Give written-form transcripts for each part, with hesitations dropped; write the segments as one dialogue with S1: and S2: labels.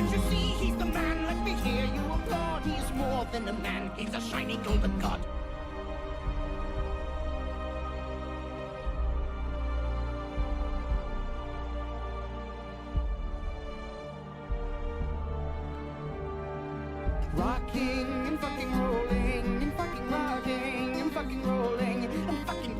S1: Can't you see he's the man? Let me hear you applaud. He's more than a man. He's a shiny golden god. Rocking and fucking rolling and fucking rocking and fucking rolling and fucking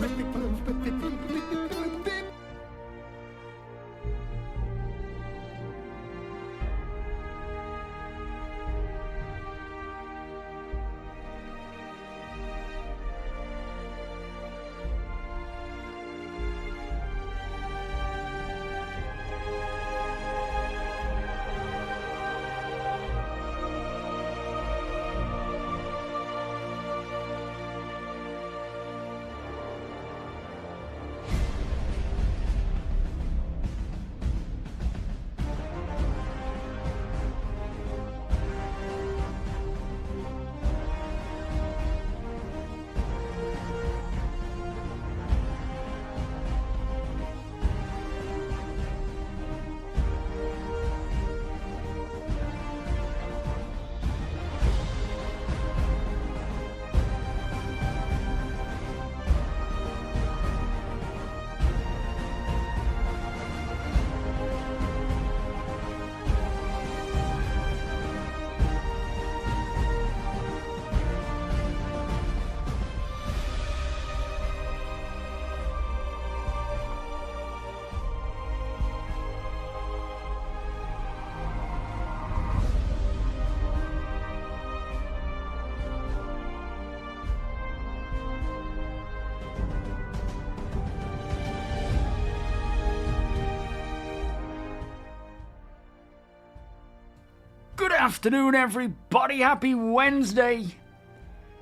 S2: Good afternoon, everybody. Happy Wednesday.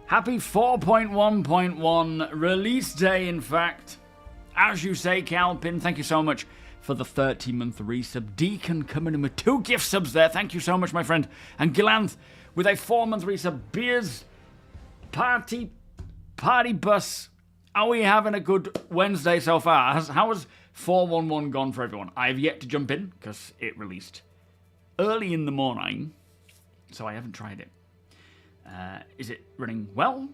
S2: Happy 4.1.1 release day, in fact. As you say, Calpin, thank you so much for the 30-month resub. Deacon coming in with 2 gift subs there. Thank you so much, my friend. And Gilanth with a 4-month resub. Beers, party bus. Are we having a good Wednesday so far? How has 411 gone for everyone? I have yet to jump in because it released early in the morning, so I haven't tried it. Is it running well?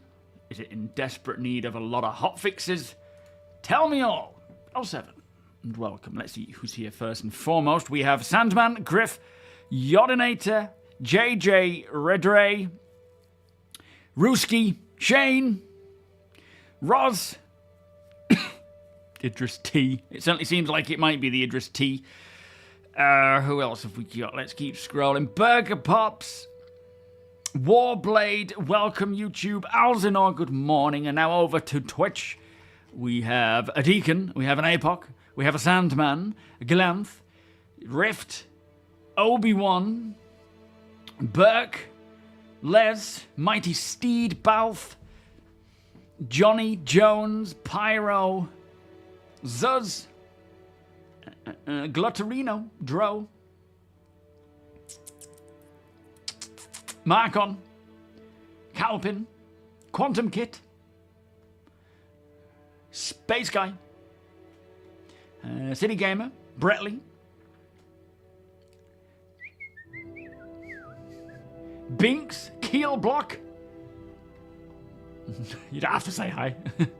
S2: Is it in desperate need of a lot of hot fixes? Tell me all. 07. And welcome. Let's see who's here first and foremost. We have Sandman, Griff, Yodinator, JJ, Redray, Ruski, Shane, Roz, Idris T. It certainly seems like it might be the Idris T. Who else have we got? Let's keep scrolling. Burger Pops, Warblade, welcome YouTube. Alzinor, good morning. And now over to Twitch. We have a Deacon, we have an Apoc, we have a Sandman, a Glanth, Rift, Obi-Wan, Burke, Les, Mighty Steed, Balth, Johnny Jones, Pyro, Zuz, Glutterino, Dro, Marcon, Calpin, Quantum Kit, Space Guy, City Gamer, Bretley, Binks, Keel Block. You don't have to say hi.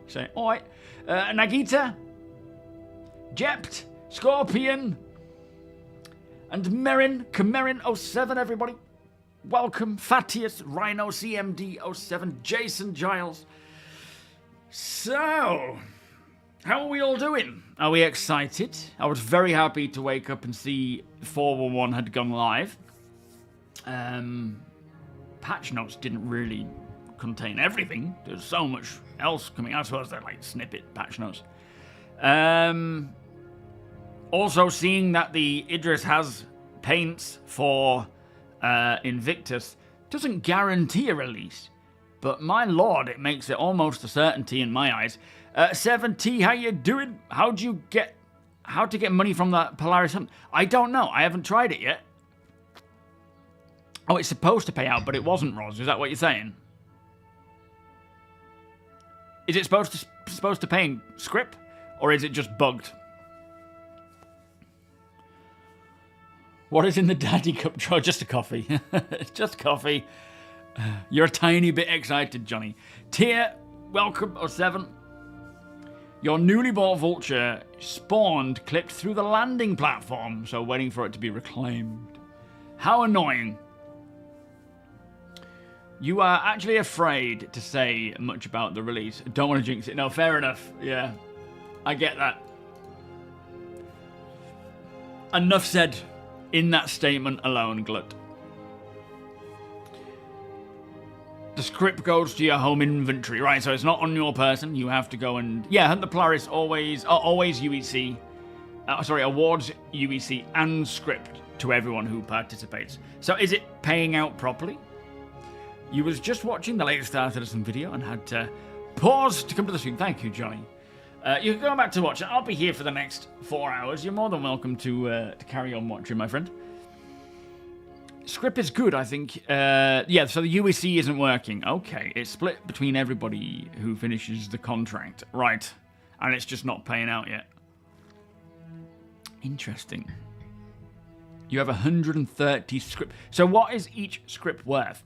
S2: Say, alright. Nagita, Jept, Scorpion, and Merin, Camerin07, everybody. Welcome, Fatius, Rhino, CMD07, Jason Giles. So, how are we all doing? Are we excited? I was very happy to wake up and see 411 had gone live. Patch notes didn't really contain everything. There's so much else coming out. I suppose they're like snippet patch notes. Also, seeing that the Idris has paints for Invictus doesn't guarantee a release, but my lord, it makes it almost a certainty in my eyes. 7T, how you doing? How to get money from that Polaris Hunt? I don't know. I haven't tried it yet. Oh, it's supposed to pay out, but it wasn't, Roz. Is that what you're saying? Is it supposed to pay in script, or is it just bugged? What is in the daddy cup drawer? Just a coffee. Just coffee. You're a tiny bit excited, Johnny. Tier, welcome, 07. Your newly bought vulture spawned clipped through the landing platform, so waiting for it to be reclaimed. How annoying. You are actually afraid to say much about the release. Don't want to jinx it. No, fair enough. Yeah, I get that. Enough said in that statement alone, Glut. The script goes to your home inventory, right? So it's not on your person. You have to go and hunt the Polaris. Always UEC. Awards UEC and script to everyone who participates. So is it paying out properly? You was just watching the latest StarCitizen video and had to pause to come to the stream. Thank you, Johnny. You can go back to watch it. I'll be here for the next 4 hours. You're more than welcome to carry on watching, my friend. Script is good, I think. So the UEC isn't working. Okay, it's split between everybody who finishes the contract. Right. And it's just not paying out yet. Interesting. You have 130 script. So what is each script worth?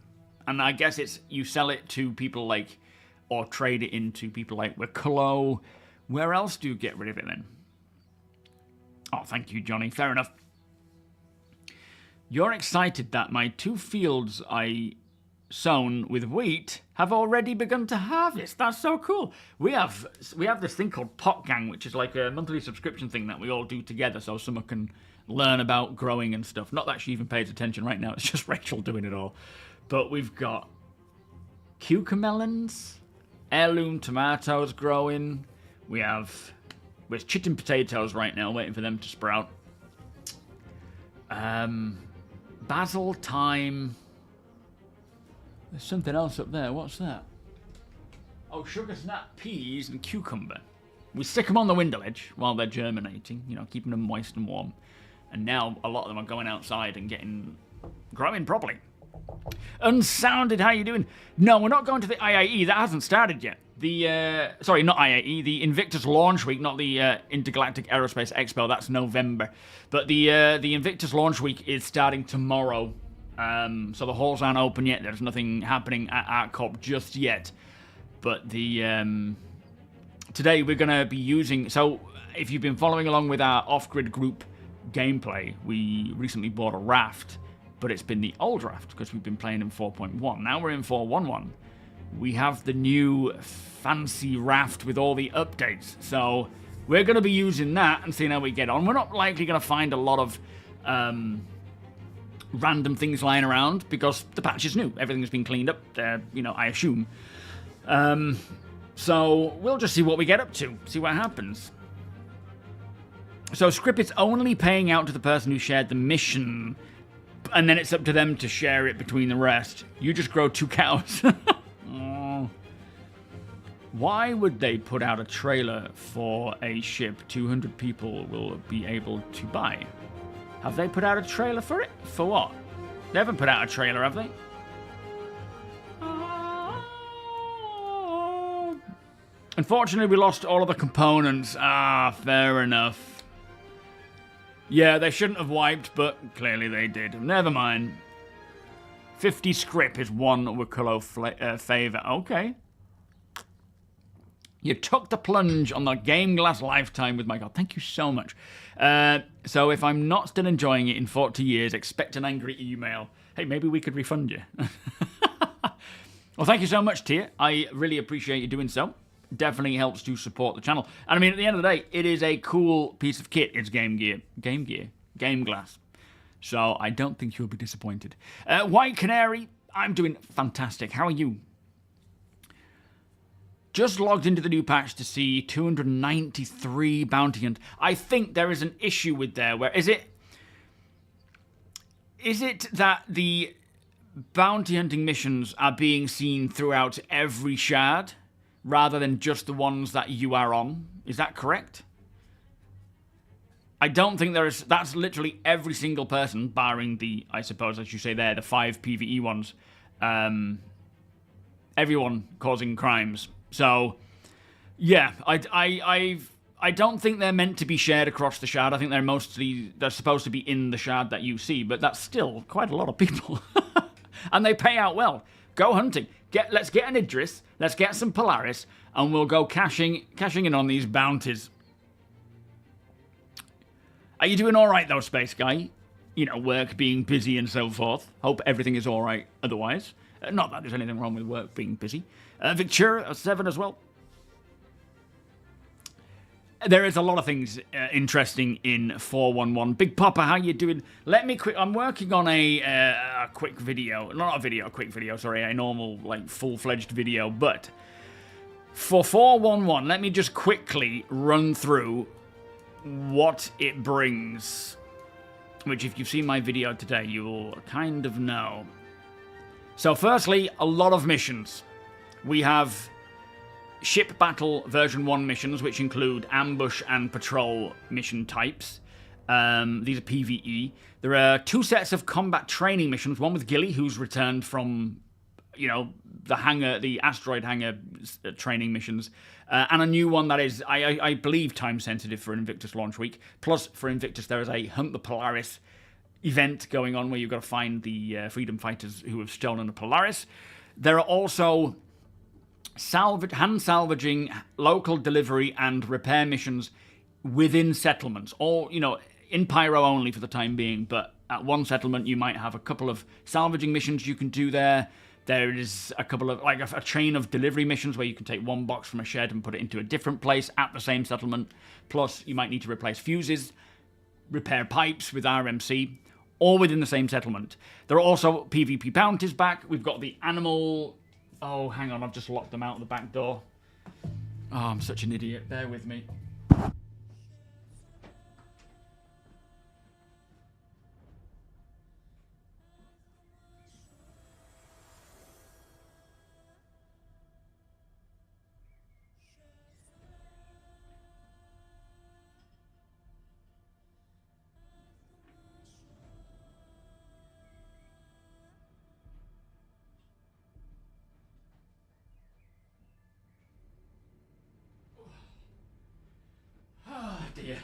S2: And I guess it's you sell it to people like, or trade it into people like Wicklow. Where else do you get rid of it then? Oh, thank you, Johnny. Fair enough. You're excited that my 2 fields I sown with wheat have already begun to harvest. That's so cool. We have this thing called Pot Gang, which is like a monthly subscription thing that we all do together so someone can learn about growing and stuff. Not that she even pays attention right now. It's just Rachel doing it all. But we've got cucamelons, heirloom tomatoes growing. We're chitin potatoes right now, waiting for them to sprout. Basil, thyme. There's something else up there. What's that? Oh, sugar snap peas and cucumber. We stick them on the window ledge while they're germinating, keeping them moist and warm. And now a lot of them are going outside and growing properly. Unsounded, how you doing? No, we're not going to the IAE. That hasn't started yet. Sorry, not IAE. The Invictus launch week, not the Intergalactic Aerospace Expo. That's November. But the Invictus launch week is starting tomorrow. So the halls aren't open yet. There's nothing happening at ArtCorp just yet. But today we're going to be using... So if you've been following along with our off-grid group gameplay, we recently bought a raft. But it's been the old raft because we've been playing in 4.1. Now we're in 4.1.1. We have the new fancy raft with all the updates. So we're going to be using that and seeing how we get on. We're not likely going to find a lot of random things lying around because the patch is new. Everything's been cleaned up, I assume. So we'll just see what we get up to, see what happens. So script is only paying out to the person who shared the mission, and then it's up to them to share it between the rest. You just grow 2 cows. Oh. Why would they put out a trailer for a ship 200 people will be able to buy? Have they put out a trailer for it? For what? They haven't put out a trailer, have they? Unfortunately, we lost all of the components. Ah, fair enough. Yeah, they shouldn't have wiped, but clearly they did. Never mind. 50 script is 1 Wicklow favour. Okay. You took the plunge on the GameGlass lifetime with my God. Thank you so much. So if I'm not still enjoying it in 40 years, expect an angry email. Hey, maybe we could refund you. Well, thank you so much, Tia. I really appreciate you doing so. Definitely helps to support the channel. And I mean, at the end of the day, it is a cool piece of kit. It's GameGlass. So I don't think you'll be disappointed. White Canary, I'm doing fantastic. How are you? Just logged into the new patch to see 293 bounty hunt. I think there is an issue with there. Where is it that the bounty hunting missions are being seen throughout every shard, rather than just the ones that you are on? Is that correct? I don't think there is... That's literally every single person, barring the, I suppose, as you say there, the 5 PvE ones. Everyone causing crimes. So, yeah, I I don't think they're meant to be shared across the shard. I think they're supposed to be in the shard that you see, but that's still quite a lot of people. And they pay out well. Go hunting. Let's get an Idris, let's get some Polaris, and we'll go cashing in on these bounties. Are you doing alright though, Space Guy? You know, work being busy and so forth. Hope everything is alright otherwise. Not that there's anything wrong with work being busy. Victoria, 7 as well. There is a lot of things interesting in 411. Big Papa, how you doing? Let me quick. I'm working on a quick video. Not a video, a quick video, sorry. A normal, like, full-fledged video. But for 411, let me just quickly run through what it brings. Which, if you've seen my video today, you'll kind of know. So, firstly, a lot of missions. We have Ship Battle version 1 missions, which include ambush and patrol mission types. These are PvE. There are 2 sets of combat training missions, one with Gilly, who's returned from, you know, the asteroid hangar training missions, and a new one that is, I believe, time-sensitive for Invictus launch week. Plus, for Invictus, there is a Hunt the Polaris event going on where you've got to find the freedom fighters who have stolen a Polaris. There are also hand salvaging, local delivery, and repair missions within settlements. All, you know, in Pyro only for the time being, but at one settlement you might have a couple of salvaging missions you can do there. There is a couple of, like a chain of delivery missions where you can take one box from a shed and put it into a different place at the same settlement. Plus, you might need to replace fuses, repair pipes with RMC, all within the same settlement. There are also PvP bounties back. We've got the animal... Oh, hang on, I've just locked them out the back door. Oh, I'm such an idiot. Bear with me. Dear.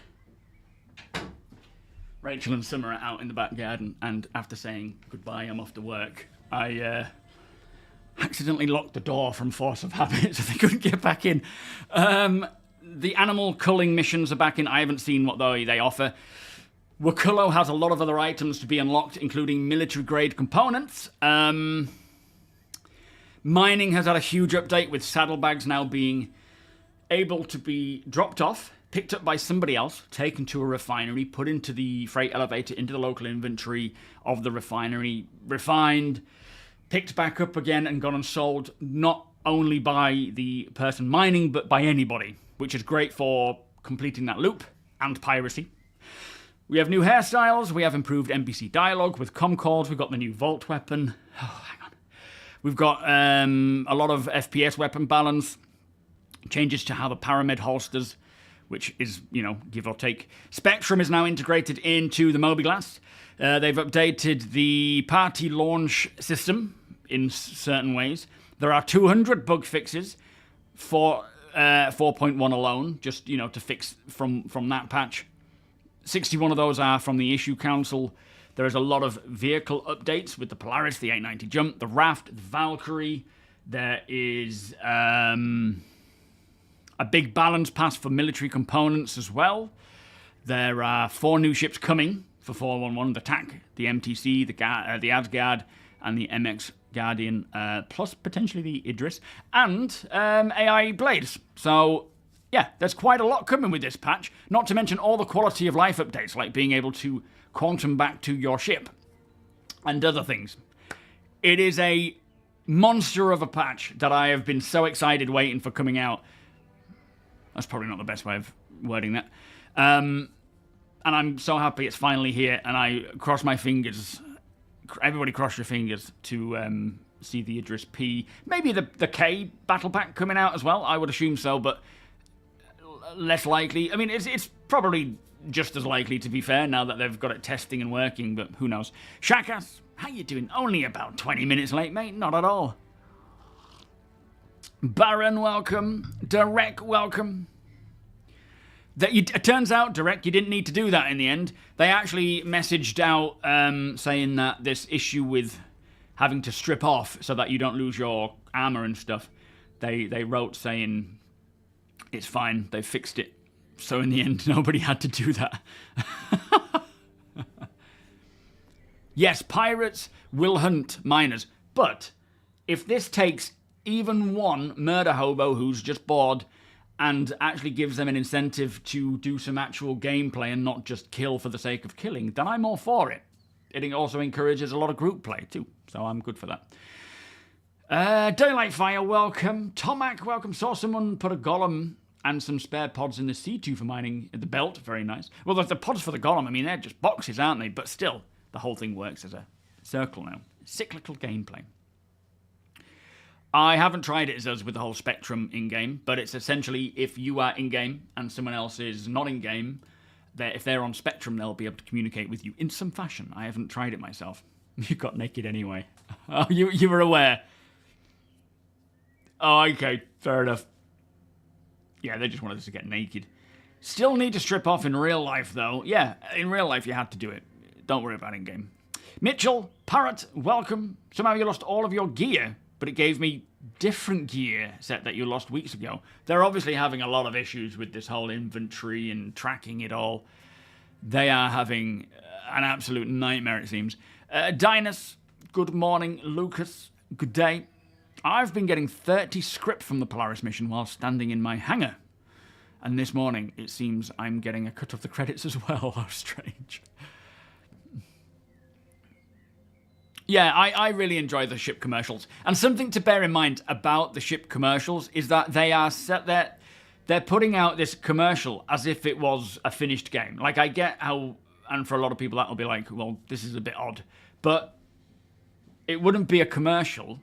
S2: Rachel and Summer are out in the back garden, and after saying goodbye, I'm off to work, I accidentally locked the door from force of habit, so they couldn't get back in. The animal culling missions are back in. I haven't seen what they offer. Wakulo has a lot of other items to be unlocked, including military-grade components. Mining has had a huge update, with saddlebags now being able to be dropped off, picked up by somebody else, taken to a refinery, put into the freight elevator, into the local inventory of the refinery, refined, picked back up again, and gone and sold, not only by the person mining, but by anybody, which is great for completing that loop and piracy. We have new hairstyles, we have improved NPC dialogue with comm calls, we've got the new Vault weapon. Oh, hang on. We've got a lot of FPS weapon balance, changes to how the Paramed holsters, which is, you know, give or take. Spectrum is now integrated into the MOBIGLASS. They've updated the party launch system in certain ways. There are 200 bug fixes for 4.1 alone, just, you know, to fix from that patch. 61 of those are from the Issue Council. There is a lot of vehicle updates with the Polaris, the 890 Jump, the Raft, the Valkyrie. There is a big balance pass for military components as well. There are 4 new ships coming for 411, the TAC, the MTC, the Asgard, and the MX Guardian, plus potentially the Idris, and AI Blades. So, yeah, there's quite a lot coming with this patch, not to mention all the quality of life updates, like being able to quantum back to your ship, and other things. It is a monster of a patch that I have been so excited waiting for coming out. That's probably not the best way of wording that. And I'm so happy it's finally here, and I cross my fingers. Everybody cross your fingers to see the Idris P. Maybe the K battle pack coming out as well. I would assume so, but less likely. I mean, it's probably just as likely, to be fair, now that they've got it testing and working, but who knows. Shakas, how you doing? Only about 20 minutes late, mate. Not at all. Baron, welcome. Derek, welcome. It turns out, Direct, you didn't need to do that in the end. They actually messaged out saying that this issue with having to strip off so that you don't lose your armor and stuff, they wrote saying it's fine, they fixed it. So in the end, nobody had to do that. Yes, pirates will hunt miners, but if this takes even one murder hobo who's just bored and actually gives them an incentive to do some actual gameplay and not just kill for the sake of killing, then I'm all for it. It also encourages a lot of group play too, so I'm good for that. Daylight Fire, welcome. Tomac, welcome. Saw someone put a golem and some spare pods in the C2 for mining the belt. Very nice. Well, the pods for the golem, I mean, they're just boxes, aren't they? But still, the whole thing works as a circle now. Cyclical gameplay. I haven't tried it as us with the whole spectrum in-game, but it's essentially if you are in-game and someone else is not in-game, if they're on spectrum, they'll be able to communicate with you in some fashion. I haven't tried it myself. You got naked anyway. Oh, you were aware. Oh, okay, fair enough. Yeah, they just wanted us to get naked. Still need to strip off in real life, though. Yeah, in real life you had to do it. Don't worry about in-game. Mitchell, Parrot, welcome. Somehow you lost all of your gear, but it gave me different gear set that you lost weeks ago. They're obviously having a lot of issues with this whole inventory and tracking it all. They are having an absolute nightmare, it seems. Dinus, good morning. Lucas, good day. I've been getting 30 script from the Polaris mission while standing in my hangar. And this morning, it seems I'm getting a cut of the credits as well. How strange. Yeah, I really enjoy the ship commercials. And something to bear in mind about the ship commercials is that they are set there. They're putting out this commercial as if it was a finished game. Like, I get how, and for a lot of people that will be like, well, this is a bit odd. But it wouldn't be a commercial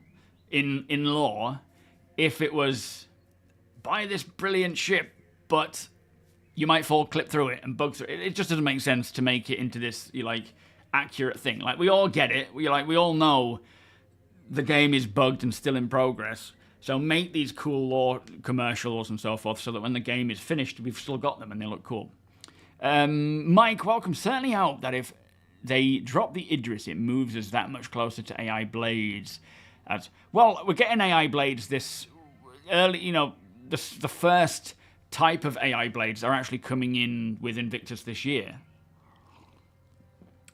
S2: in law if it was, buy this brilliant ship, but you might fall clip through it and bug through it. It just doesn't make sense to make it into this, accurate thing. Like, we all get it. We all know the game is bugged and still in progress. So make these cool lore commercials and so forth so that when the game is finished, we've still got them and they look cool. Mike, welcome. Certainly hope that if they drop the Idris, it moves us that much closer to AI Blades. Well, we're getting AI Blades this early, the first type of AI Blades are actually coming in with Invictus this year.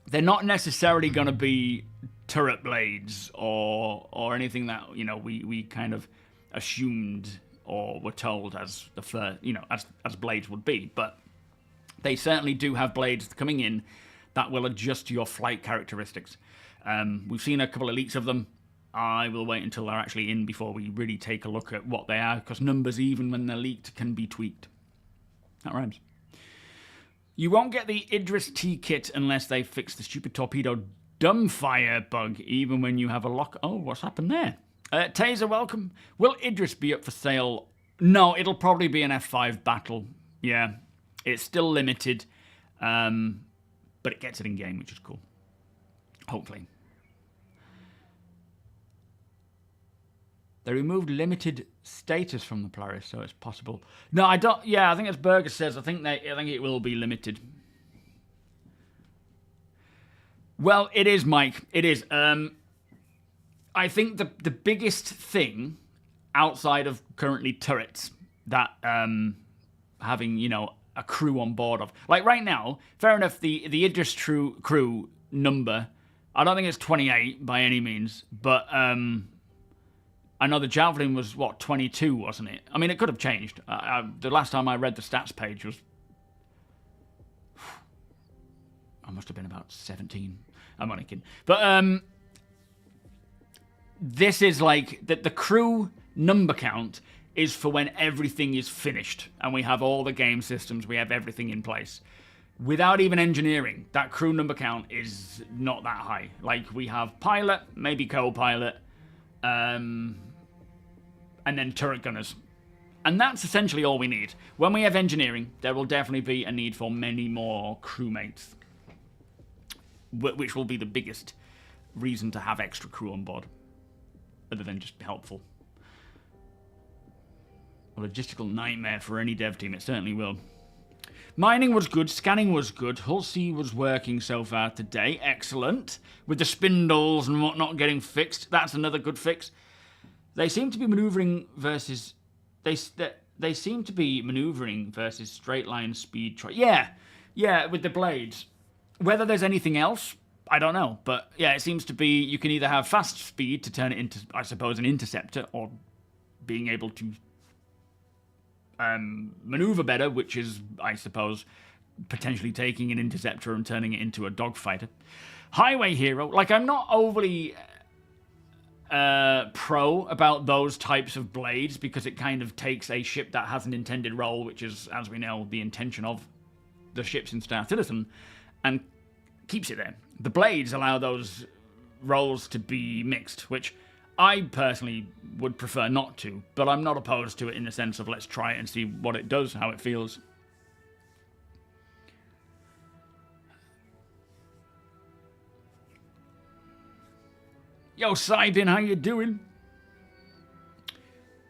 S2: They're not necessarily going to be turret blades or anything that we kind of assumed or were told as the first as blades would be, but they certainly do have blades coming in that will adjust your flight characteristics. We've seen a couple of leaks of them. I will wait until they're actually in before we really take a look at what they are, because numbers, even when they're leaked, can be tweaked. That rhymes. You won't get the Idris T kit unless they fix the stupid torpedo dumbfire bug, even when you have a lock. Oh, what's happened there? Taser, welcome. Will Idris be up for sale? No, it'll probably be an F5 battle. Yeah, it's still limited, but it gets it in game, which is cool. Hopefully. They removed limited status from the Polaris, so it's possible. No, I don't. Yeah, I think as Berger says, I think it will be limited. Well, it is, Mike. It is. I think the biggest thing outside of currently turrets that having a crew on board of, like right now, fair enough. The Idris crew number, I don't think it's 28 by any means, but I know the Javelin was, 22, wasn't it? I mean, it could have changed. The last time I read the stats page was... I must have been about 17. I'm only kidding. But this is like... The crew number count is for when everything is finished. And we have all the game systems. We have everything in place. Without even engineering, that crew number count is not that high. Like, we have pilot, maybe co-pilot... and then turret gunners. And that's essentially all we need. When we have engineering, there will definitely be a need for many more crewmates, which will be the biggest reason to have extra crew on board, other than just helpful. A logistical nightmare for any dev team, it certainly will. Mining was good, scanning was good, Hull C was working so far today, excellent. With the spindles and whatnot getting fixed, that's another good fix. They seem to be maneuvering versus... They seem to be maneuvering versus straight line speed. Yeah, with the blades. Whether there's anything else, I don't know. But yeah, it seems to be you can either have fast speed to turn it into, I suppose, an interceptor, or being able to maneuver better, which is, I suppose, potentially taking an interceptor and turning it into a dogfighter. Highway hero, like, I'm not overly pro about those types of blades, because it kind of takes a ship that has an intended role, which is, as we know, the intention of the ships in Star Citizen, and keeps it there. The blades allow those roles to be mixed, which I personally would prefer not to, but I'm not opposed to it in the sense of let's try it and see what it does, how it feels. Yo, Cybin, how you doing?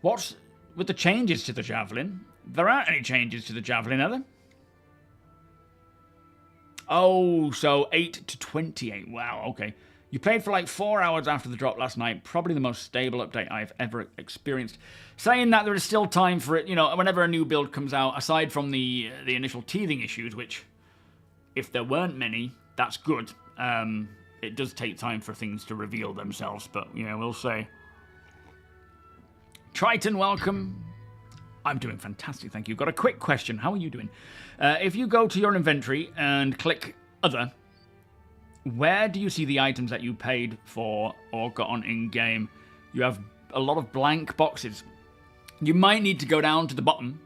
S2: What's with the changes to the Javelin? There aren't any changes to the Javelin, are there? Oh, so 8 to 28. Wow, okay. You played for like 4 hours after the drop last night. Probably the most stable update I've ever experienced. Saying that, there is still time for it. You know, whenever a new build comes out, aside from the initial teething issues, which, if there weren't many, that's good. It does take time for things to reveal themselves, but, yeah, we'll say. Triton, welcome. I'm doing fantastic, thank you. Got a quick question. How are you doing? If you go to your inventory and click Other, where do you see the items that you paid for or got on in-game? You have a lot of blank boxes. You might need to go down to the bottom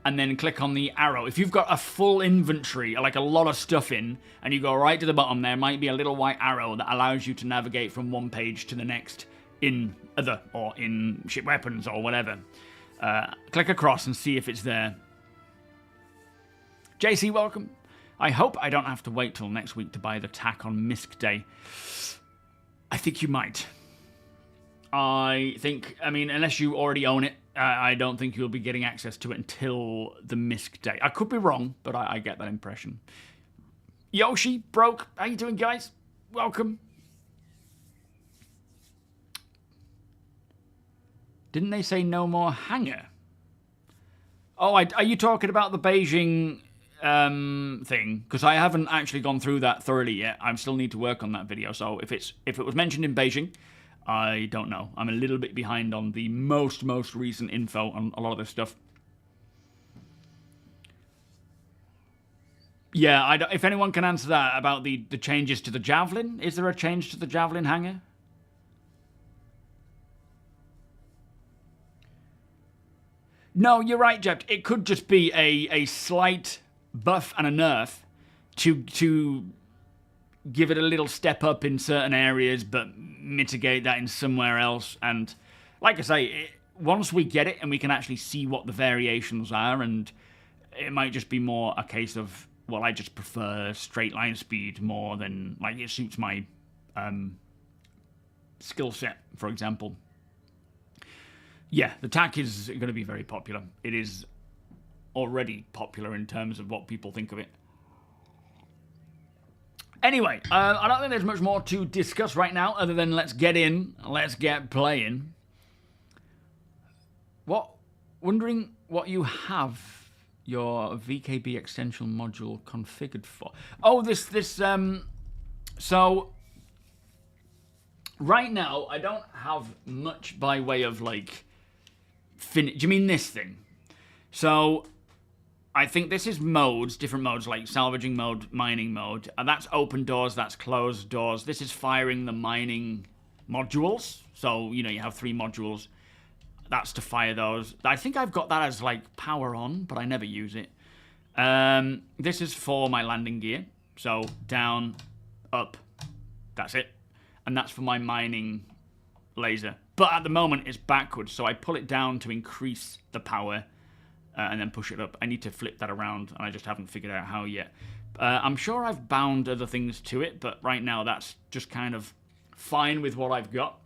S2: and then click on the arrow. If you've got a full inventory, like a lot of stuff in, and you go right to the bottom, there might be a little white arrow that allows you to navigate from one page to the next in Other or in Ship Weapons or whatever. Click across and see if it's there. JC, welcome. I hope I don't have to wait till next week to buy the tack on Misc Day. I think you might. I mean, unless you already own it, I don't think you'll be getting access to it until the Misc Day. I could be wrong, but I get that impression. Yoshi, Broke, how you doing, guys? Welcome. Didn't they say no more hangar? Oh, are you talking about the Beijing thing? Because I haven't actually gone through that thoroughly yet. I still need to work on that video. So if it was mentioned in Beijing, I don't know. I'm a little bit behind on the most recent info on a lot of this stuff. Yeah, if anyone can answer that about the changes to the Javelin. Is there a change to the Javelin hangar? No, you're right, Jeff. It could just be a slight buff and a nerf to give it a little step up in certain areas, but mitigate that in somewhere else. And like I say, once we get it and we can actually see what the variations are, and it might just be more a case of, well, I just prefer straight line speed more than, like, it suits my skill set, for example. Yeah, the tack is going to be very popular. It is already popular in terms of what people think of it. Anyway, I don't think there's much more to discuss right now other than let's get in, let's get playing. Wondering what you have your VKB extension module configured for. Oh, so right now I don't have much by way of, like, do you mean this thing? So I think this is modes, different modes, like salvaging mode, mining mode. And that's open doors, that's closed doors. This is firing the mining modules. So, you know, you have 3 modules. That's to fire those. I think I've got that as, like, power on, but I never use it. This is for my landing gear. So down, up, that's it. And that's for my mining laser. But at the moment, it's backwards, so I pull it down to increase the power and then push it up. I need to flip that around, and I just haven't figured out how yet. I'm sure I've bound other things to it, but right now that's just kind of fine with what I've got.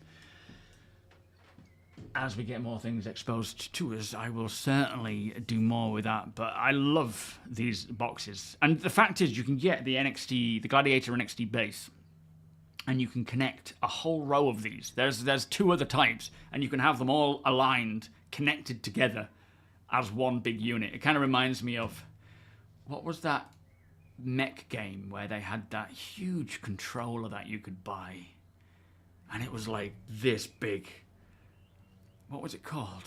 S2: as we get more things exposed to us, I will certainly do more with that. But I love these boxes. And the fact is, you can get the NXT, the Gladiator NXT base, and you can connect a whole row of these. There's 2 other types, and you can have them all aligned, connected together as one big unit. It kind of reminds me of, what was that mech game where they had that huge controller that you could buy? And it was like this big. What was it called?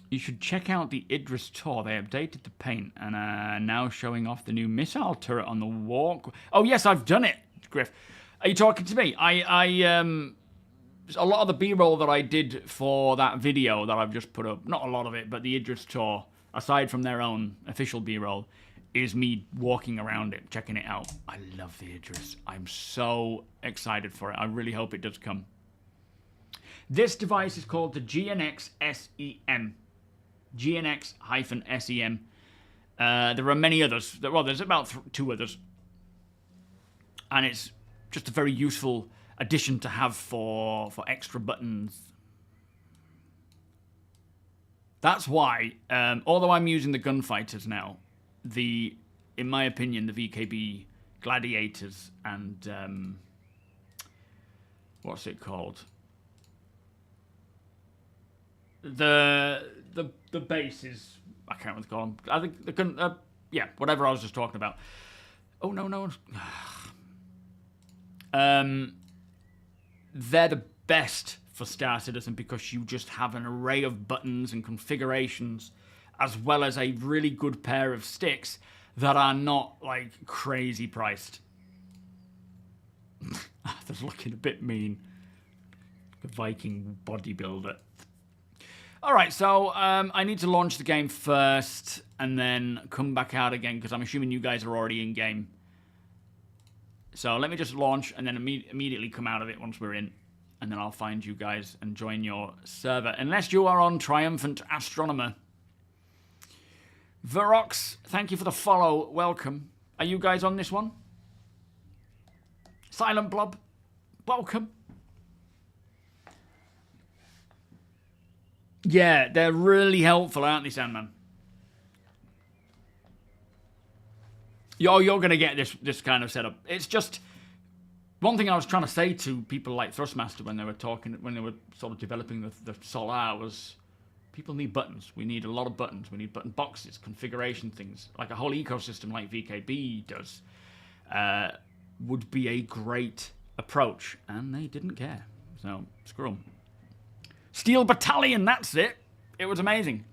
S2: You should check out the Idris tour. They updated the paint and are now showing off the new missile turret on the walk. Oh yes, I've done it, Griff. Are you talking to me? A lot of the B-roll that I did for that video that I've just put up, not a lot of it, but the Idris tour, aside from their own official B-roll, is me walking around it, checking it out. I love the Idris. I'm so excited for it. I really hope it does come. This device is called the GNX SEM. GNX-SEM. There are many others. Well, there's about 2 others. And it's just a very useful addition to have for extra buttons. That's why, although I'm using the gunfighters now, in my opinion, the VKB Gladiators and what's it called? The base is, I can't remember what to call them. I think the gun, yeah, whatever I was just talking about. Oh no. They're the best for Star Citizen because you just have an array of buttons and configurations, as well as a really good pair of sticks that are not like crazy priced. That's looking a bit mean. The Viking bodybuilder. Alright, so I need to launch the game first and then come back out again because I'm assuming you guys are already in game. So let me just launch and then immediately come out of it once we're in. And then I'll find you guys and join your server. Unless you are on Triumphant Astronomer. Verox, thank you for the follow. Welcome. Are you guys on this one? Silent Blob, welcome. Yeah, they're really helpful, aren't they, Sandman? You're going to get this kind of setup. It's just one thing I was trying to say to people like Thrustmaster when they were sort of developing the Solar was people need buttons. We need a lot of buttons. We need button boxes, configuration things, like a whole ecosystem like VKB does. Would be a great approach, and they didn't care. So screw them. Steel Battalion, that's it. It was amazing.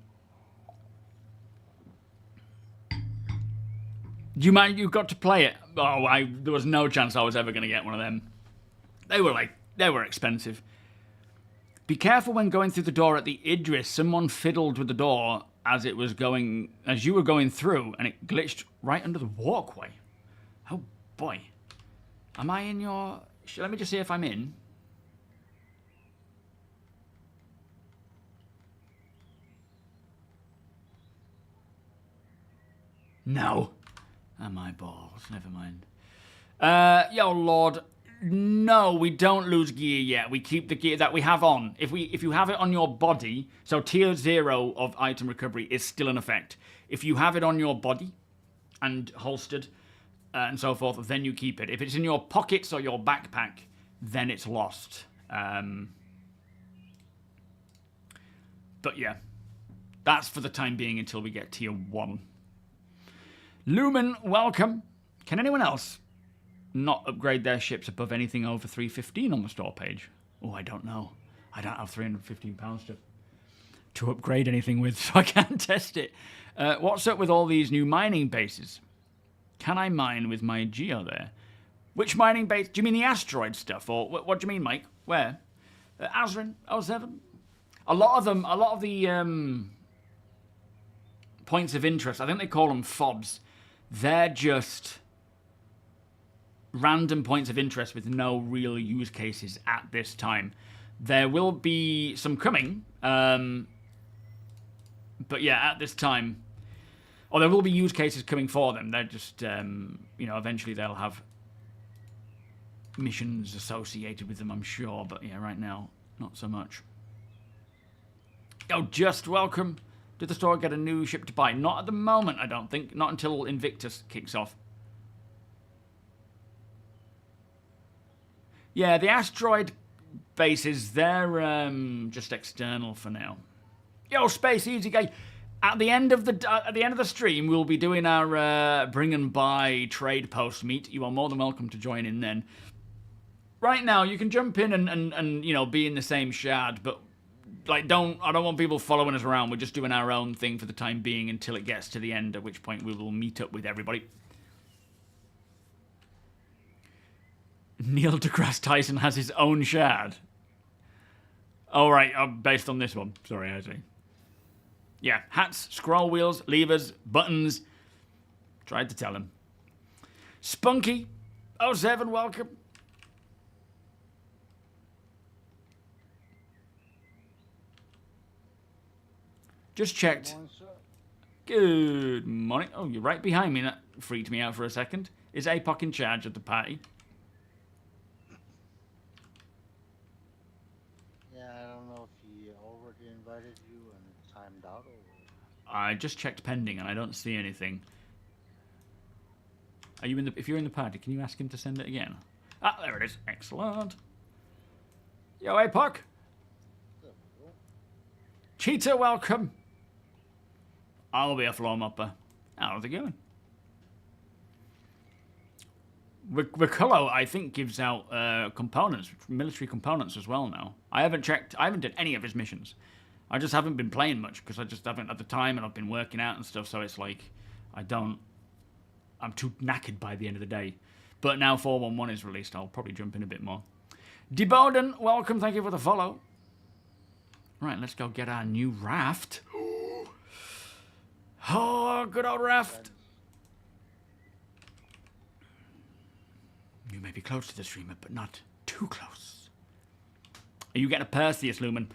S2: Do you mind? You got to play it? Oh, there was no chance I was ever going to get one of them. They were expensive. Be careful when going through the door at the Idris. Someone fiddled with the door as you were going through, and it glitched right under the walkway. Oh boy. Am I in your... Let me just see if I'm in. No. Oh, my balls. Never mind. Yo, Lord. No, we don't lose gear yet. We keep the gear that we have on. If you have it on your body, so tier 0 of item recovery is still in effect. If you have it on your body and holstered and so forth, then you keep it. If it's in your pockets or your backpack, then it's lost. But yeah, that's for the time being until we get tier 1. Lumen, welcome. Can anyone else not upgrade their ships above anything over 315 on the store page? Oh, I don't know. I don't have £315 to upgrade anything with, so I can't test it. What's up with all these new mining bases? Can I mine with my Geo there? Which mining base? Do you mean the asteroid stuff? Or what do you mean, Mike? Where? Azrin 07? A lot of the points of interest, I think they call them FOBs. They're just random points of interest with no real use cases at this time. There will be some coming, but yeah, at this time, or there will be use cases coming for them. They're just, eventually they'll have missions associated with them, I'm sure. But yeah, right now, Not so much. Oh, just welcome. Did the store get a new ship to buy? Not at the moment, I don't think. Not until Invictus kicks off. Yeah, the asteroid bases, they're just external for now. Yo, Space Easy Guy. At the end of the stream, we'll be doing our bring and buy trade post meet. You are more than welcome to join in then. Right now, you can jump in and you know, be in the same shard, but like I don't want people following us around. We're just doing our own thing for the time being until it gets to the end, at which point we will meet up with everybody. Neil deGrasse Tyson has his own shard. Oh, right, based on this one. Sorry, I see. Yeah, hats, scroll wheels, levers, buttons. Tried to tell him. Spunky07, welcome. Just checked. Good morning. Oh, you're right behind me. That freaked me out for a second. Is APOC in charge of the party?
S3: Yeah, I don't know if he already invited you and timed out or...
S2: I just checked pending and I don't see anything. Are you in the? If you're in the party, can you ask him to send it again? Ah, there it is. Excellent. Yo, APOC. Cheetah, welcome. I'll be a floor mopper. How's it going? Riccolo, I think, gives out components, military components as well now. I haven't checked. I haven't done any of his missions. I just haven't been playing much because I just haven't at the time, and I've been working out and stuff. So it's like I'm too knackered by the end of the day. But now 411 is released, I'll probably jump in a bit more. Deboden, welcome. Thank you for the follow. Right, let's go get our new raft. Oh, good old raft. You may be close to the streamer, but not too close. Are you getting a Perseus, Lumen?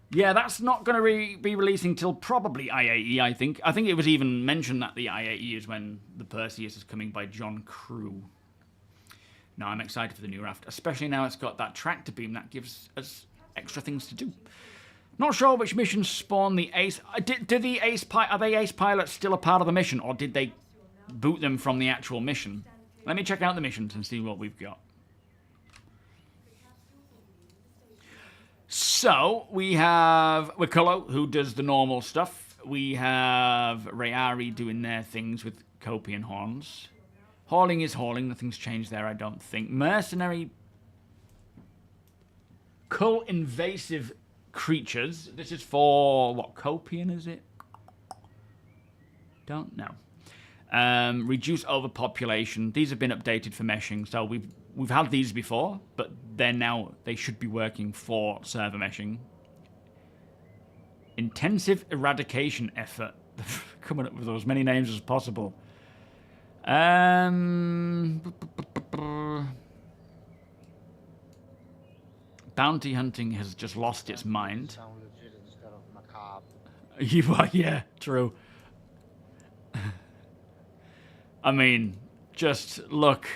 S2: Yeah, that's not going to be releasing till probably IAE, I think. I think it was even mentioned that the IAE is when the Perseus is coming by John Crew. No, I'm excited for the new raft, especially now it's got that tractor beam that gives us extra things to do. Not sure which missions spawn the ace. Are they ace pilots still a part of the mission, or did they boot them from the actual mission? Let me check out the missions and see what we've got. So, we have Wiccolo, who does the normal stuff. We have Rayari doing their things with Copian horns. Hauling is hauling. Nothing's changed there, I don't think. Mercenary. Cull invasive creatures. This is for, what, Copian, is it? Don't know. Reduce overpopulation. These have been updated for meshing, so we've had these before, but they should be working for server meshing. Intensive eradication effort. Coming up with as many names as possible. Bounty hunting has just lost its mind.
S3: Sound legit instead of macabre.
S2: You are, yeah, true. I mean, just look.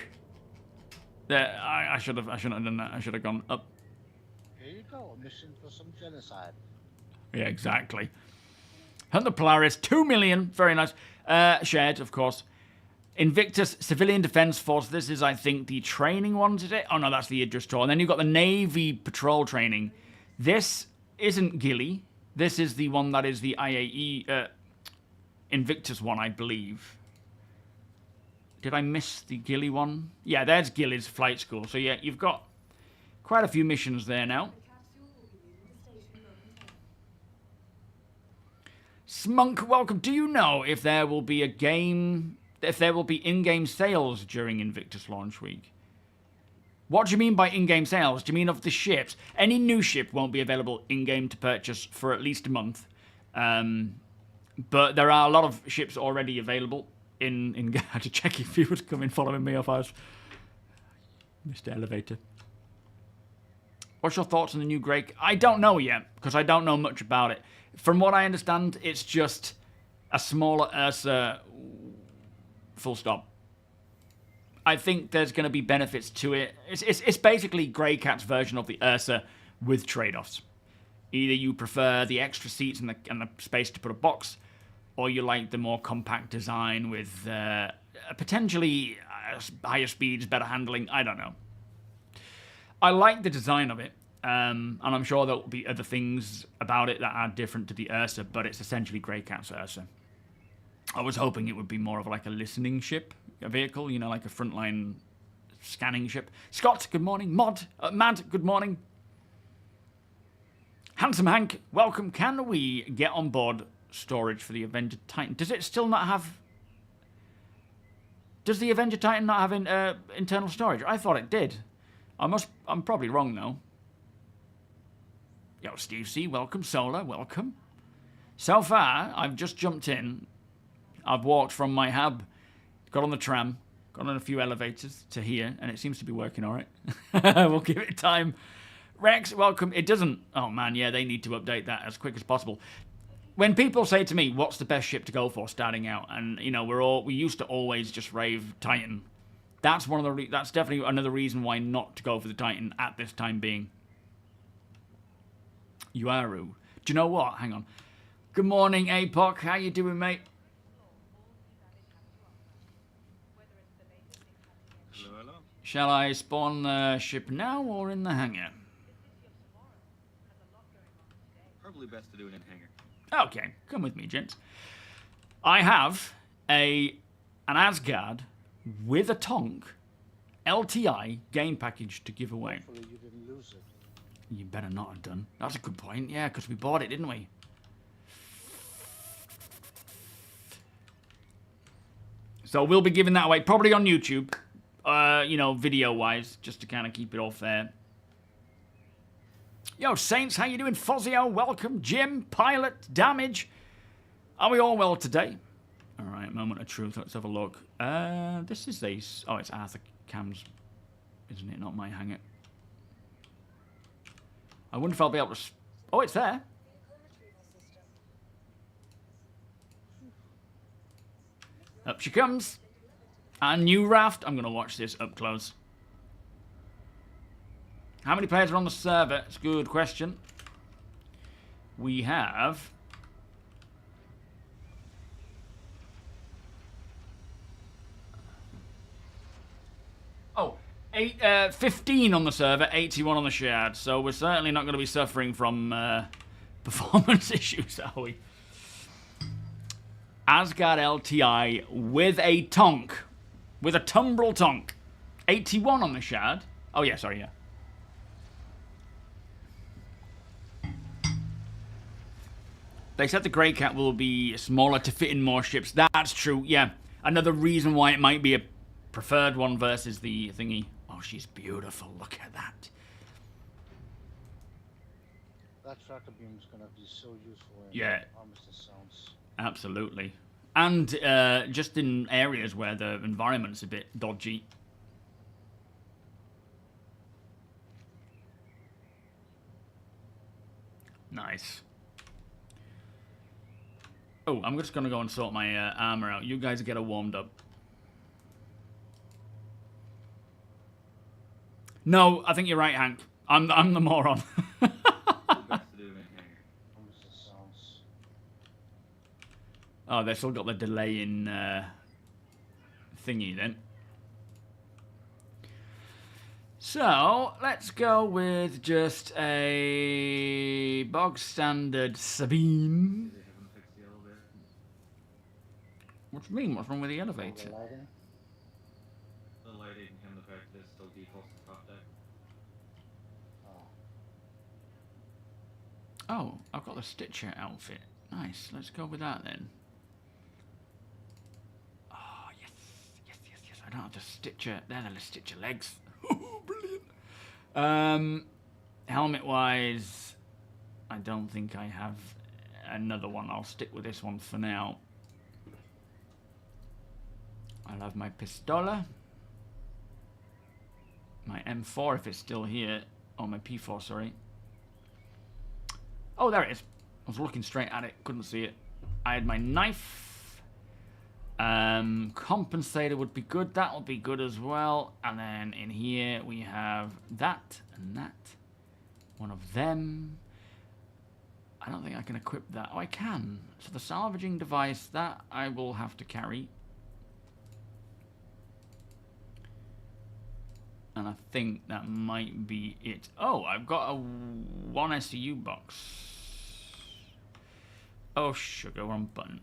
S2: There, I shouldn't have done that. I should have gone up.
S3: Here you go, a mission for some genocide.
S2: Yeah, exactly. Hunt the Polaris, 2 million, very nice. Shared, of course. Invictus Civilian Defense Force. This is, I think, the training ones, is it? Oh no, that's the Idris tour. And then you've got the Navy Patrol training. This isn't Gilly. This is the one that is the IAE Invictus one, I believe. Did I miss the Gilly one? Yeah, there's Gilly's flight school. So yeah, you've got quite a few missions there now. Smunk, welcome. Do you know if there will be in-game sales during Invictus launch week? What do you mean by in-game sales? Do you mean of the ships? Any new ship won't be available in-game to purchase for at least a month. But there are a lot of ships already available. I had to check if he was coming following me off ours. Mr. Elevator. What's your thoughts on the new Grey? I don't know yet, because I don't know much about it. From what I understand, it's just a smaller Ursa full stop. I think there's going to be benefits to it. It's basically Grey Cat's version of the Ursa, with trade-offs. Either you prefer the extra seats and the space to put a box, or you like the more compact design with potentially higher speeds, better handling. I don't know. I like the design of it, and I'm sure there will be other things about it that are different to the Ursa, but it's essentially Grey Cat's Ursa. I was hoping it would be more of like a listening ship, a vehicle, you know, like a frontline scanning ship. Scott, good morning. Mad, good morning. Handsome Hank, welcome. Can we get on board storage for the Avenger Titan? Does it still not have... Does the Avenger Titan not have internal storage? I thought it did. I'm probably wrong, though. Yo, Steve C, welcome. Solar, welcome. So far, I've just jumped in. I've walked from my hub, got on the tram, got on a few elevators to here, and it seems to be working all right. We'll give it time. Rex, welcome. It doesn't... Oh, man, yeah, they need to update that as quick as possible. When people say to me, what's the best ship to go for starting out? And, you know, we used to always just rave Titan. That's that's definitely another reason why not to go for the Titan at this time being. Yuaru. Do you know what? Hang on. Good morning, APOC. How you doing, mate?
S4: Hello, hello.
S2: Shall I spawn the ship now or in the hangar?
S4: Probably best to do it in hangar.
S2: Okay, come with me, gents. I have an Asgard with a Tonk LTI game package to give away.
S3: Hopefully you didn't lose it.
S2: You better not have done. That's a good point. Yeah, because we bought it, didn't we? So we'll be giving that away, probably on YouTube, you know, video-wise, just to kind of keep it all fair. Yo, Saints, how you doing? Fozio, welcome. Jim, Pilot, Damage. Are we all well today? All right, moment of truth. Let's have a look. This is these. Oh, it's Arthur Cam's, isn't it? Not my hangar. I wonder if I'll be able to... Oh, it's there. Up she comes. A new raft. I'm going to watch this up close. How many players are on the server? It's a good question. We have... Oh, 15 on the server, 81 on the shared. So we're certainly not going to be suffering from performance issues, are we? Asgard LTI with a Tonk. With a Tumbrel Tonk. 81 on the shard. Oh, yeah, sorry, yeah. They said the Grey Cat will be smaller to fit in more ships. That's true, yeah. Another reason why it might be a preferred one versus the thingy. Oh, she's beautiful. Look at that.
S3: That tractor beam is going to be so useful in armistice zones.
S2: Absolutely. And just in areas where the environment's a bit dodgy. Nice. Oh, I'm just going to go and sort my armor out. You guys get her warmed up. No, I think you're right, Hank. I'm the moron. Oh, they've still got the delay in thingy then. So, let's go with just a bog standard Sabine. What do you mean? What's wrong with the elevator?
S4: The lighting and the fact that it still defaults to top deck.
S2: Oh, I've got the Stitcher outfit. Nice. Let's go with that then. Oh, yes. Yes, yes, yes. I don't have the Stitcher. They're the Stitcher legs. Oh, brilliant. Helmet-wise, I don't think I have another one. I'll stick with this one for now. I'll have my Pistola. My M4 if it's still here. Oh, my P4, sorry. Oh, there it is. I was looking straight at it. Couldn't see it. I had my knife. Compensator would be good. That would be good as well. And then in here we have that and that. one of them. I don't think I can equip that. Oh, I can. So the salvaging device, that I will have to carry. And I think that might be it. Oh, I've got a 1 SCU box. Oh, sugar, wrong button.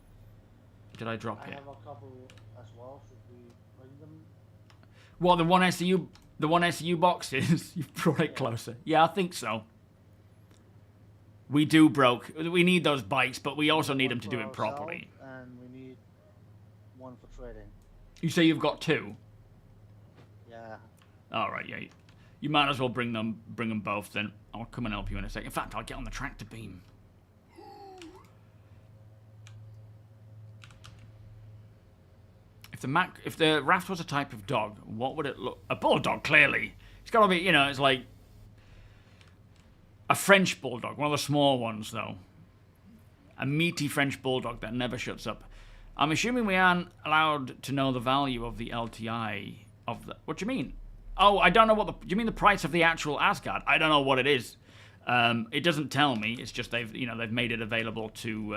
S2: Did I drop it?
S3: I have a couple as well. Should we bring them?
S2: What, the 1 SCU box is? You've brought it closer. Yeah, I think so. We do broke. We need those bikes, but we also need them to do it properly.
S3: And we need one for trading.
S2: You say you've got 2?
S3: Yeah.
S2: All right, yeah. You might as well bring them both then. I'll come and help you in a second. In fact, I'll get on the tractor beam. If the raft was a type of dog, what would it look? A bulldog, clearly. It's got to be, you know, it's like a French bulldog, one of the small ones, though. A meaty French bulldog that never shuts up. I'm assuming we aren't allowed to know the value of the LTI of the... What do you mean? Oh, I don't know what the... Do you mean the price of the actual Asgard? I don't know what it is. It doesn't tell me. It's just they've made it available to...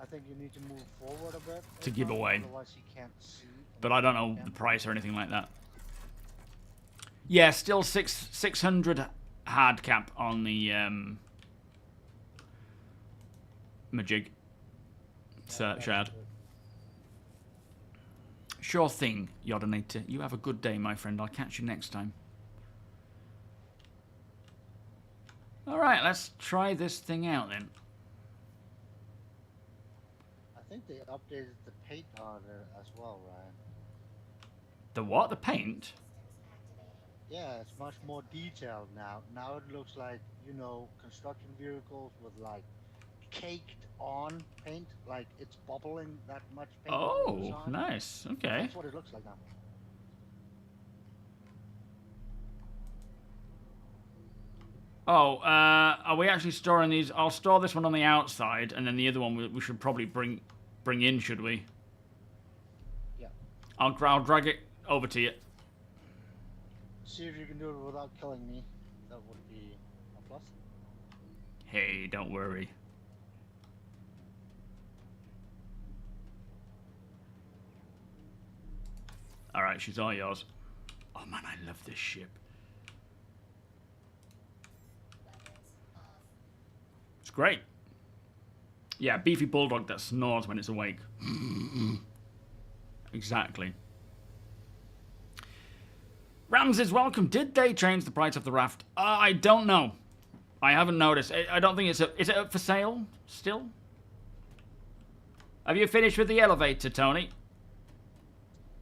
S3: I think you need to move forward a bit.
S2: To give away.
S3: Otherwise he can't see.
S2: But I don't know the price or anything like that. Yeah, still 600 hard cap on the Majig shard. Sure thing, Yodinator. You have a good day, my friend. I'll catch you next time. Alright, let's try this thing out then.
S3: I think they updated the paint on it as well, Ryan.
S2: The what? The paint?
S3: Yeah, it's much more detailed now. Now it looks like, you know, construction vehicles with like caked on paint, like it's bubbling that much paint.
S2: Oh, nice. Okay.
S3: That's what it looks like now.
S2: Oh, are we actually storing these? I'll store this one on the outside, and then the other one we should probably bring in, should we?
S3: Yeah.
S2: I'll drag it over to you.
S3: See if you can do it without killing me. That would be a plus.
S2: Hey, don't worry. Alright, she's all yours. Oh man, I love this ship. It's great. Yeah, beefy bulldog that snores when it's awake. Exactly. Rams is welcome. Did they change the price of the raft? I don't know. I haven't noticed. I don't think it's up. Is it up for sale still? Have you finished with the elevator, Tony?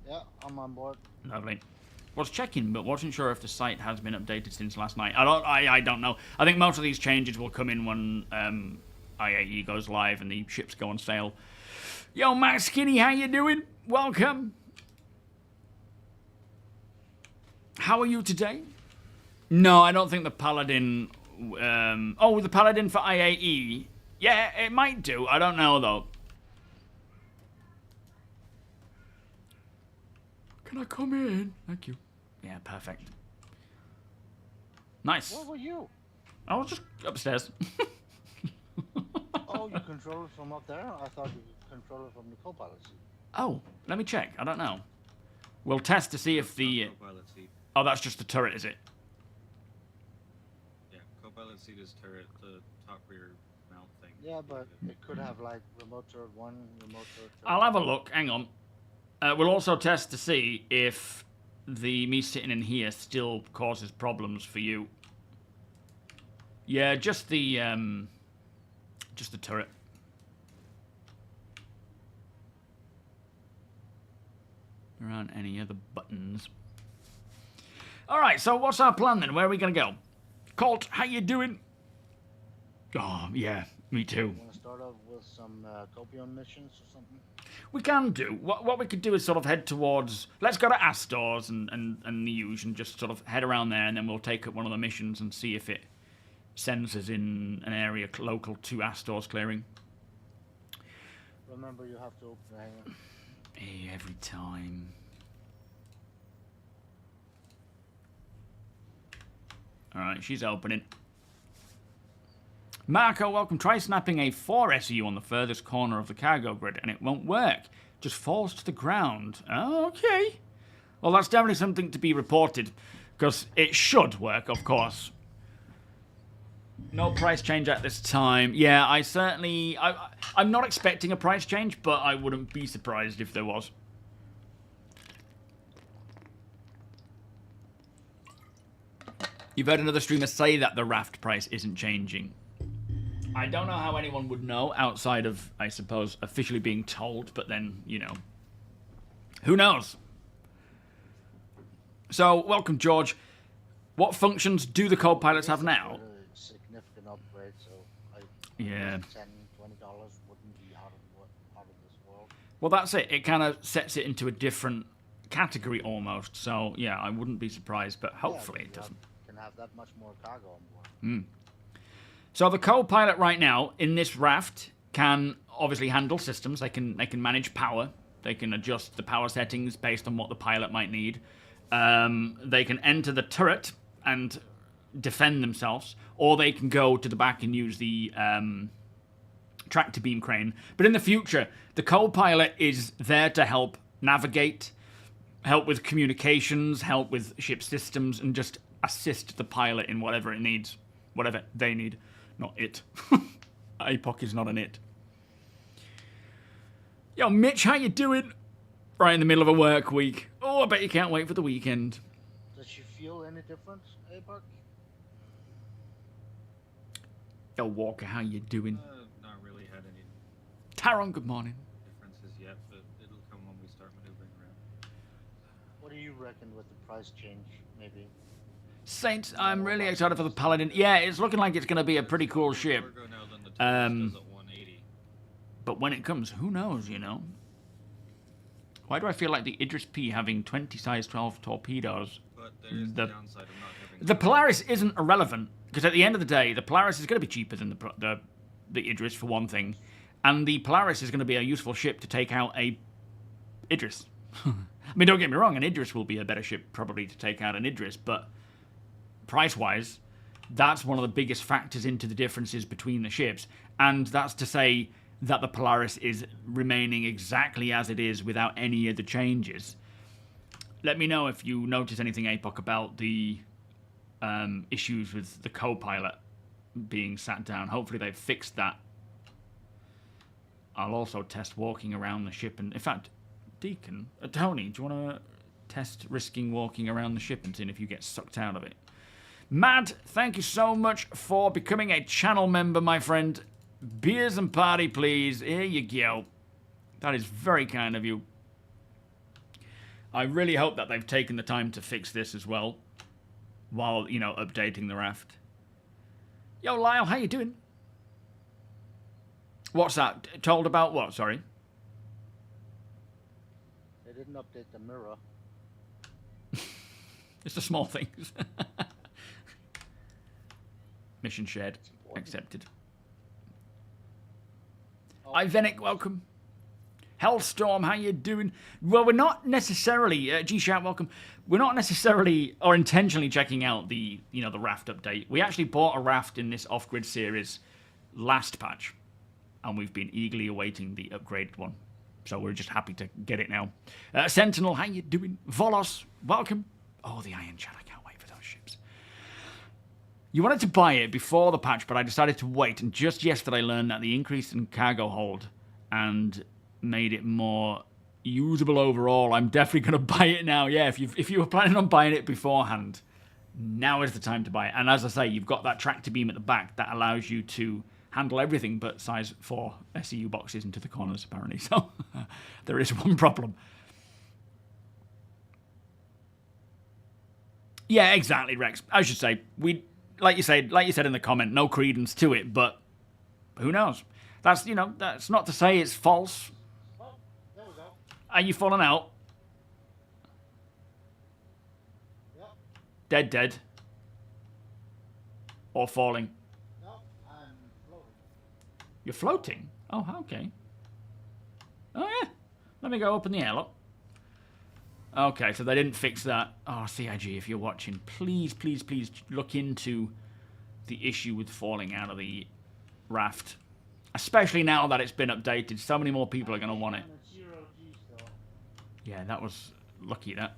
S3: Yeah, I'm on board.
S2: Lovely. Was checking, but wasn't sure if the site has been updated since last night. I don't know. I think most of these changes will come in when IAE goes live and the ships go on sale. Yo, Matt Skinny, how you doing? Welcome. How are you today? No, I don't think the Paladin... oh, the Paladin for IAE? Yeah, it might do. I don't know, though. Can I come in? Thank you. Yeah, perfect. Nice.
S3: Where were you?
S2: I was just upstairs.
S3: Oh, you control it from up there? I thought you could control it from the co-pilot seat.
S2: Oh, let me check. I don't know. We'll test to see if the...
S4: Co-pilot seat.
S2: Oh, that's just the turret, is it?
S4: Yeah, co-pilot seat is turret, the top rear mount thing.
S3: Yeah, but it could have like remote turret 1, remote turret 2.
S2: I'll have a look. Hang on. We'll also test to see if me sitting in here still causes problems for you. Yeah, just the turret. There aren't any other buttons. All right, so what's our plan then? Where are we gonna go? Colt, how you doing? Oh yeah, me too.
S3: You want to start off with some Copion missions or something?
S2: We can do. What we could do is sort of head towards... Let's go to Astor's and Niuj and just sort of head around there, and then we'll take up one of the missions and see if it sends us in an area local to Astor's clearing.
S3: Remember, you have to open the hangar.
S2: Hey, every time. Alright, she's opening. Marco, welcome. Try snapping a 4 SEU on the furthest corner of the cargo grid and it won't work. Just falls to the ground. Okay. Well, that's definitely something to be reported, because it should work, of course. No price change at this time. Yeah, I'm not expecting a price change, but I wouldn't be surprised if there was. You've heard another streamer say that the raft price isn't changing. I don't know how anyone would know outside of, I suppose, officially being told, but then, you know, who knows? So, welcome, George. What functions do the co-pilots have now?
S3: A significant upgrade, so
S2: Yeah.
S3: $10, $20 wouldn't be out of this world.
S2: Well, that's it. It kind of sets it into a different category almost. So, yeah, I wouldn't be surprised, but hopefully it doesn't.
S3: Can have that much more cargo on board.
S2: So the co-pilot right now in this raft can obviously handle systems. They can manage power. They can adjust the power settings based on what the pilot might need. They can enter the turret and defend themselves, or they can go to the back and use the tractor beam crane. But in the future, the co-pilot is there to help navigate, help with communications, help with ship systems, and just assist the pilot in whatever it needs, whatever they need. Not it. APOC is not an it. Yo, Mitch, how you doing? Right in the middle of a work week. Oh, I bet you can't wait for the weekend.
S3: Does you feel any difference, APOC?
S2: Yo, Walker, how you doing?
S4: Not really had any
S2: Taron, good morning.
S4: differences yet, but it'll come when we start maneuvering around.
S3: What do you reckon with the price change, maybe?
S2: Saints, I'm really excited for the Paladin. Yeah, it's looking like it's going to be a pretty cool ship.
S4: Cargo now than the Taurus does at 180.
S2: But when it comes, who knows, you know? Why do I feel like the Idris P having 20 size 12 torpedoes?
S4: But there's the downside of not having...
S2: The Polaris isn't irrelevant, because at the end of the day, the Polaris is going to be cheaper than the Idris, for one thing. And the Polaris is going to be a useful ship to take out a Idris. I mean, don't get me wrong, an Idris will be a better ship probably to take out an Idris, but price-wise, that's one of the biggest factors into the differences between the ships. And that's to say that the Polaris is remaining exactly as it is without any of the changes. Let me know if you notice anything, APOC, about the issues with the co-pilot being sat down. Hopefully they've fixed that. I'll also test walking around the ship. And in fact, Deacon, Tony, do you want to test risking walking around the ship and seeing if you get sucked out of it? Mad, thank you so much for becoming a channel member, my friend. Beers and party, please. Here you go. That is very kind of you. I really hope that they've taken the time to fix this as well, while, you know, updating the raft. Yo, Lyle, how you doing? What's that? Told about what? Sorry.
S3: They didn't update the mirror.
S2: It's the small things. Mission shared. Accepted. Ivenic, welcome. Hellstorm, how you doing? Well, we're not necessarily, G-Shout, welcome. We're not necessarily or intentionally checking out the, you know, the raft update. We actually bought a raft in this off-grid series last patch, and we've been eagerly awaiting the upgraded one. So we're just happy to get it now. Sentinel, how you doing? Volos, welcome. Oh, the Iron Chat, I can't wait for those ships. You wanted to buy it before the patch, but I decided to wait, and just yesterday I learned that the increase in cargo hold and made it more usable overall. I'm definitely going to buy it now. Yeah, if you were planning on buying it beforehand, now is the time to buy it. And as I say, you've got that tractor beam at the back that allows you to handle everything but size 4 SEU boxes into the corners, apparently. So there is one problem. Yeah, exactly, Rex. I should say, like you said in the comment, no credence to it, but who knows? That's, you know, that's not to say it's false.
S3: Oh, there we go.
S2: Are you falling out?
S3: Yep.
S2: Dead. Or falling?
S3: No, I'm floating.
S2: You're floating? Oh, okay. Oh, yeah. Let me go up in the air, look. Okay, so they didn't fix that. Oh, CIG, if you're watching, please look into the issue with falling out of the raft. Especially now that it's been updated. So many more people are going to want it. Yeah, that was lucky, that.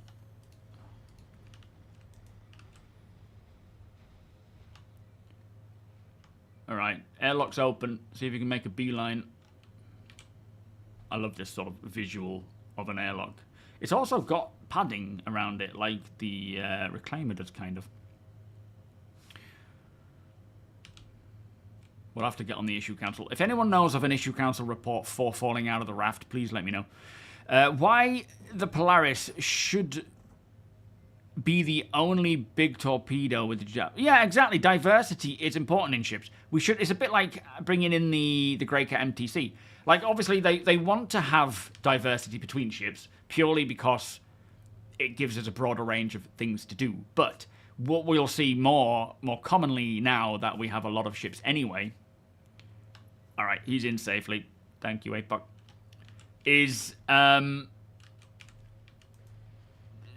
S2: Alright, airlock's open. See if you can make a beeline. I love this sort of visual of an airlock. It's also got padding around it, like the Reclaimer does, kind of. We'll have to get on the issue council. If anyone knows of an issue council report for falling out of the raft, please let me know. Why the Polaris should be the only big torpedo with the... Yeah, exactly. Diversity is important in ships. We should... It's a bit like bringing in the Greycat MTC. Like, obviously, they want to have diversity between ships purely because it gives us a broader range of things to do. But what we'll see more commonly now that we have a lot of ships anyway... Alright, he's in safely. Thank you, Apoc. Is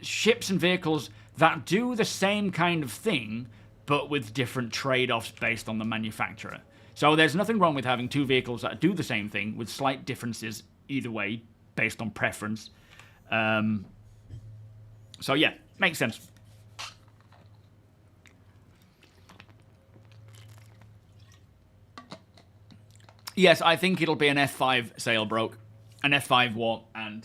S2: ships and vehicles that do the same kind of thing, but with different trade-offs based on the manufacturer. So there's nothing wrong with having two vehicles that do the same thing with slight differences either way, based on preference. So yeah, makes sense. Yes, I think it'll be an F5 sail broke, an F5 warp, and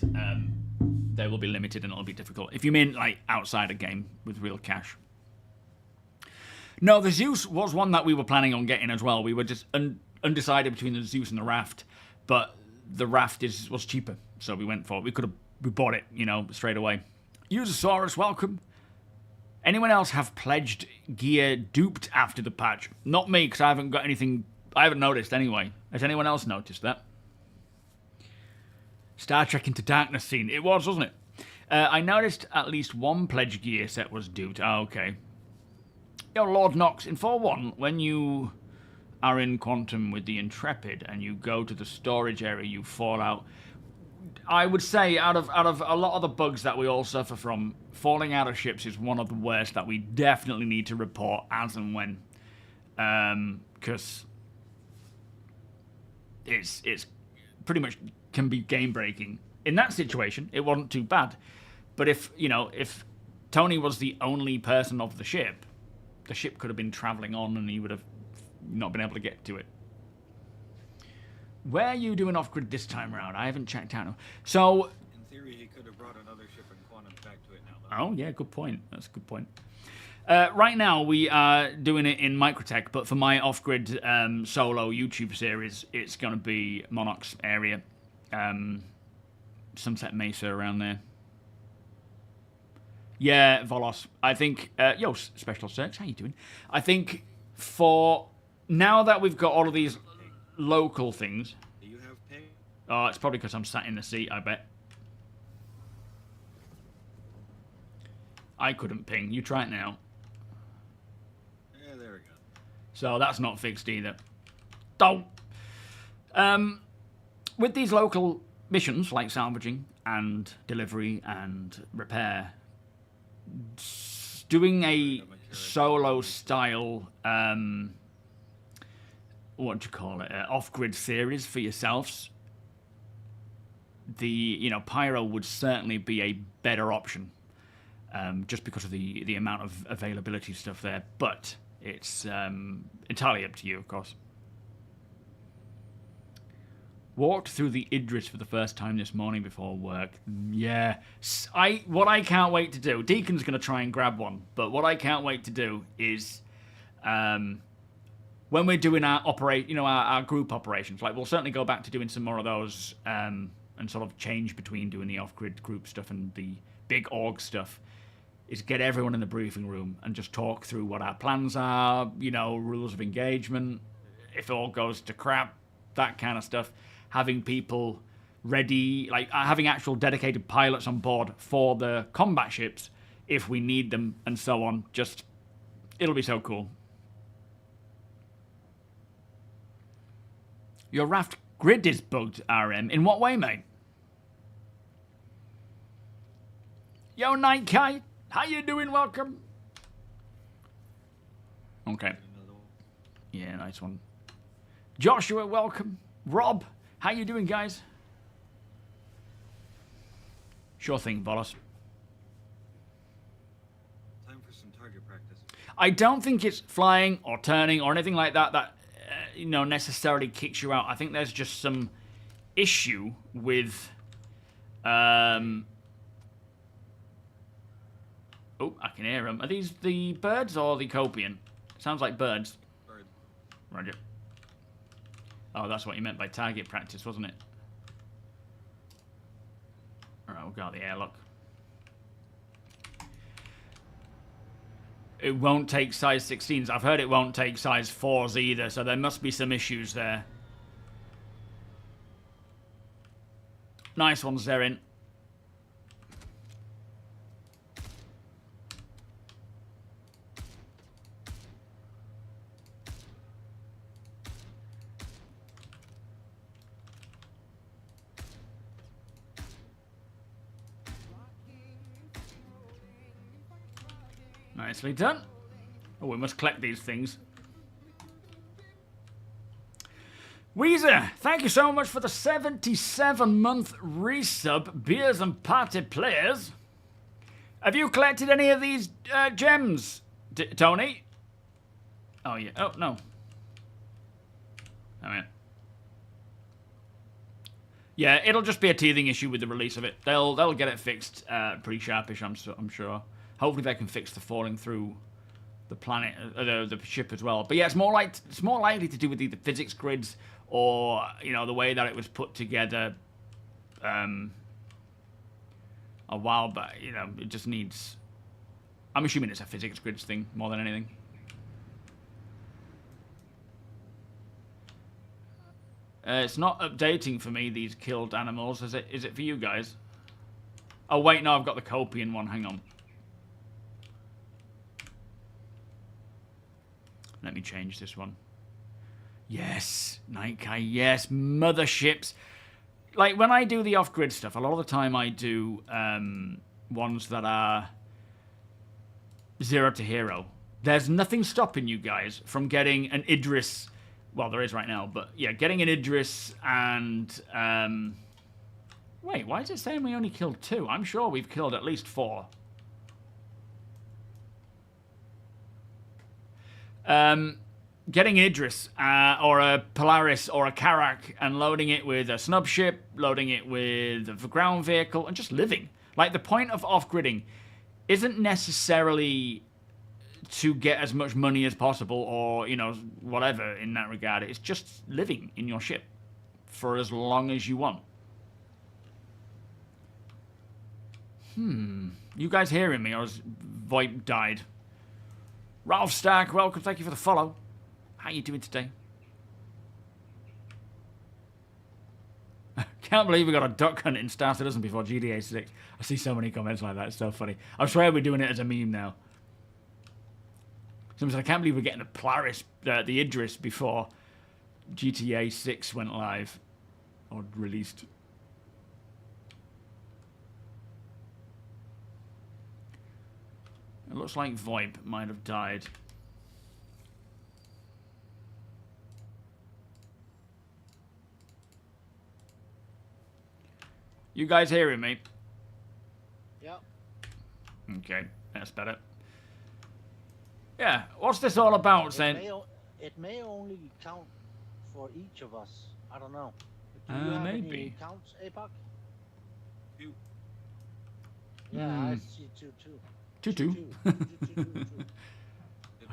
S2: they will be limited and it'll be difficult. If you mean like outside a game with real cash. No, the Zeus was one that we were planning on getting as well. We were just undecided between the Zeus and the raft, but the raft was cheaper, so we went for it. We bought it, you know, straight away. Usosaurus, welcome. Anyone else have pledged gear duped after the patch? Not me, because I haven't got anything. I haven't noticed anyway. Has anyone else noticed that? Star Trek Into Darkness scene. It was, wasn't it? I noticed at least one pledge gear set was duped. Oh, okay. Yo, Lord Knox, in 4.1, when you are in Quantum with the Intrepid and you go to the storage area, you fall out. I would say out of a lot of the bugs that we all suffer from, falling out of ships is one of the worst that we definitely need to report as and when. Because it's pretty much can be game breaking. In that situation, it wasn't too bad. But if Tony was the only person of the ship could have been traveling on and he would have not been able to get to it. Where are you doing off-grid this time around? I haven't checked out. So...
S4: In theory, he could have brought another ship and Quantum back to it now, though.
S2: Oh, yeah, good point. That's a good point. Right now, we are doing it in Microtech, but for my off-grid solo YouTube series, it's going to be Monarch's area. Sunset Mesa around there. Yeah, Volos. I think... yo, Special Search, how you doing? I think for... Now that we've got all of these local things...
S4: Do you have ping?
S2: Oh, it's probably because I'm sat in the seat, I bet. I couldn't ping. You try it now.
S4: Yeah, there we go.
S2: So that's not fixed either. Don't. With these local missions, like salvaging and delivery and repair, doing a solo style, what do you call it, off-grid series for yourselves, Pyro would certainly be a better option, just because of the amount of availability stuff there. But it's entirely up to you, of course. Walked through the Idris for the first time this morning before work. Yeah. What I can't wait to do... Deacon's going to try and grab one. But what I can't wait to do is... when we're doing our our group operations, like we'll certainly go back to doing some more of those and sort of change between doing the off-grid group stuff and the big org stuff, is get everyone in the briefing room and just talk through what our plans are, rules of engagement, if it all goes to crap, that kind of stuff. Having people ready, like having actual dedicated pilots on board for the combat ships if we need them and so on. Just, it'll be so cool. Your raft grid is bugged, RM. In what way, mate? Yo, Night Kite. How you doing? Welcome. Okay. Yeah, nice one. Joshua, welcome. Rob, how you doing, guys? Sure thing, Bolos.
S4: Time for some target practice.
S2: I don't think it's flying or turning or anything like that that necessarily kicks you out. I think there's just some issue with oh, I can hear them. Are these the birds or the Copian? Sounds like birds.
S4: Bird.
S2: Roger. Oh, that's what you meant by target practice, wasn't it? Alright, we'll go out the airlock. It won't take size 16s. I've heard it won't take size 4s either, so there must be some issues there. Nice ones, Zerin. Nicely done. Oh, we must collect these things. Weezer, thank you so much for the 77-month resub, Beers and Party Players. Have you collected any of these gems, Tony? Oh, yeah. Oh, no. I mean, yeah, it'll just be a teething issue with the release of it. They'll get it fixed pretty sharpish, I'm sure. Hopefully they can fix the falling through the planet, the ship as well. But yeah, it's more likely to do with either physics grids or the way that it was put together a while back. It just needs. I'm assuming it's a physics grids thing more than anything. It's not updating for me, these killed animals. Is it for you guys? Oh wait, no, I've got the Copian one. Hang on. Let me change this one. Yes, Nightkai, yes, motherships. Like, when I do the off-grid stuff, a lot of the time I do ones that are 0 to hero. There's nothing stopping you guys from getting an Idris. Well, there is right now, but yeah, getting an Idris and... Wait, why is it saying we only killed 2? I'm sure we've killed at least 4. Getting an Idris or a Polaris or a Karak and loading it with a snub ship, loading it with a ground vehicle, and just living. Like, the point of off-gridding isn't necessarily to get as much money as possible or, whatever in that regard. It's just living in your ship for as long as you want. You guys hearing me, or has VoIP died? Ralph Stark, welcome. Thank you for the follow. How you doing today? Can't believe we got a duck hunt in starcitizen before GTA 6. I see so many comments like that. It's so funny. I swear we're doing it as a meme now. Someone said, I can't believe we're getting the Polaris, the Idris before GTA 6 went live or released. It looks like VoIP might have died. You guys hearing me?
S3: Yep.
S2: Okay, that's better. Yeah, what's this all about, then?
S3: It may only count for each of us. I don't know. Do you have
S2: maybe.
S3: any counts, APOC?
S4: 2.
S3: Yeah, I see 2 too.
S2: 2-2.
S4: Did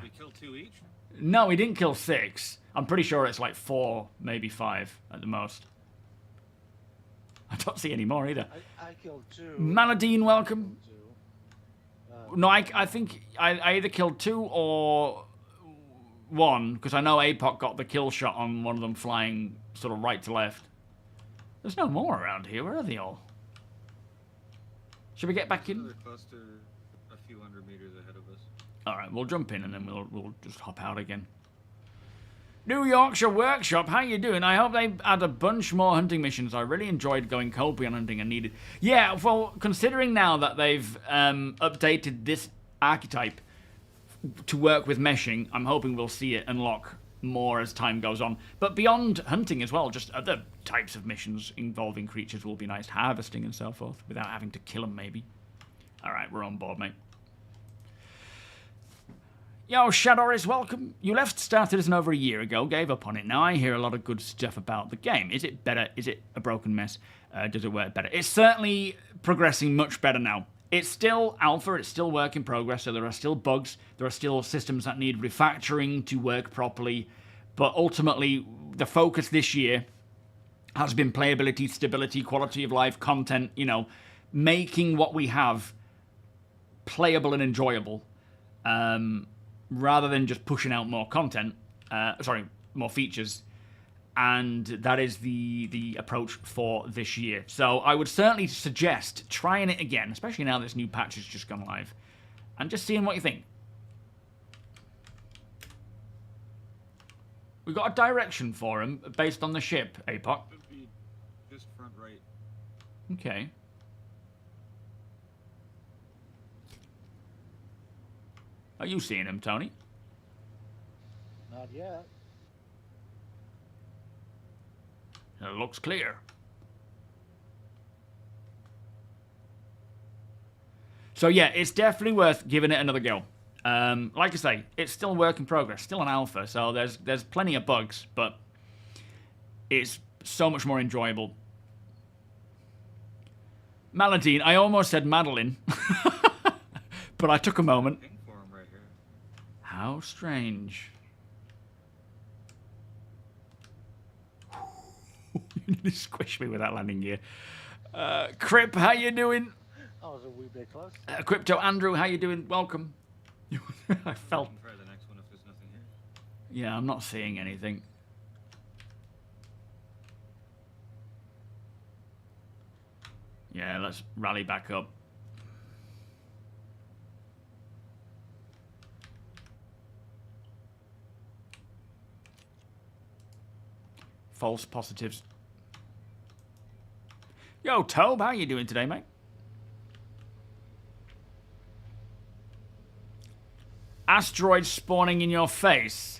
S4: we kill 2 each?
S2: No, we didn't kill 6. I'm pretty sure it's like 4, maybe 5 at the most. I don't see any more either.
S3: I killed 2.
S2: Maladine, welcome. No, I
S3: I
S2: think I either killed 2 or 1, because I know APOC got the kill shot on one of them flying sort of right to left. There's no more around here. Where are they all? Should we get back in?
S4: Another cluster a few hundred meters ahead of us.
S2: All right, we'll jump in and then we'll just hop out again. New Yorkshire Workshop, how you doing? I hope they add a bunch more hunting missions. I really enjoyed going Copian hunting and needed... Yeah, well, considering now that they've updated this archetype to work with meshing, I'm hoping we'll see it unlock more as time goes on. But beyond hunting as well, just other types of missions involving creatures will be nice. Harvesting and so forth, without having to kill them, maybe. Alright, we're on board, mate. Yo, Shadoris, welcome. You left StarCitizen over a year ago, gave up on it. Now I hear a lot of good stuff about the game. Is it better? Is it a broken mess? Does it work better? It's certainly progressing much better now. It's still alpha, it's still work in progress, so there are still bugs, there are still systems that need refactoring to work properly, but ultimately, the focus this year has been playability, stability, quality of life, content, you know, making what we have playable and enjoyable, rather than just pushing out more content, more features. And that is the approach for this year. So I would certainly suggest trying it again, especially now this new patch has just gone live, and just seeing what you think. We got a direction for him based on the ship, APOC.
S4: Should be just front right.
S2: Okay. Are you seeing him, Tony?
S3: Not yet.
S2: It looks clear. So yeah, it's definitely worth giving it another go. Like I say, it's still work in progress, still an alpha, so there's plenty of bugs, but it's so much more enjoyable. Maladine, I almost said Madeline, but I took a moment.
S4: For him right here.
S2: How strange. You nearly squished me with that landing gear. Crip, how you doing?
S3: I was a wee bit close.
S2: Crypto Andrew, how you doing? Welcome. I felt...
S4: Try the next one if there's nothing here.
S2: Yeah, I'm not seeing anything. Yeah, let's rally back up. False positives. Yo, Tobe, how you doing today, mate? Asteroids spawning in your face.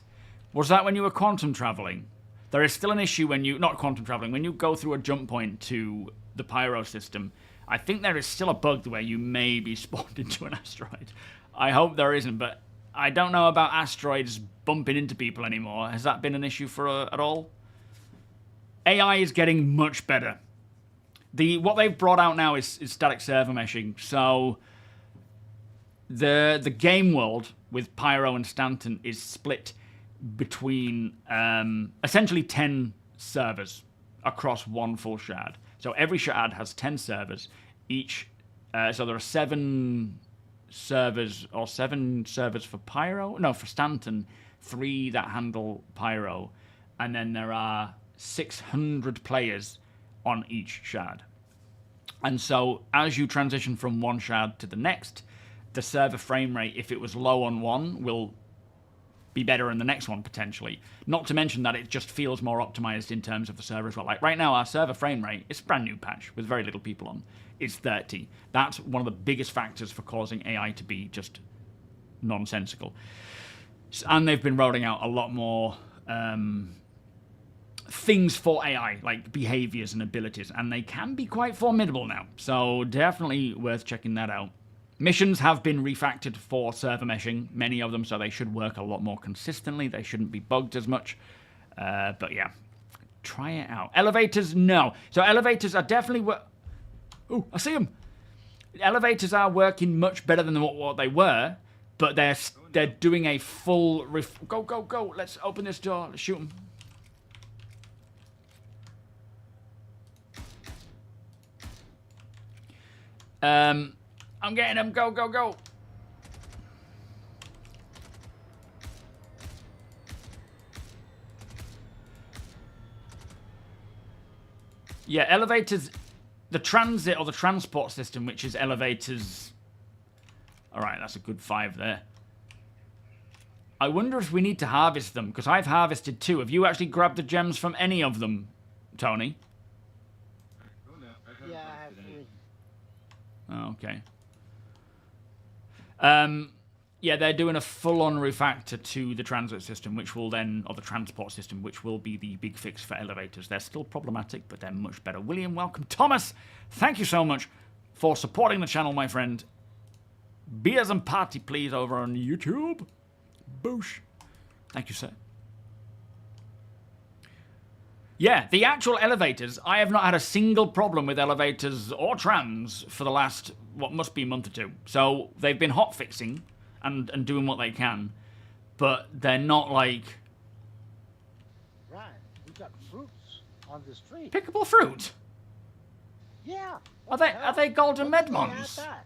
S2: Was that when you were quantum traveling? There is still an issue when you... Not quantum traveling. When you go through a jump point to the pyro system, I think there is still a bug where you may be spawned into an asteroid. I hope there isn't, but I don't know about asteroids bumping into people anymore. Has that been an issue for at all? AI is getting much better. What they've brought out now is static server meshing. So the game world with Pyro and Stanton is split between essentially 10 servers across one full shard. So every shard has 10 servers. So there are 7 servers, or 7 servers for Pyro. No, for Stanton, 3 that handle Pyro. And then there are 600 players on each shard. And so as you transition from one shard to the next, the server frame rate, if it was low on one, will be better in the next one potentially. Not to mention that it just feels more optimized in terms of the server as well. Like right now, our server frame rate, it's a brand new patch with very little people on, is 30. That's one of the biggest factors for causing AI to be just nonsensical. And they've been rolling out a lot more things for AI, like behaviors and abilities, and they can be quite formidable now. So definitely worth checking that out. Missions have been refactored for server meshing, many of them, so they should work a lot more consistently. They shouldn't be bugged as much. But yeah, try it out. Elevators, no. So elevators are definitely... Oh, I see them. Elevators are working much better than what they were, but they're doing a full... Go, go, go. Let's open this door. Let's shoot them. I'm getting him. Go, go, go. Yeah, elevators, the transit or the transport system, which is elevators. All right, that's a good 5 there. I wonder if we need to harvest them, because I've harvested 2. Have you actually grabbed the gems from any of them, Tony?
S3: Yeah, I have 3.
S2: Oh, okay. Yeah, they're doing a full-on refactor to the transit system, which will then, or the transport system, which will be the big fix for elevators. They're still problematic, but they're much better. William, welcome. Thomas, thank you so much for supporting the channel, my friend. Beers and party, please, over on YouTube. Boosh. Thank you, sir. Yeah, the actual elevators, I have not had a single problem with elevators or trams for the last, what must be a month or two. So they've been hot fixing and doing what they can, but they're not like...
S3: Right, we got fruits on the street.
S2: Pickable fruit?
S3: Yeah.
S2: Are they golden
S3: When did they
S2: medmons?
S3: add that?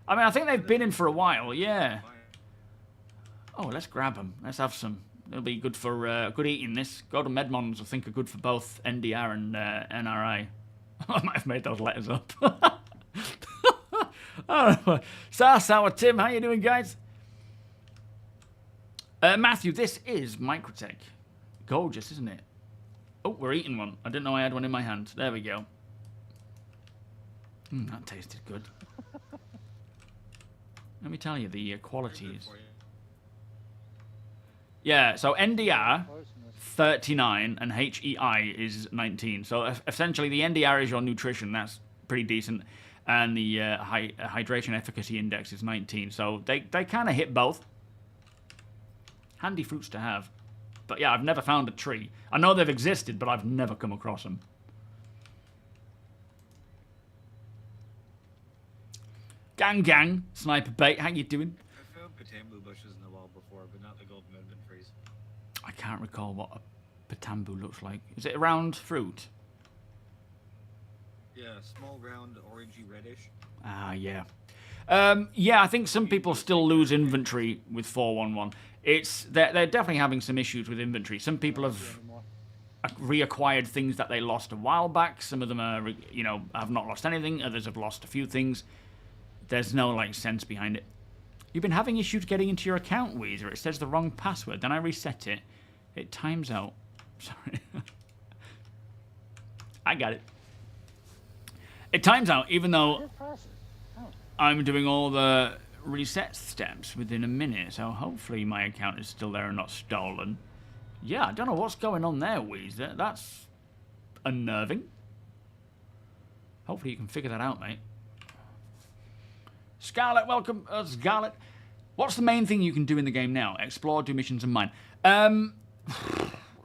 S2: I mean, I think they've been in for a while, yeah. Oh, let's grab them. Let's have some. It'll be good for good eating, this. Golden medmons, I think, are good for both NDR and NRI. I might have made those letters up. Oh, Sour Tim, how you doing, guys? Matthew, this is Microtech. Gorgeous, isn't it? Oh, we're eating one. I didn't know I had one in my hand. There we go. That tasted good. Let me tell you the qualities. Yeah, so NDR 39 and HEI is 19. So essentially, the NDR is your nutrition. That's pretty decent. And the hydration efficacy index is 19. So they kind of hit both. Handy fruits to have. But yeah, I've never found a tree. I know they've existed, but I've never come across them. Gang, sniper bait, how you doing?
S4: I found Patambu bushes in the wall before, but not the golden medmon trees.
S2: I can't recall what a Patambu looks like. Is it a round fruit?
S4: Yeah, small, round, orangey, reddish.
S2: Ah, yeah. Yeah, I think some people still lose inventory with 411. They're definitely having some issues with inventory. Some people have reacquired things that they lost a while back. Some of them are, have not lost anything. Others have lost a few things. There's no sense behind it. You've been having issues getting into your account, Weezer. It says the wrong password. Then I reset it. It times out. Sorry. I got it. It times out, even though I'm doing all the reset steps within a minute. So hopefully my account is still there and not stolen. Yeah, I don't know what's going on there, Weezer. That's unnerving. Hopefully you can figure that out, mate. Scarlet, welcome. Scarlet. What's the main thing you can do in the game now? Explore, do missions, and mine.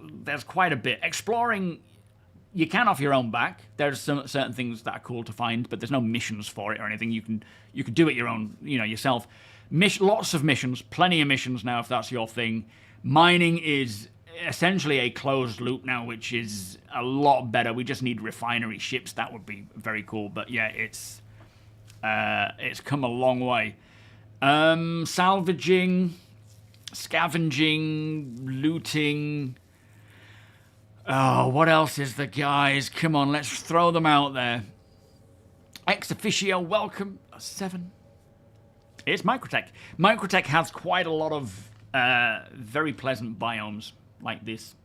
S2: There's quite a bit. Exploring, you can off your own back. There's some certain things that are cool to find, but there's no missions for it or anything. You can do it your own, yourself. Lots of missions, plenty of missions now if that's your thing. Mining is essentially a closed loop now, which is a lot better. We just need refinery ships. That would be very cool. But yeah, it's come a long way. Salvaging, scavenging, looting. Oh, what else is there, guys? Come on, let's throw them out there. Ex officio, welcome. 7. It's Microtech. Microtech has quite a lot of very pleasant biomes like this.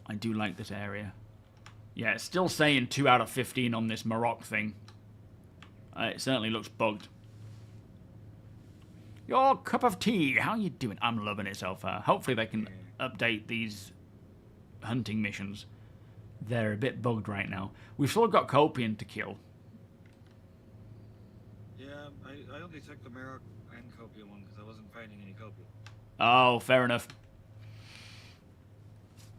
S2: I do like this area. Yeah, it's still saying 2 out of 15 on this Maroc thing. It certainly looks bugged. Your cup of tea, how you doing? I'm loving it so far. Hopefully they can update these hunting missions. They're a bit bugged right now. We've still got Copian to kill.
S4: Yeah, I only took the Maroc and Copian one because I wasn't finding any Copian.
S2: Oh, fair enough.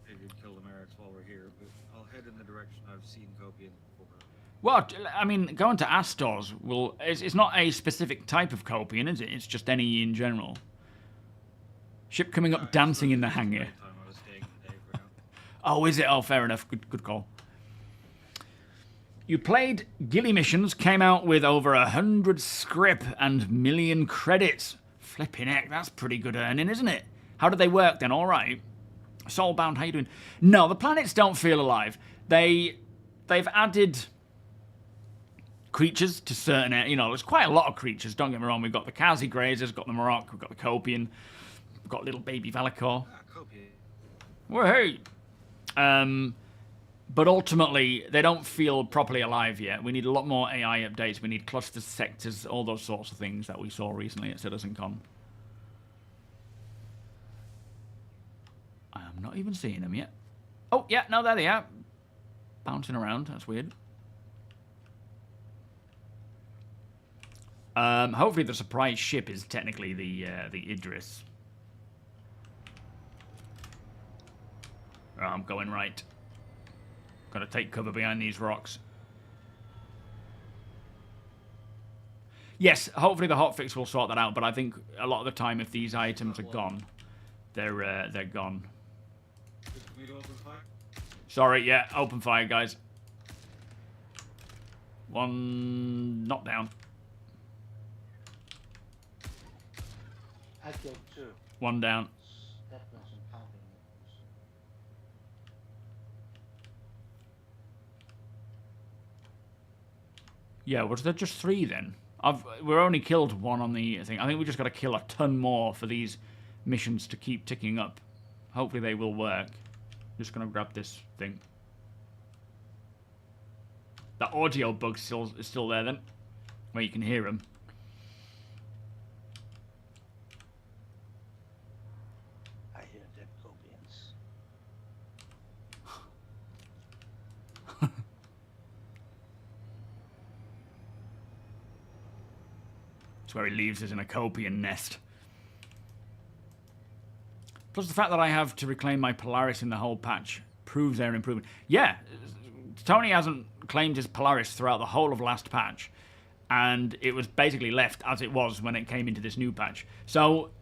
S4: Figured kill the Marocs while we're here, but I'll head in the direction I've seen Copian before.
S2: Well, I mean, going to Astors it's not a specific type of Copian, is it? It's just any in general. Ship coming up dancing in the hangar. Oh, is it? Oh, fair enough. Good call. You played Ghillie missions, came out with over 100 scrip and million credits. Flipping heck, that's pretty good earning, isn't it? How did they work then? All right. Soulbound, how you doing? No, the planets don't feel alive. They've added creatures to certain, there's quite a lot of creatures, don't get me wrong. We've got the Kazi Grazers, got the Maroc, we've got the Copian, we've got little baby Valicor.
S4: Copian.
S2: Well, hey. But ultimately, they don't feel properly alive yet. We need a lot more AI updates. We need clusters, sectors, all those sorts of things that we saw recently at CitizenCon. I'm not even seeing them yet. Oh, yeah, no, there they are. Bouncing around. That's weird. Hopefully the surprise ship is technically the Idris. Oh, I'm going right. Gotta take cover behind these rocks. Yes, hopefully the hotfix will sort that out, but I think a lot of the time if these items are gone, they're gone. Sorry, yeah, open fire, guys. One knocked down.
S3: I killed 2.
S2: One down.
S3: That was some pounding.
S2: Yeah, was there just 3 then? We're only killed 1 on the thing. I think we just got to kill a ton more for these missions to keep ticking up. Hopefully they will work. Just gonna grab this thing. That audio bug is still there then, where you can hear them.
S3: I hear dead Copians.
S2: It's where he leaves us in a Copian nest. Plus the fact that I have to reclaim my Polaris in the whole patch proves their improvement. Yeah, Tony hasn't claimed his Polaris throughout the whole of last patch, and it was basically left as it was when it came into this new patch. So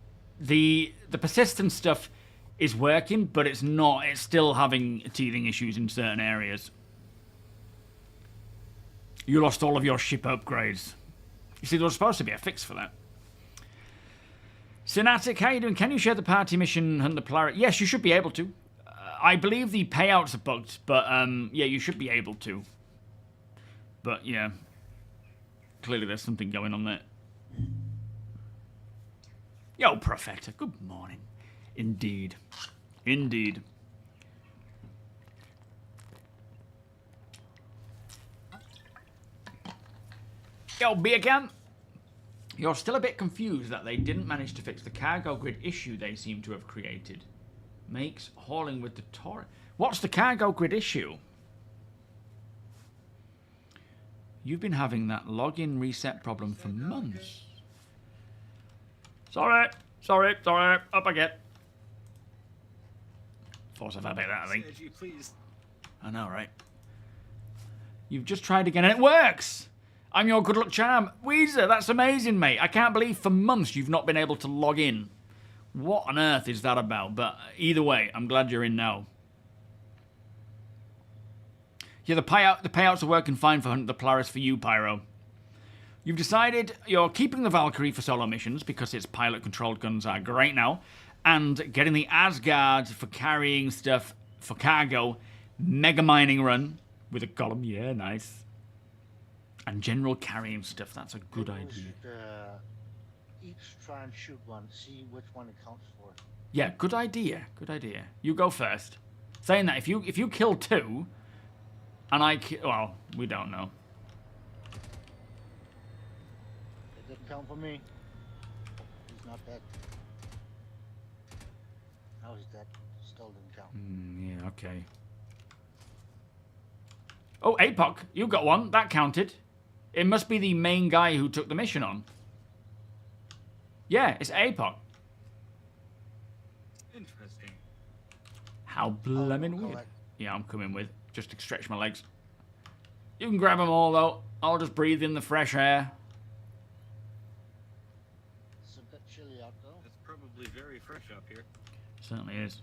S2: the persistent stuff is working, but it's not. It's still having teething issues in certain areas. You lost all of your ship upgrades. You see, there was supposed to be a fix for that. Synatic, how you doing? Can you share the party mission Hunt the Polaris? Yes, you should be able to. I believe the payouts are bugged, but yeah, you should be able to. But yeah, clearly there's something going on there. Yo, Profector, good morning. Indeed. Indeed. Yo, Beer Can. You're still a bit confused that they didn't manage to fix the cargo grid issue they seem to have created. Makes hauling with the torrent. What's the cargo grid issue? You've been having that login reset problem for months. Sorry. Up I get. Force of habit, that, I think. I know, right? You've just tried again and it works! I'm your good luck charm. Weezer, that's amazing, mate. I can't believe for months you've not been able to log in. What on earth is that about? But either way, I'm glad you're in now. Yeah, the payouts are working fine for Hunt the Polaris for you, Pyro. You've decided you're keeping the Valkyrie for solo missions because its pilot-controlled guns are great now, and getting the Asgard for carrying stuff for cargo, mega mining run with a column. Yeah, nice. And general carrying stuff, that's a good idea.
S3: Should, each try and shoot one, see which one it counts for.
S2: Yeah, good idea. Good idea. You go first. Saying that, if you kill 2, and I well, we don't know.
S3: It didn't count for me. He's not dead. Now he's dead. Still didn't count.
S2: Yeah, okay. Oh, APOC, you got one. That counted. It must be the main guy who took the mission on. Yeah, it's APOC.
S4: Interesting.
S2: How blemmin' weird.
S3: Correct.
S2: Yeah, I'm coming with. Just to stretch my legs. You can grab them all, though. I'll just breathe in the fresh air.
S3: It's a bit chilly out though.
S4: It's probably very fresh up here.
S2: Certainly is.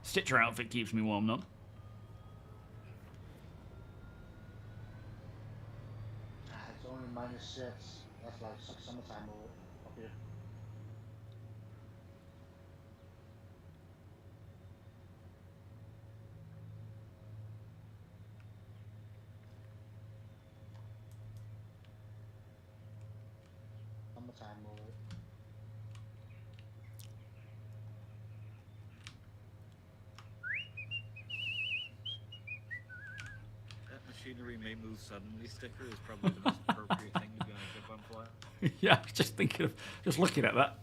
S2: Stitcher outfit keeps me warm, though.
S3: It's only -6. That's like summertime up here. Summertime over.
S4: machinery may move suddenly sticker is probably the most appropriate thing to be on a ship on fly.
S2: Yeah, I was just thinking of, just looking at that.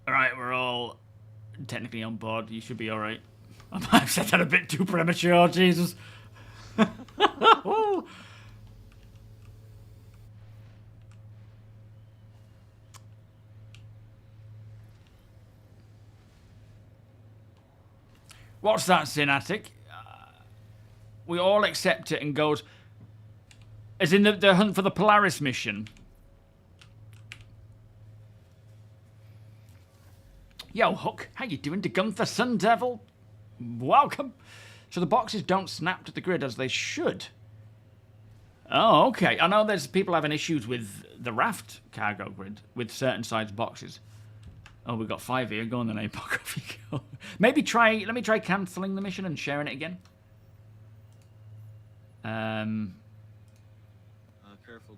S2: Alright, we're all technically on board. You should be alright. I might have said that a bit too premature, Jesus. Ooh. What's that, Synatic? We all accept it and goes... As in the hunt for the Polaris mission. Yo, Hook, how you doing? To Gunther Sun Devil? Welcome. So the boxes don't snap to the grid as they should. Oh, okay. I know there's people having issues with the raft cargo grid with certain size boxes. Oh, we've got 5 here. Go on then, Apoc. Off you go. Maybe try... Let me try cancelling the mission and sharing it again.
S4: Careful,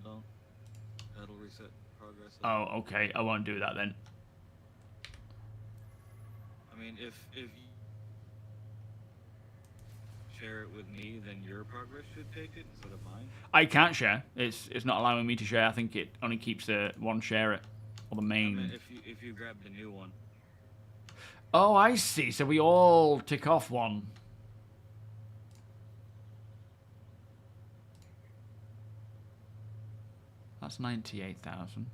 S4: don't. That'll reset progress.
S2: Oh, okay. I won't do that then.
S4: I mean, if you share it with me, then your progress should take it instead of mine.
S2: I can't share. It's not allowing me to share. I think it only keeps the one share it. Or the main.
S4: I mean, if you grab the new one.
S2: Oh, I see. So we all tick off one. That's 98,000.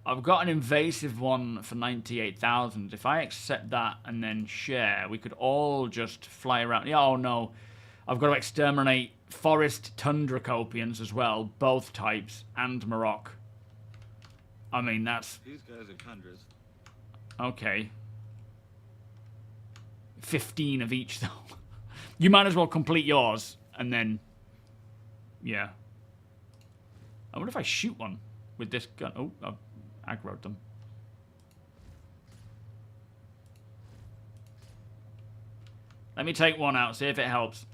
S2: I've got an invasive one for 98,000. If I accept that and then share, we could all just fly around. Yeah, oh no. I've got to exterminate forest tundra copians as well, both types, and Maroc. I mean, that's...
S4: These guys are tundras.
S2: Okay. 15 of each, though. You might as well complete yours, and then... Yeah. I wonder if I shoot one with this gun. Oh, I've aggroed them. Let me take one out, see if it helps.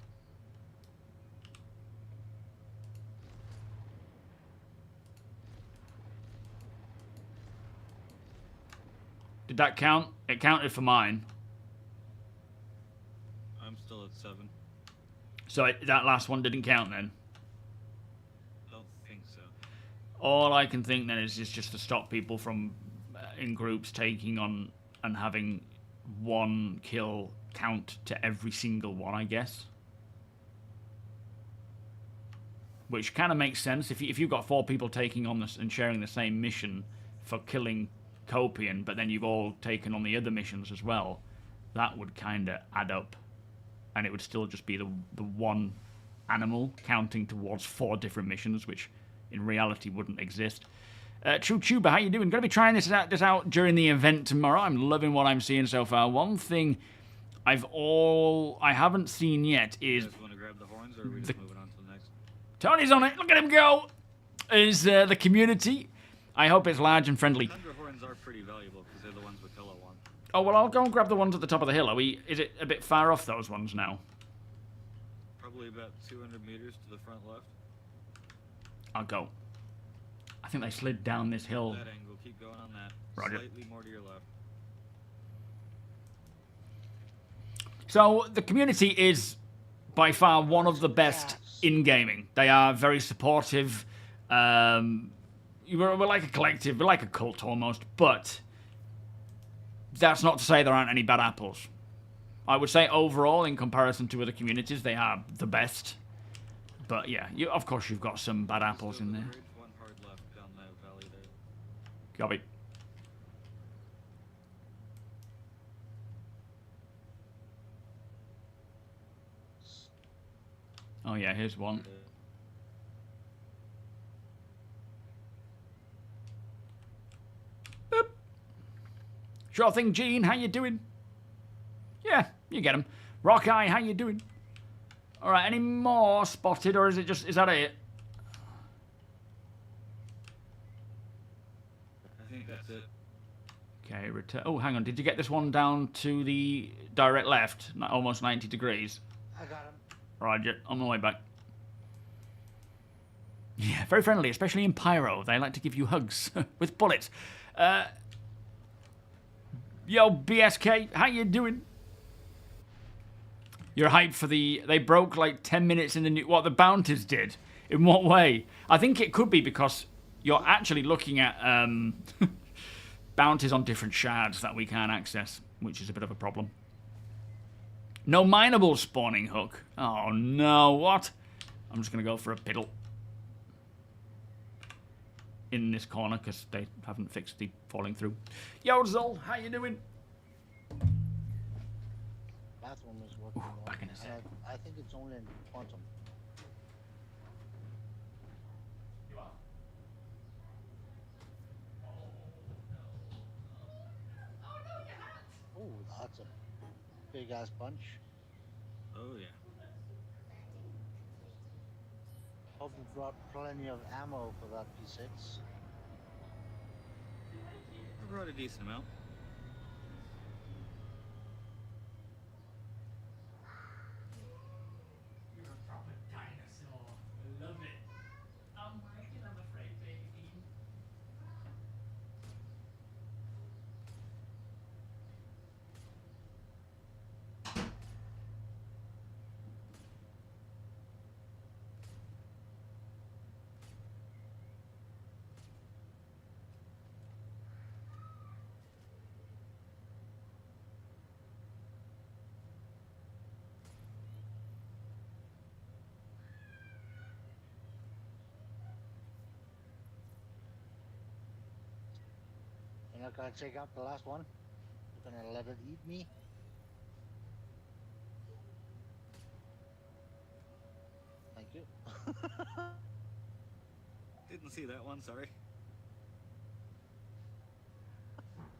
S2: Did that count? It counted for mine.
S4: I'm still at 7.
S2: So that last one didn't count then?
S4: Don't think so.
S2: All I can think then is just to stop people from, in groups, taking on and having one kill count to every single one, I guess. Which kind of makes sense. If you've got 4 people taking on this and sharing the same mission for killing Copian, but then you've all taken on the other missions as well, that would kind of add up. And it would still just be the one animal counting towards 4 different missions, which in reality wouldn't exist. True Tuber, how you doing? Going to be trying this out during the event tomorrow. I'm loving what I'm seeing so far. One thing I haven't seen yet is...
S4: You guys want to grab the horns, or are we just moving on to the next?
S2: Tony's on it. Look at him go. Is the community. I hope it's large and friendly.
S4: Thunder horns are pretty valuable because they're the ones Watilla want.
S2: Oh, well, I'll go and grab the ones at the top of the hill. Is it a bit far off those ones now?
S4: Probably about 200 meters to the front left.
S2: I'll go. I think they slid down this hill.
S4: That angle, keep going on that.
S2: Roger.
S4: Slightly more to your left.
S2: So, the community is by far one of the best in gaming. They are very supportive. We're like a collective, we're like a cult almost, but that's not to say there aren't any bad apples. I would say overall, in comparison to other communities, they are the best. But yeah, of course you've got some bad apples in there.
S4: Bridge, one hard left down that valley there.
S2: Copy. Oh yeah, here's one. Boop. Sure thing, Gene. How you doing? Yeah, you get him. Rockeye, how you doing? All right, any more spotted, or is that it?
S4: I think that's it.
S2: Okay, return. Oh, hang on. Did you get this one down to the direct left? Almost 90 degrees.
S3: I got him.
S2: Roger, on my way back. Yeah, very friendly, especially in Pyro. They like to give you hugs with bullets. Yo, BSK, how you doing? You're hyped for the... They broke like 10 minutes in the new... What the bounties did? In what way? I think it could be because you're actually looking at bounties on different shards that we can't access, which is a bit of a problem. No mineable spawning hook. Oh no, what? I'm just going to go for a piddle. In this corner because they haven't fixed the falling through. Yo, Zol, how you doing?
S3: Bathroom is working.
S2: Ooh, back in a sec.
S3: I think it's only in quantum.
S2: You are.
S3: Oh, that's a big ass bunch.
S4: Oh yeah.
S3: Hope you brought plenty of ammo for that P6.
S4: I brought a decent amount.
S2: You're a proper dinosaur. I love it. I'm working, I'm afraid, baby.
S3: You're not gonna take out the last one? You're gonna let it eat me? Thank you.
S4: Didn't see that one, sorry.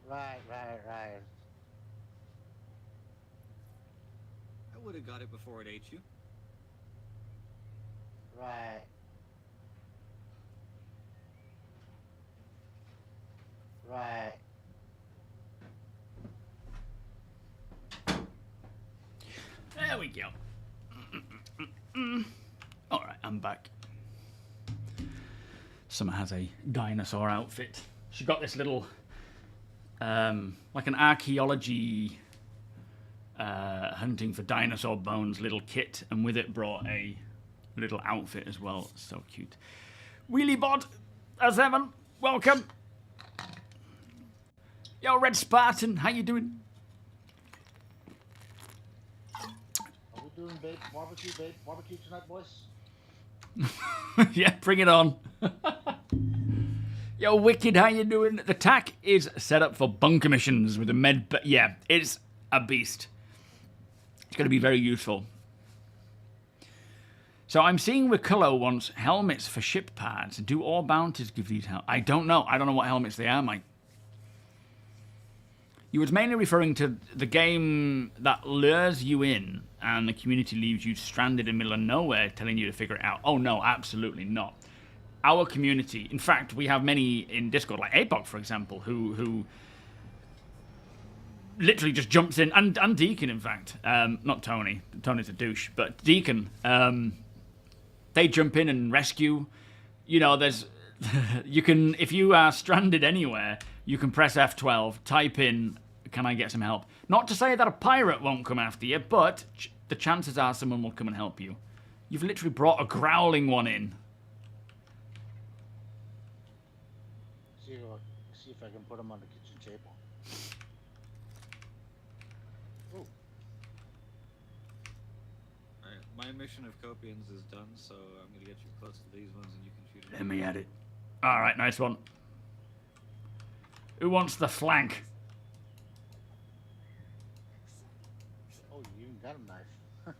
S3: Right.
S4: I would have got it before it ate you.
S3: Right.
S2: There we go. Alright, I'm back. Summer has a dinosaur outfit. She got this little, like an archaeology hunting for dinosaur bones little kit, and with it brought a little outfit as well. So cute. Wheelie Bod, A7, welcome. Yo, Red Spartan, how you doing?
S3: Are we doing barbecue tonight, boys?
S2: Yeah, bring it on. Yo, Wicked, how you doing? The TAC is set up for bunker missions with a med... Yeah, it's a beast. It's going to be very useful. So I'm seeing Wicullo wants helmets for ship pads. Do all bounties give these helmets? I don't know. I don't know what helmets they are, Mike. You was mainly referring to the game that lures you in and the community leaves you stranded in the middle of nowhere telling you to figure it out. Oh no, absolutely not. Our community, in fact, we have many in Discord, like Apok, for example, who literally just jumps in, and Deacon, in fact. Not Tony. Tony's a douche, but Deacon. They jump in and rescue. You know, there's... you can, if you are stranded anywhere, you can press F12, type in, can I get some help? Not to say that a pirate won't come after you, but the chances are someone will come and help you. You've literally brought a growling one in.
S3: See if I can put him on the kitchen table. Ooh.
S4: Alright, my mission of Copians is done, so I'm gonna get you close to these ones and you can shoot
S2: Let
S4: them.
S2: me at it. Alright, nice one. Who wants the flank?
S3: Oh, you even got a knife.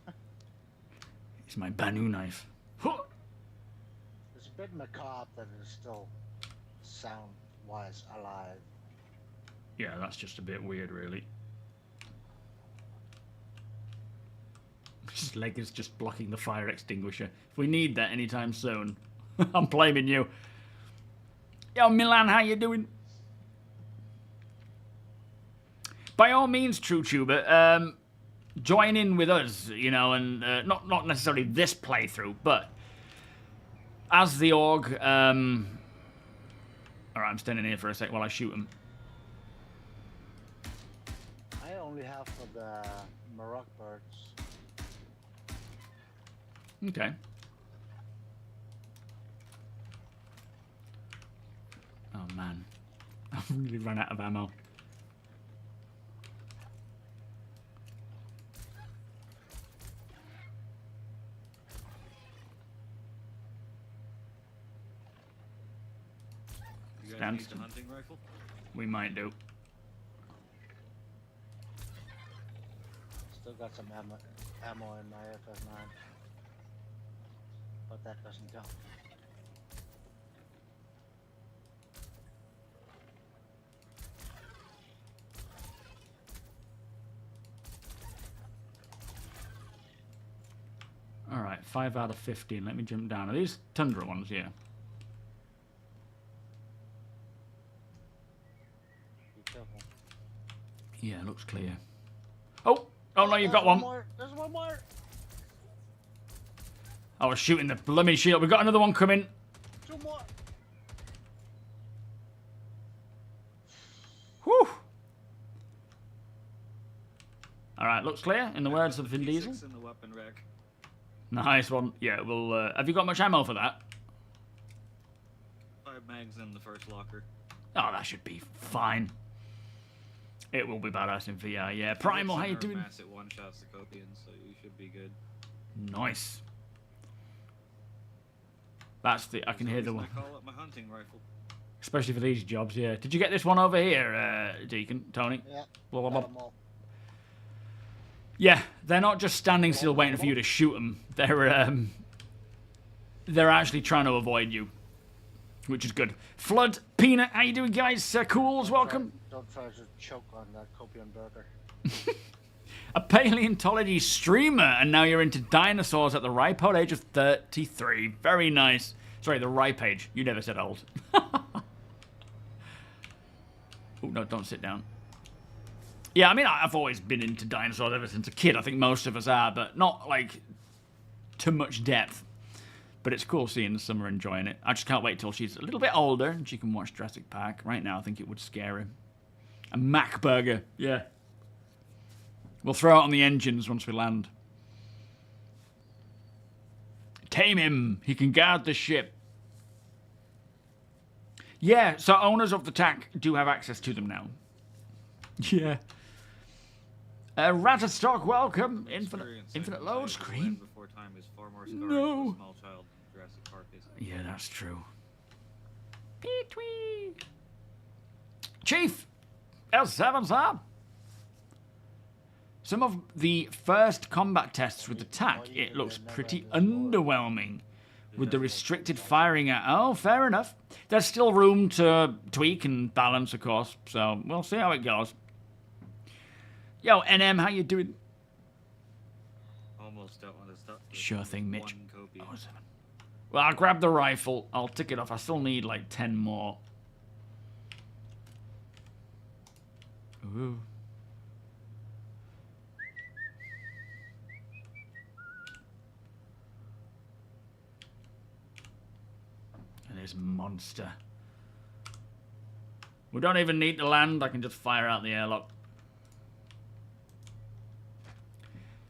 S2: It's my Banu knife.
S3: It's a bit macabre that it's still sound-wise alive.
S2: Yeah, that's just a bit weird, really. His leg is just blocking the fire extinguisher. If we need that anytime soon, I'm blaming you. Yo, Milan, how you doing? By all means, True Tuber, join in with us, you know, and not necessarily this playthrough, but as the org. Alright, I'm standing here for a sec while I shoot him.
S3: only have for the Maroc birds.
S2: Okay. Oh man, I've really run out of ammo.
S4: You guys
S2: Stand
S4: need
S2: still.
S4: the hunting rifle?
S2: We might do.
S3: Still got some ammo in my FF9. But that doesn't count.
S2: Alright, 5 out of 15. Let me jump down. Are these Tundra ones? Yeah.
S3: Be careful.
S2: Yeah, looks clear. Oh! Oh no, you've got one.
S3: More. There's one more.
S2: I was shooting the blooming shield. We've got another one coming.
S3: 2 more.
S2: Whew! Alright, looks clear, in the words of Vin Diesel.
S4: In the weapon rack.
S2: Nice one. Yeah, well, have you got much ammo for that?
S4: 5 mags in the first locker.
S2: Oh, that should be fine. It will be badass in VR, yeah. Primal, how you doing?
S4: Mass at one-shots the Copians, so you should be good.
S2: Nice. That's the... I can hear the
S4: I
S2: one.
S4: call it my hunting rifle.
S2: Especially for these jobs, yeah. Did you get this one over here, Deacon, Tony?
S3: Yeah.
S2: Blah, blah,
S3: got
S2: blah.
S3: 'em all.
S2: Yeah, they're not just standing still waiting for you to shoot them. They're actually trying to avoid you, which is good. Flood, Peanut, how you doing, guys? Cools, welcome.
S3: Don't try to choke on that Copian burger.
S2: A paleontology streamer, and now you're into dinosaurs at the ripe old age of 33. Very nice. Sorry, the ripe age. You never said old. Oh, no, don't sit down. Yeah, I mean, I've always been into dinosaurs ever since a kid. I think most of us are, but not, like, to much depth. But it's cool seeing Summer enjoying it. I just can't wait till she's a little bit older and she can watch Jurassic Park. Right now, I think it would scare her. A Mac burger, yeah. We'll throw it on the engines once we land. Tame him. He can guard the ship. Yeah, so owners of the TAC do have access to them now. Yeah. Ratterstock, welcome. Infinite load screen.
S4: Before time is far more scarring
S2: No.
S4: to a small child than Jurassic Park is.
S2: Yeah, that's true. Tweet. Chief, L7, sir. Some of the first combat tests with the TAC, it looks pretty underwhelming. With the restricted firing at... Oh, fair enough. There's still room to tweak and balance, of course. So, we'll see how it goes. Yo, NM, how you doing?
S4: Almost don't want to stop. with
S2: Sure thing, Mitch.
S4: one Copian.
S2: Oh, 7. Well, I'll grab the rifle. I'll tick it off. I still need, like, 10 more. Ooh. And there's monster. We don't even need to land. I can just fire out the airlock.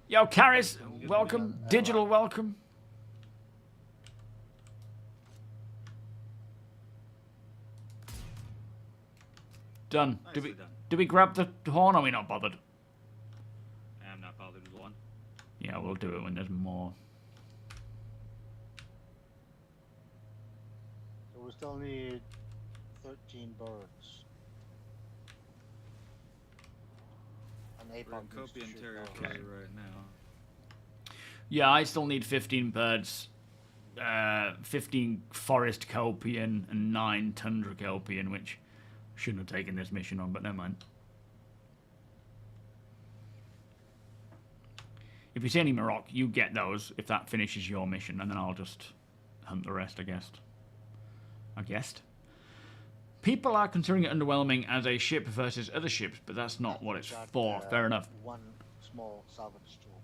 S2: Yo, Karis, welcome. Digital, welcome. Done.
S4: Nicely done.
S2: Do we grab the horn, or are we not bothered?
S4: I'm not bothered with one.
S2: Yeah, we'll do it when there's more.
S3: So we still need 13 birds. And
S4: We're in
S3: Apom needs to
S4: Copian
S3: shoot
S4: territory
S3: those.
S4: right now.
S2: Yeah, I still need 15 birds, 15 forest Copian, and 9 tundra Copian, which shouldn't have taken this mission on, but never mind. If you see any Maroc, you get those if that finishes your mission, and then I'll just hunt the rest, I guess. People are considering it underwhelming as a ship versus other ships, but that's not what it's
S3: Got,
S2: for. Fair enough.
S3: One small salvage tool.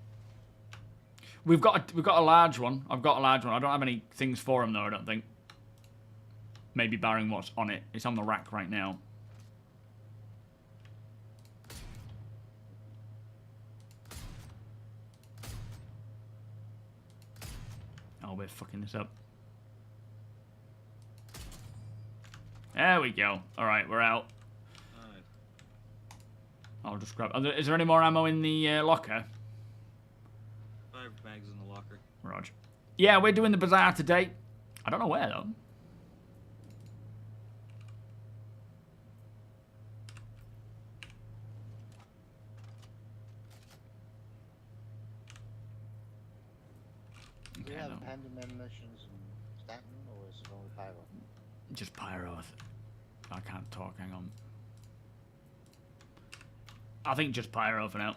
S2: We've got a large one. I've got a large one. I don't have any things for him though. I don't think. Maybe barring what's on it. It's on the rack right now. we're fucking this up. There we go. Alright, we're out.
S4: Alright.
S2: I'll just grab... Is there any more ammo in the locker?
S4: 5 bags in the locker.
S2: Roger. Yeah, we're doing the bazaar today. I don't know where, though.
S3: Do you have handyman missions in Stanton, or is it only Pyro?
S2: Just pyro. I can't talk, hang on. I think just pyro for now.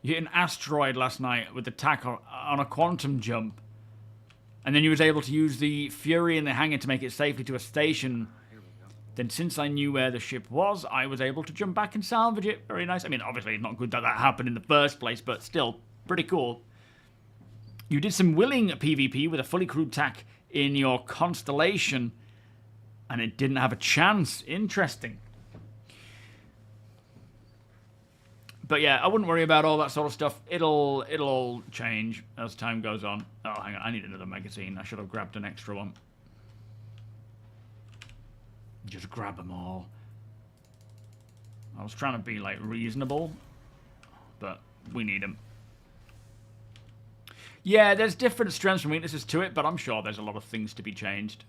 S2: You hit an asteroid last night with attack on a quantum jump. And then you was able to use the Fury in the hangar to make it safely to a station.
S4: Here we go.
S2: Then since I knew where the ship was, I was able to jump back and salvage it. Very nice. I mean, obviously it's not good that that happened in the first place, but still, pretty cool. You did some willing PvP with a fully crewed tack in your constellation, and it didn't have a chance. Interesting. But yeah, I wouldn't worry about all that sort of stuff. It'll all change as time goes on. Oh, hang on, I need another magazine. I should have grabbed an extra one. Just grab them all. I was trying to be, like, reasonable, but we need them. Yeah, there's different strengths and weaknesses to it, but I'm sure there's a lot of things to be changed.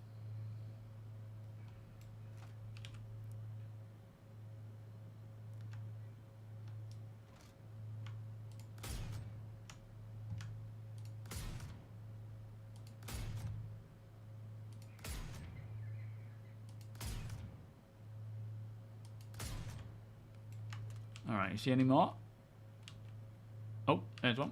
S2: Alright, you see any more? Oh, there's one.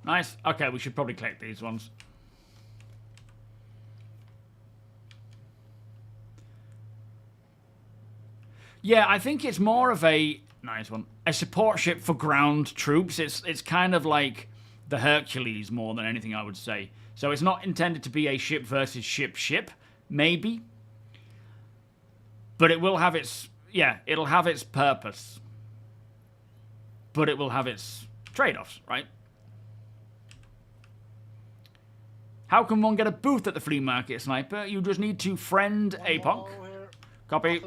S2: Nice. Okay, we should probably collect these ones. Yeah, I think it's more of a nice one. A support ship for ground troops. It's kind of like the Hercules more than anything, I would say. So it's not intended to be a ship versus ship, maybe. But it will have its, yeah, it'll have its purpose. But it will have its trade-offs, right? How can one get a booth at the flea market, Sniper? You just need to friend APOC. Copy.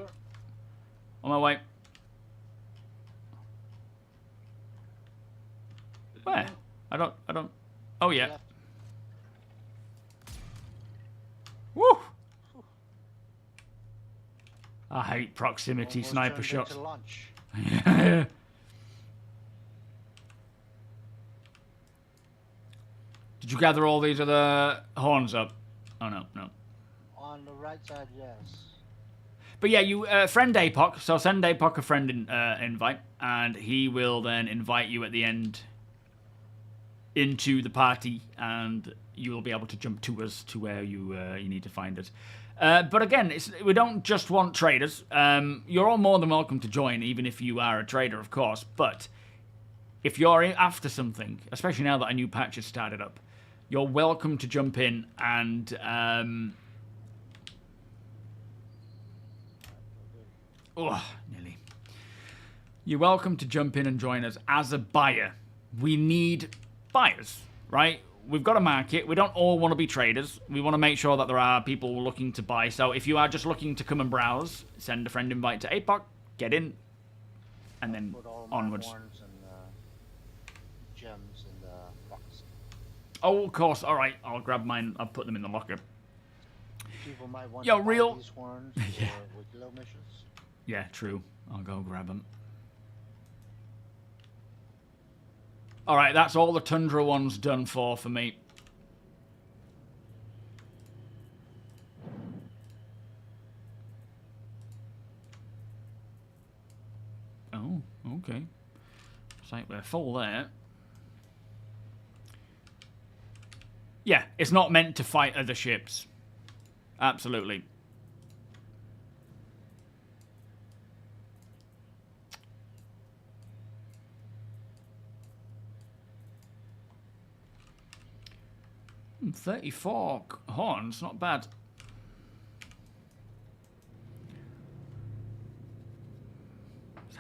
S2: On my way. Where? I don't. Oh, yeah. Woo! I hate proximity sniper shots. Yeah. Did you gather all these other horns up? Oh, no.
S3: On the right side, yes.
S2: But yeah, you friend APOC, so send APOC a friend invite, and he will then invite you at the end into the party, and you will be able to jump to us to where you need to find us. But again, we don't just want traders. You're all more than welcome to join, even if you are a trader, of course. But if you're after something, especially now that a new patch has started up, you're welcome to jump in and... oh, nearly. You're welcome to jump in and join us as a buyer. We need buyers, right? We've got a market. We don't all want to be traders. We want to make sure that there are people looking to buy. So if you are just looking to come and browse, send a friend invite to APOC, get in, and then onwards.
S3: Horns and gems in the box.
S2: Oh, of course. All right, I'll grab mine. I'll put them in the locker.
S3: People might want
S2: Yo,
S3: to
S2: real.
S3: buy these horns
S2: Yeah.
S3: with low missions.
S2: Yeah, true. I'll go grab them. All right, that's all the Tundra ones done for me. Oh, okay. Looks like we're full there. Yeah, it's not meant to fight other ships. Absolutely. Hmm, 34 horns, not bad.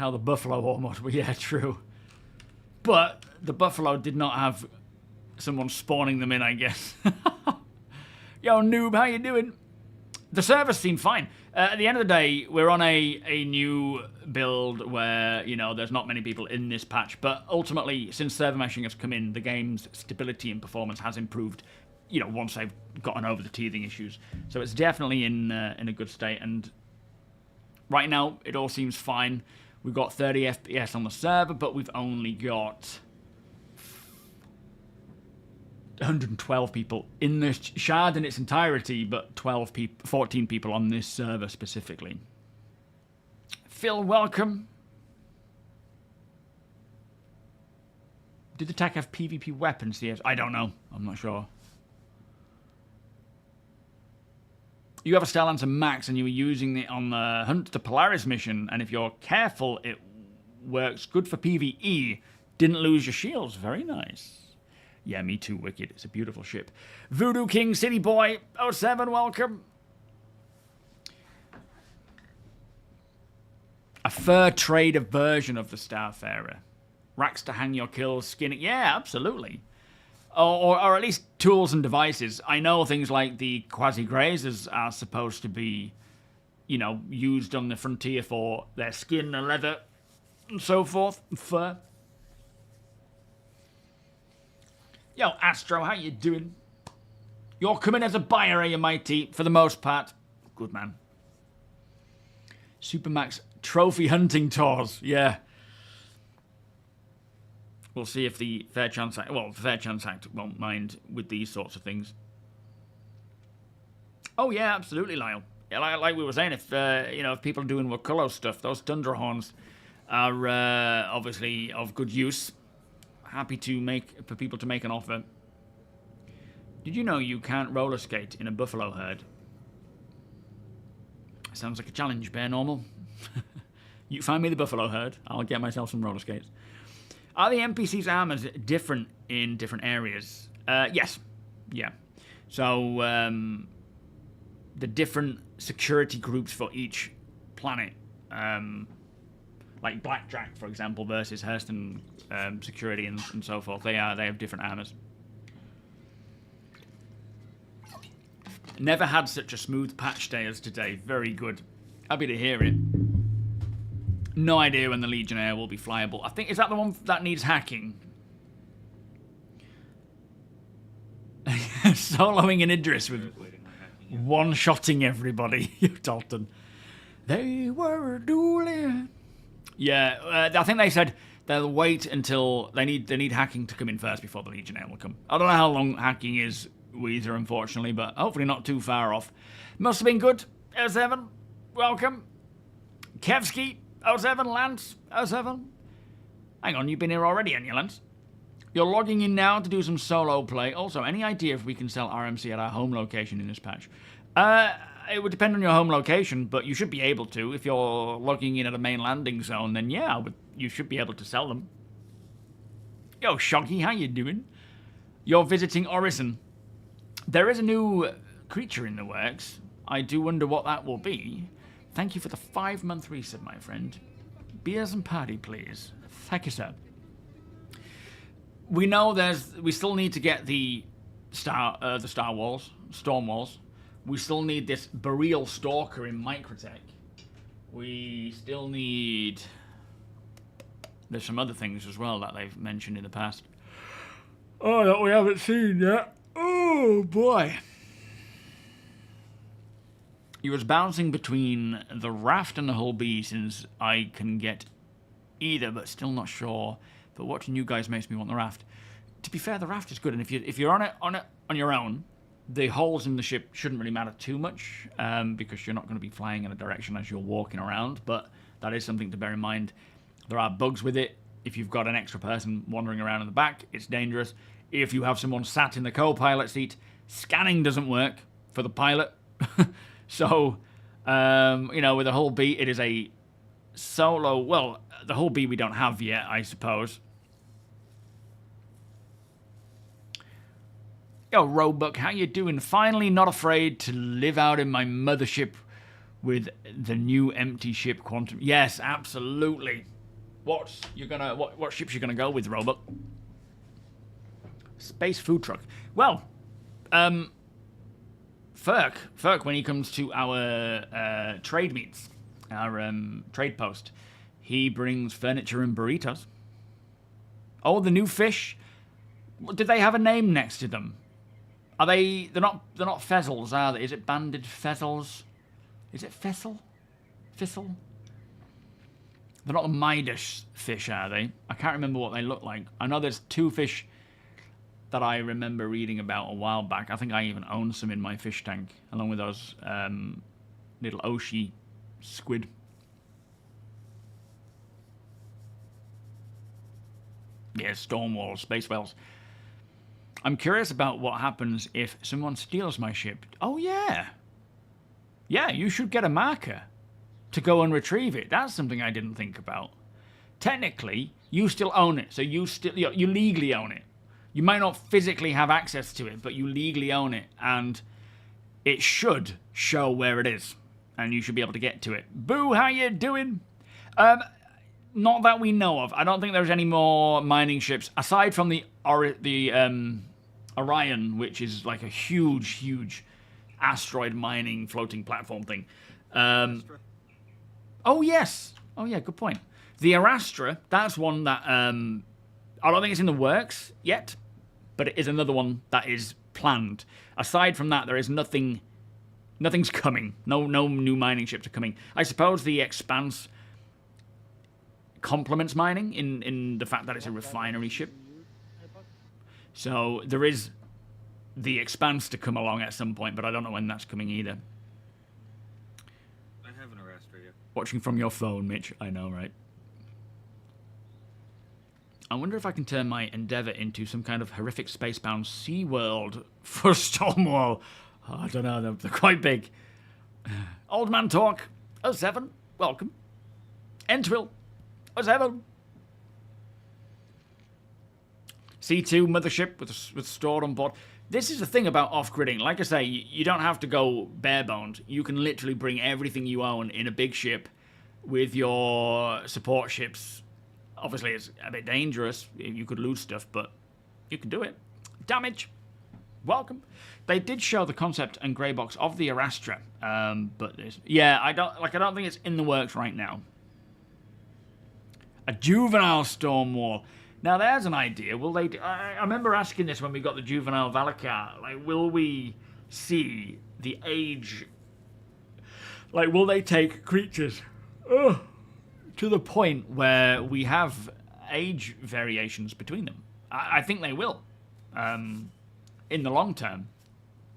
S2: how the buffalo almost... Well, yeah, true. But the buffalo did not have someone spawning them in, I guess. Yo, noob, how you doing? The servers seem fine. At the end of the day, we're on a new build where, you know, there's not many people in this patch. But ultimately, since server meshing has come in, the game's stability and performance has improved, you know, once they've gotten over the teething issues. So it's definitely in a good state. And right now, it all seems fine. We've got 30 FPS on the server, but we've only got 112 people in this shard in its entirety, but 14 people on this server specifically. Phil, welcome. Did the tech have PvP weapons? Yes, I don't know. I'm not sure. You have a Starlancer Max and you were using it on the Hunt to Polaris mission, and if you're careful, it works good for PvE. Didn't lose your shields. Very nice. Yeah, me too, Wicked. It's a beautiful ship. Voodoo King City Boy 07, welcome. A fur trader version of the Starfarer. Racks to hang your kills, skin it. Yeah, absolutely. Or at least tools and devices. I know things like the quasi-grazers are supposed to be, you know, used on the frontier for their skin and leather and so forth. Fur. Yo, Astro, how you doing? You're coming as a buyer, are you, matey? For the most part. Good man. Supermax trophy hunting tours. Yeah. We'll see if the Fair Chance Act... Well, the Fair Chance Act won't mind with these sorts of things. Oh, yeah, absolutely, Lyle. Yeah, like we were saying, if, you know, if people are doing Wakulo stuff, those Tundra Horns are obviously of good use. Happy to for people to make an offer. Did you know you can't roller skate in a buffalo herd? Sounds like a challenge, Bear Normal. You find me the buffalo herd, I'll get myself some roller skates. Are the NPC's armors different in different areas? Yes. Yeah. So, the different security groups for each planet, like Blackjack, for example, versus Hurston security and so forth, they have different armors. Never had such a smooth patch day as today. Very good. Happy to hear it. No idea when the Legionnaire will be flyable. I think, is that the one that needs hacking? Soloing an Idris with one-shotting everybody. Dalton. They were dueling. Yeah, I think they said they'll wait until they need hacking to come in first before the Legionnaire will come. I don't know how long hacking is either, unfortunately, but hopefully not too far off. Must have been good. 07, welcome. Kevsky, 07, Lance, 07. Hang on, you've been here already, haven't you, Lance? You're logging in now to do some solo play. Also, any idea if we can sell RMC at our home location in this patch? It would depend on your home location, but you should be able to. If you're logging in at a main landing zone, then yeah, you should be able to sell them. Yo, Shoggy, how you doing? You're visiting Orison. There is a new creature in the works. I do wonder what that will be. Thank you for the 5-month resub, my friend. Beers and party, please. Thank you, sir. We know we still need to get the Storm Walls. We still need this Boreal Stalker in Microtech. We still need... There's some other things as well that they've mentioned in the past. Oh, that we haven't seen yet. Oh, boy. You was bouncing between the raft and the hull B since I can get either, but still not sure. But watching you guys makes me want the raft. To be fair, the raft is good, and if you're on your own, the holes in the ship shouldn't really matter too much, because you're not going to be flying in a direction as you're walking around. But that is something to bear in mind. There are bugs with it. If you've got an extra person wandering around in the back, it's dangerous. If you have someone sat in the co-pilot seat, scanning doesn't work for the pilot. So, you know, with the hull B, it is a solo... Well, the hull B we don't have yet, I suppose. Yo, Roebuck, how you doing? Finally not afraid to live out in my mothership with the new empty ship quantum. Yes, absolutely. What ships you gonna go with, Robot? Space food truck. Well, Ferk, when he comes to our trade meets, our trade post, he brings furniture and burritos. Oh, the new fish. Did they have a name next to them? Are they? They're not fezzles, are they? Is it banded fezzles? Is it fessel? Fissel? They're not the Midas fish, are they? I can't remember what they look like. I know there's two fish that I remember reading about a while back. I think I even own some in my fish tank, along with those little Oshi squid. Yeah, Stormwall, space whales. I'm curious about what happens if someone steals my ship. Oh, yeah. Yeah, you should get a marker to go and retrieve it. That's something I didn't think about. Technically, you still own it, so you legally own it. You might not physically have access to it, but you legally own it, and it should show where it is, and you should be able to get to it. Boo, how you doing? Not that we know of. I don't think there's any more mining ships aside from the Orion, which is like a huge asteroid mining floating platform thing. Oh yes. Oh yeah. Good point. The Arastra. That's one that I don't think it's in the works yet, but it is another one that is planned. Aside from that, there is nothing. Nothing's coming. No new mining ships are coming. I suppose the Expanse complements mining in the fact that it's a refinery ship. So there is the Expanse to come along at some point, but I don't know when that's coming either.
S4: I have an Arastra yet.
S2: Watching from your phone, Mitch. I know, right? I wonder if I can turn my Endeavour into some kind of horrific spacebound SeaWorld for Stormwall. Oh, I don't know, they're quite big. Old Man Talk, 07, welcome. Entwill, 07. C2 mothership with stored on board. This is the thing about off-gridding. Like I say, you don't have to go bare-boned. You can literally bring everything you own in a big ship with your support ships. Obviously, it's a bit dangerous. You could lose stuff, but you can do it. Damage. Welcome. They did show the concept and grey box of the Arastra, but I don't think it's in the works right now. A juvenile Stormwall. Now there's an idea. Will they? I remember asking this when we got the juvenile Valakar. Like, will we see the age? Like, will they take creatures to the point where we have age variations between them? I think they will. In the long term,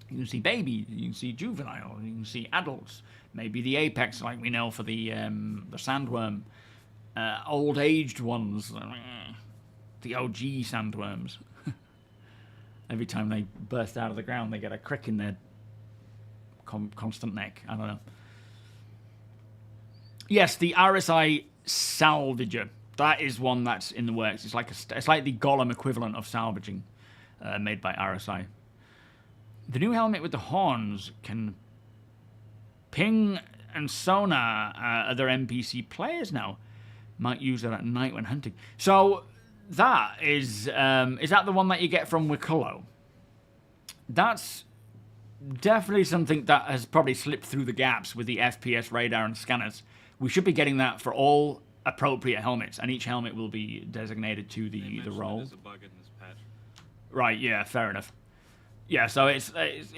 S2: you can see baby, you can see juvenile, you can see adults. Maybe the apex, like we know for the sandworm. Old aged ones. The OG sandworms. Every time they burst out of the ground, they get a crick in their constant neck. I don't know. Yes, the RSI Salvager. That is one that's in the works. It's like the Golem equivalent of salvaging, made by RSI. The new helmet with the horns can ping and sonar other NPC players now. Might use it at night when hunting. So that is that the one that you get from Wikullo? That's definitely something that has probably slipped through the gaps with the FPS radar and scanners. We should be getting that for all appropriate helmets, and each helmet will be designated to the role.
S4: There's a bug in this patch.
S2: Right, yeah, fair enough. Yeah, so it's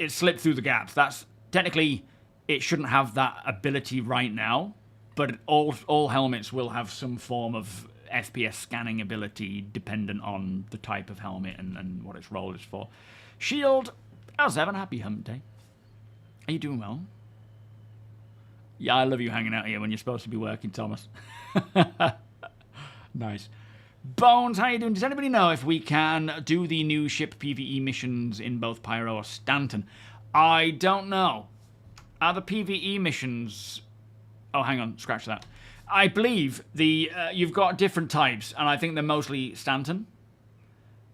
S2: slipped through the gaps. That's technically, it shouldn't have that ability right now, but all helmets will have some form of FPS scanning ability dependent on the type of helmet and what its role is for. Shield, how's Evan? Happy hump day. Are you doing well? Yeah, I love you hanging out here when you're supposed to be working, Thomas. Nice. Bones, how you doing? Does anybody know if we can do the new ship PvE missions in both Pyro or Stanton? I don't know. Are the PvE missions... Oh, hang on, scratch that. I believe you've got different types, and I think they're mostly Stanton.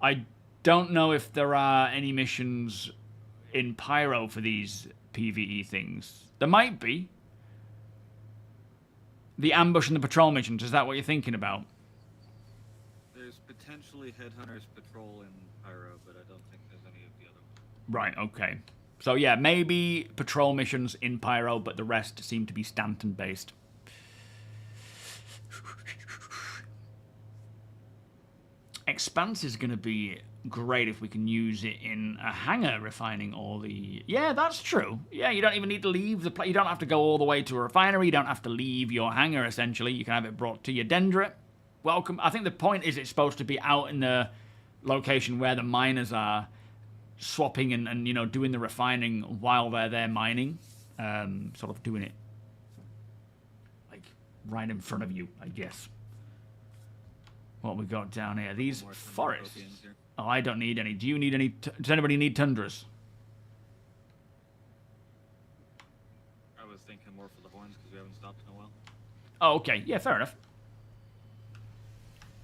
S2: I don't know if there are any missions in Pyro for these PvE things. There might be. The ambush and the patrol missions, is that what you're thinking about?
S4: There's potentially Headhunters Patrol in Pyro, but I don't think there's any of the other ones.
S2: Right, okay. So yeah, maybe patrol missions in Pyro, but the rest seem to be Stanton-based. Expanse is going to be great if we can use it in a hangar refining all the... Yeah, that's true. Yeah, you don't even need to leave the... You don't have to go all the way to a refinery. You don't have to leave your hangar, essentially. You can have it brought to your dendrit. Welcome. I think the point is it's supposed to be out in the location where the miners are, swapping and you know, doing the refining while they're there mining. Sort of doing it, like, right in front of you, I guess. What we got down here? These forests. Oh, I don't need any. Do you need any? Does anybody need tundras?
S4: I was thinking more for the horns because we haven't stopped in a while.
S2: Oh, okay. Yeah, fair enough.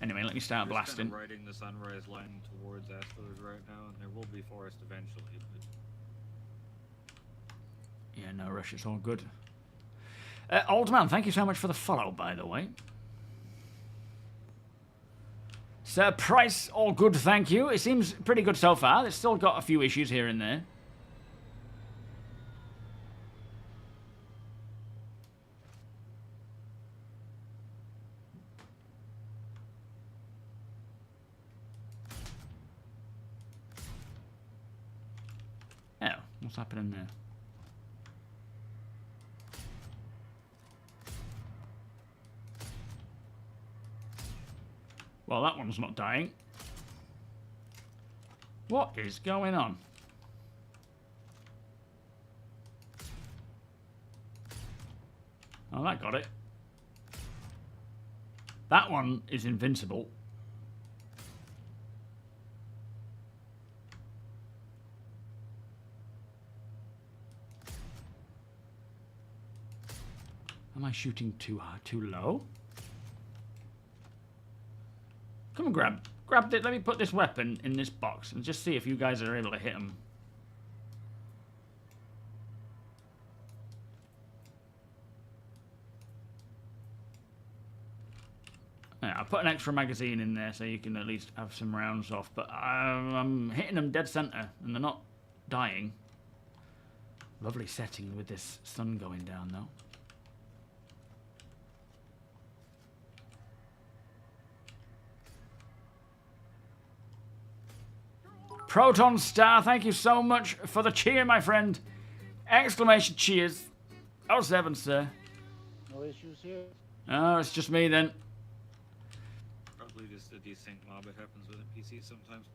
S2: Anyway, let me start
S4: We're
S2: blasting.
S4: Kind of riding the sunrise line towards Asphoders right now, and there will be forest eventually. But...
S2: Yeah, no rush. It's all good. Old man, thank you so much for the follow, by the way. Sir Price, all good, thank you. It seems pretty good so far. It's still got a few issues here and there. Oh, what's happening there? Well, that one's not dying. What is going on? Oh, that got it. That one is invincible. Am I shooting too high, too low? Come on, grab it. Let me put this weapon in this box and just see if you guys are able to hit him. Yeah, I put an extra magazine in there so you can at least have some rounds off, but I'm hitting them dead center and they're not dying. Lovely setting with this sun going down, though. Proton Star, thank you so much for the cheer, my friend. Exclamation cheers. Oh, 7, sir.
S3: No issues here.
S2: Oh, it's just me then.
S4: Probably just a desync mob. It happens with a PC sometimes.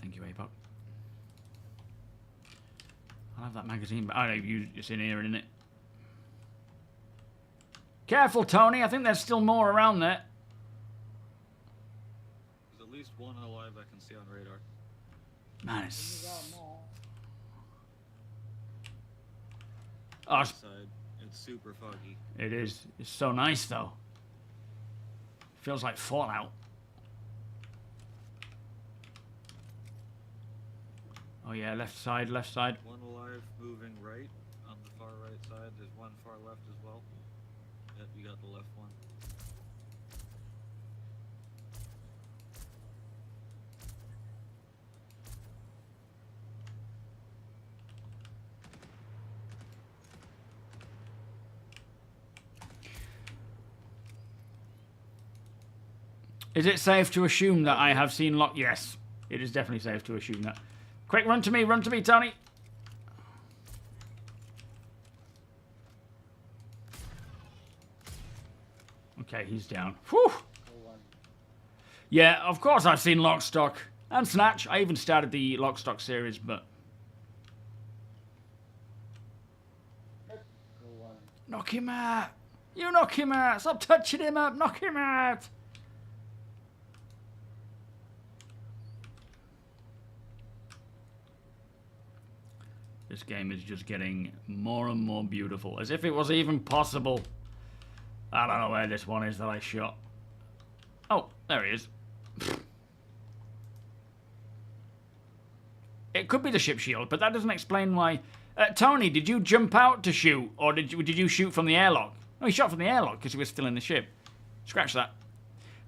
S2: Thank you, Apoc. I'll have that magazine, but I know it's in here, isn't it? Careful, Tony. I think there's still more around there.
S4: There's at least one alive I can see on radar.
S2: Man, it's... Oh,
S4: It's super foggy.
S2: it is. It's so nice, though. Feels like Fallout. Oh, yeah, left side, left side.
S4: One alive, moving right on the far right side. There's one far left as well. Yep, you got the left one.
S2: Is it safe to assume that I have seen lock? Yes, it is definitely safe to assume that. Quick, run to me, Tony. Okay, he's down. Whew. Yeah, of course I've seen Lockstock and Snatch. I even started the Lockstock series, but... Knock him out. You knock him out. Stop touching him up. Knock him out. This game is just getting more and more beautiful. As if it was even possible. I don't know where this one is that I shot. Oh, there he is. It could be the ship shield, but that doesn't explain why... Tony, did you jump out to shoot? Or did you shoot from the airlock? Oh, he shot from the airlock because he was still in the ship. Scratch that.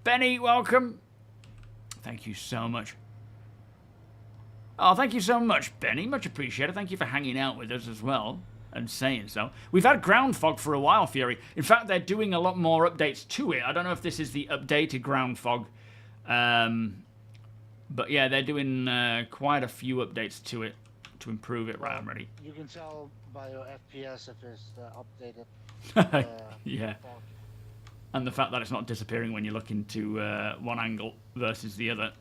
S2: Benny, welcome. Thank you so much. Oh, thank you so much, Benny. Much appreciated. Thank you for hanging out with us as well and saying so. We've had ground fog for a while, Fury. In fact, they're doing a lot more updates to it. I don't know if this is the updated ground fog. But yeah, they're doing quite a few updates to it to improve it. Right, I'm ready.
S3: You can tell by your FPS if it's updated.
S2: Yeah.
S3: Fog.
S2: And the fact that it's not disappearing when you look into one angle versus the other.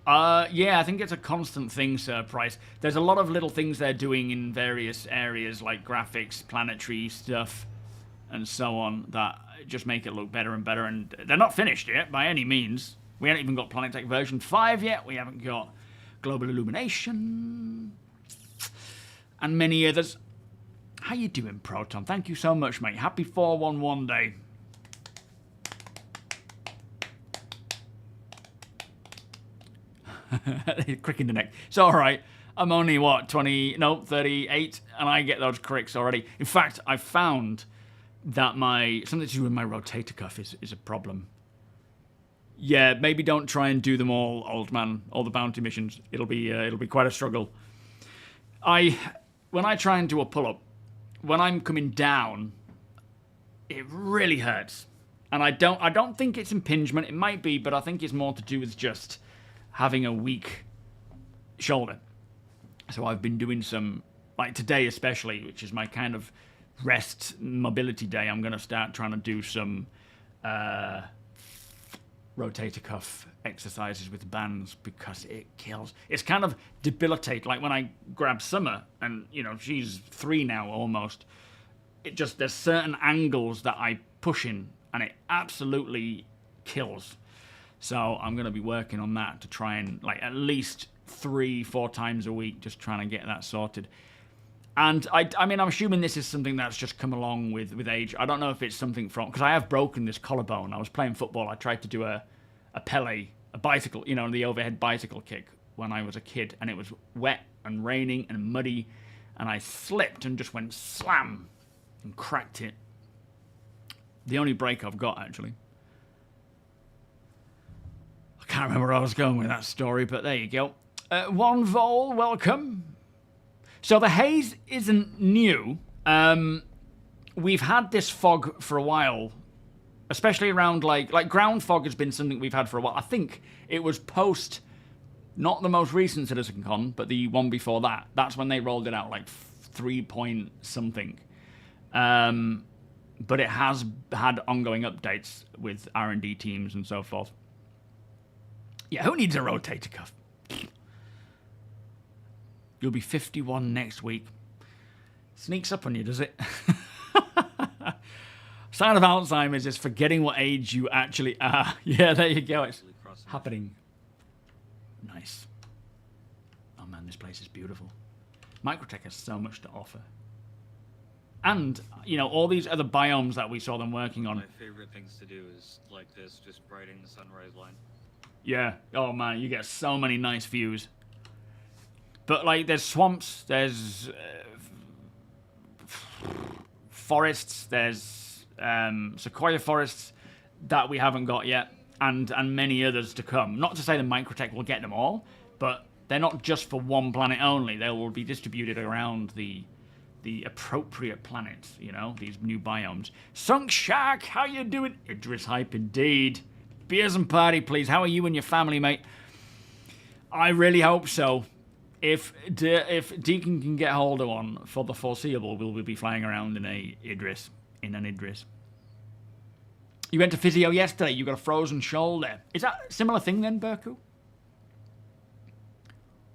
S2: Yeah, I think it's a constant thing, Sir Price. There's a lot of little things they're doing in various areas, like graphics, planetary stuff, and so on, that just make it look better and better. And they're not finished yet, by any means. We haven't even got Planet Tech version 5 yet. We haven't got Global Illumination. And many others. How you doing, Proton? Thank you so much, mate. Happy 411 day. Crick in the neck. It's alright. I'm only, what, 38, and I get those cricks already. In fact, I found that something to do with my rotator cuff is a problem. Yeah, maybe don't try and do them all, old man. All the bounty missions. It'll be quite a struggle. When I try and do a pull-up, when I'm coming down, it really hurts. And I don't think it's impingement. It might be, but I think it's more to do with just having a weak shoulder. So I've been doing some, like today especially, which is my kind of rest mobility day. I'm going to start trying to do some rotator cuff exercises with bands because it kills. It's kind of debilitating. Like when I grab Summer, and you know she's 3 now almost. There's certain angles that I push in, and it absolutely kills. So I'm going to be working on that to try and like at least 3-4 times a week, just trying to get that sorted. And I mean, I'm assuming this is something that's just come along with age. I don't know if it's something from, because I have broken this collarbone. I was playing football. I tried to do a Pele, a bicycle, you know, the overhead bicycle kick when I was a kid, and it was wet and raining and muddy, and I slipped and just went slam and cracked it. The only break I've got, actually. I can't remember where I was going with that story, but there you go. One Vol, welcome. So the haze isn't new. We've had this fog for a while, especially around like ground fog has been something we've had for a while. I think it was post, not the most recent CitizenCon, but the one before that. That's when they rolled it out, like 3 point something. But it has had ongoing updates with R&D teams and so forth. Yeah, who needs a rotator cuff? You'll be 51 next week. Sneaks up on you, does it? Sign of Alzheimer's is forgetting what age you actually are. Yeah, there you go. It's happening. Nice. Oh man, this place is beautiful. Microtech has so much to offer. And, you know, all these other biomes that we saw them working on.
S4: My favorite things to do is like this, just writing the sunrise line.
S2: Yeah. Oh man, you get so many nice views. But like, there's swamps, there's forests, there's sequoia forests that we haven't got yet, and many others to come. Not to say the Microtech will get them all, but they're not just for one planet only. They will be distributed around the appropriate planets, you know, these new biomes. Sunk Shark, how you doing? Idris Hype indeed. Beers and party, please. How are you and your family, mate? I really hope so. If Deacon can get hold of one for the foreseeable, we'll be flying around in an Idris. You went to physio yesterday. You got a frozen shoulder. Is that a similar thing then, Burku?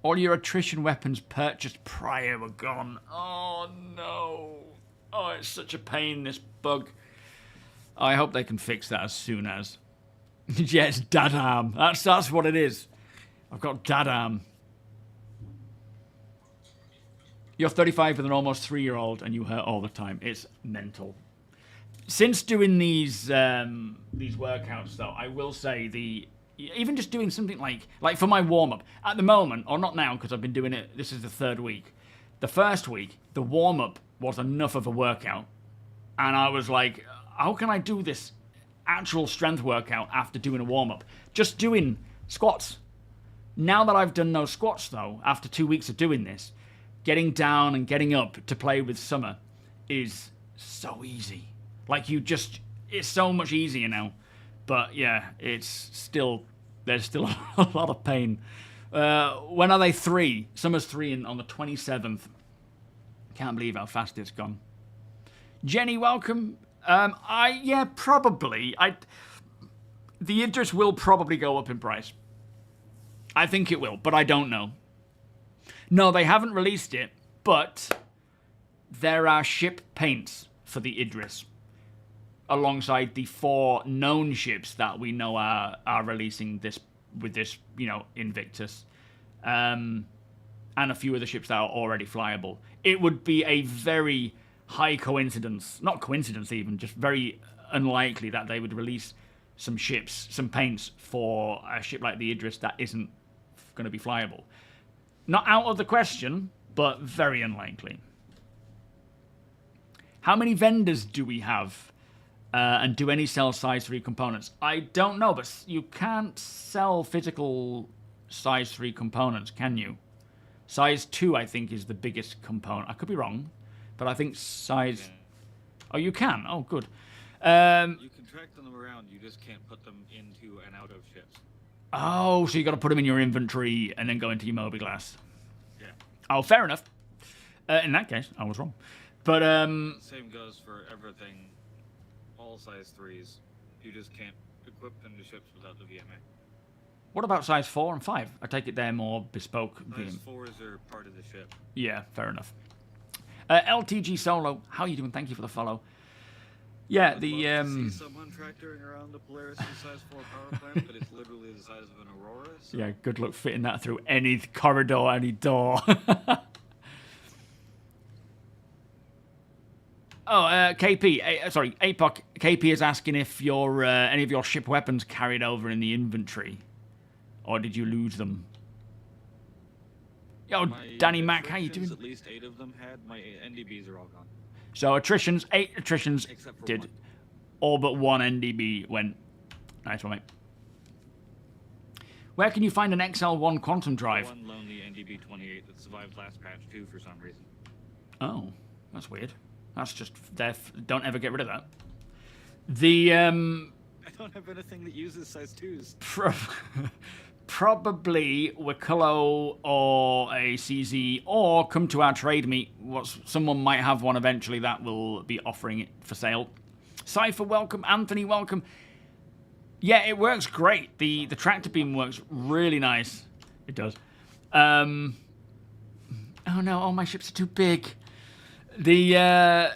S2: All your attrition weapons purchased prior were gone. Oh no! Oh, it's such a pain, this bug. I hope they can fix that as soon as. Yeah, it's dad arm. That's what it is. I've got dad arm. You're 35 with an almost 3-year-old and you hurt all the time. It's mental. Since doing these workouts, though, I will say even just doing something like for my warm-up, at the moment, or not now because I've been doing it, this is the 3rd week. The first week, the warm-up was enough of a workout And I was like, how can I do this actual strength workout after doing a warm-up? Just doing squats. Now that I've done those squats, though, after 2 weeks of doing this, getting down and getting up to play with Summer is so easy. Like, it's so much easier now. But, yeah, there's still a lot of pain. When are they 3? Summer's 3 on the 27th. Can't believe how fast it's gone. Jenny, welcome. Probably. The Idris will probably go up in price. I think it will, but I don't know. No, they haven't released it, but there are ship paints for the Idris, alongside the 4 known ships that we know are releasing this with this, Invictus, and a few of the ships that are already flyable. It would be a very high coincidence, not coincidence even, just very unlikely that they would release some ships, some paints for a ship like the Idris that isn't going to be flyable. Not out of the question, but very unlikely. How many vendors do we have? And do any sell size 3 components? I don't know, but you can't sell physical size 3 components, can you? Size 2, I think, is the biggest component. I could be wrong, but I think size...
S4: Yeah.
S2: Oh, you can? Oh, good.
S4: You can track them around, you just can't put them into and out of ships.
S2: Oh, so you got to put them in your inventory and then go into your MOBIGLASS.
S4: Yeah.
S2: Oh, fair enough. In that case, I was wrong. But,
S4: Same goes for everything, all size 3s. You just can't equip them to ships without the VMA.
S2: What about size 4 and 5? I take it they're more bespoke.
S4: Size 4s are part of the ship.
S2: Yeah, fair enough. LTG Solo, how are you doing? Thank you for the follow. Yeah,
S4: I'd love to see someone tractoring around the Polaris size 4 power plant, but it's literally the size of an Aurora. So.
S2: Yeah, good luck fitting that through any corridor, any door. KP, sorry, APOC. KP is asking if any of your ship weapons carried over in the inventory, or did you lose them? Yo, Danny Mac, how you doing?
S4: At least 8 of them had. My NDBs are all gone.
S2: So 8 attritions did.
S4: One.
S2: All but 1 NDB went. Nice one, mate. Where can you find an XL1 quantum drive?
S4: One lonely NDB-28 that survived last patch 2 for some reason.
S2: Oh, that's weird. That's just don't ever get rid of that. The
S4: I don't have anything that uses size 2s.
S2: Probably Wicullo or a CZ, or come to our trade meet. Someone might have one eventually that will be offering it for sale. Cypher, welcome. Anthony, welcome. Yeah, it works great. The tractor beam works really nice. It does. Oh no, all my ships are too big. The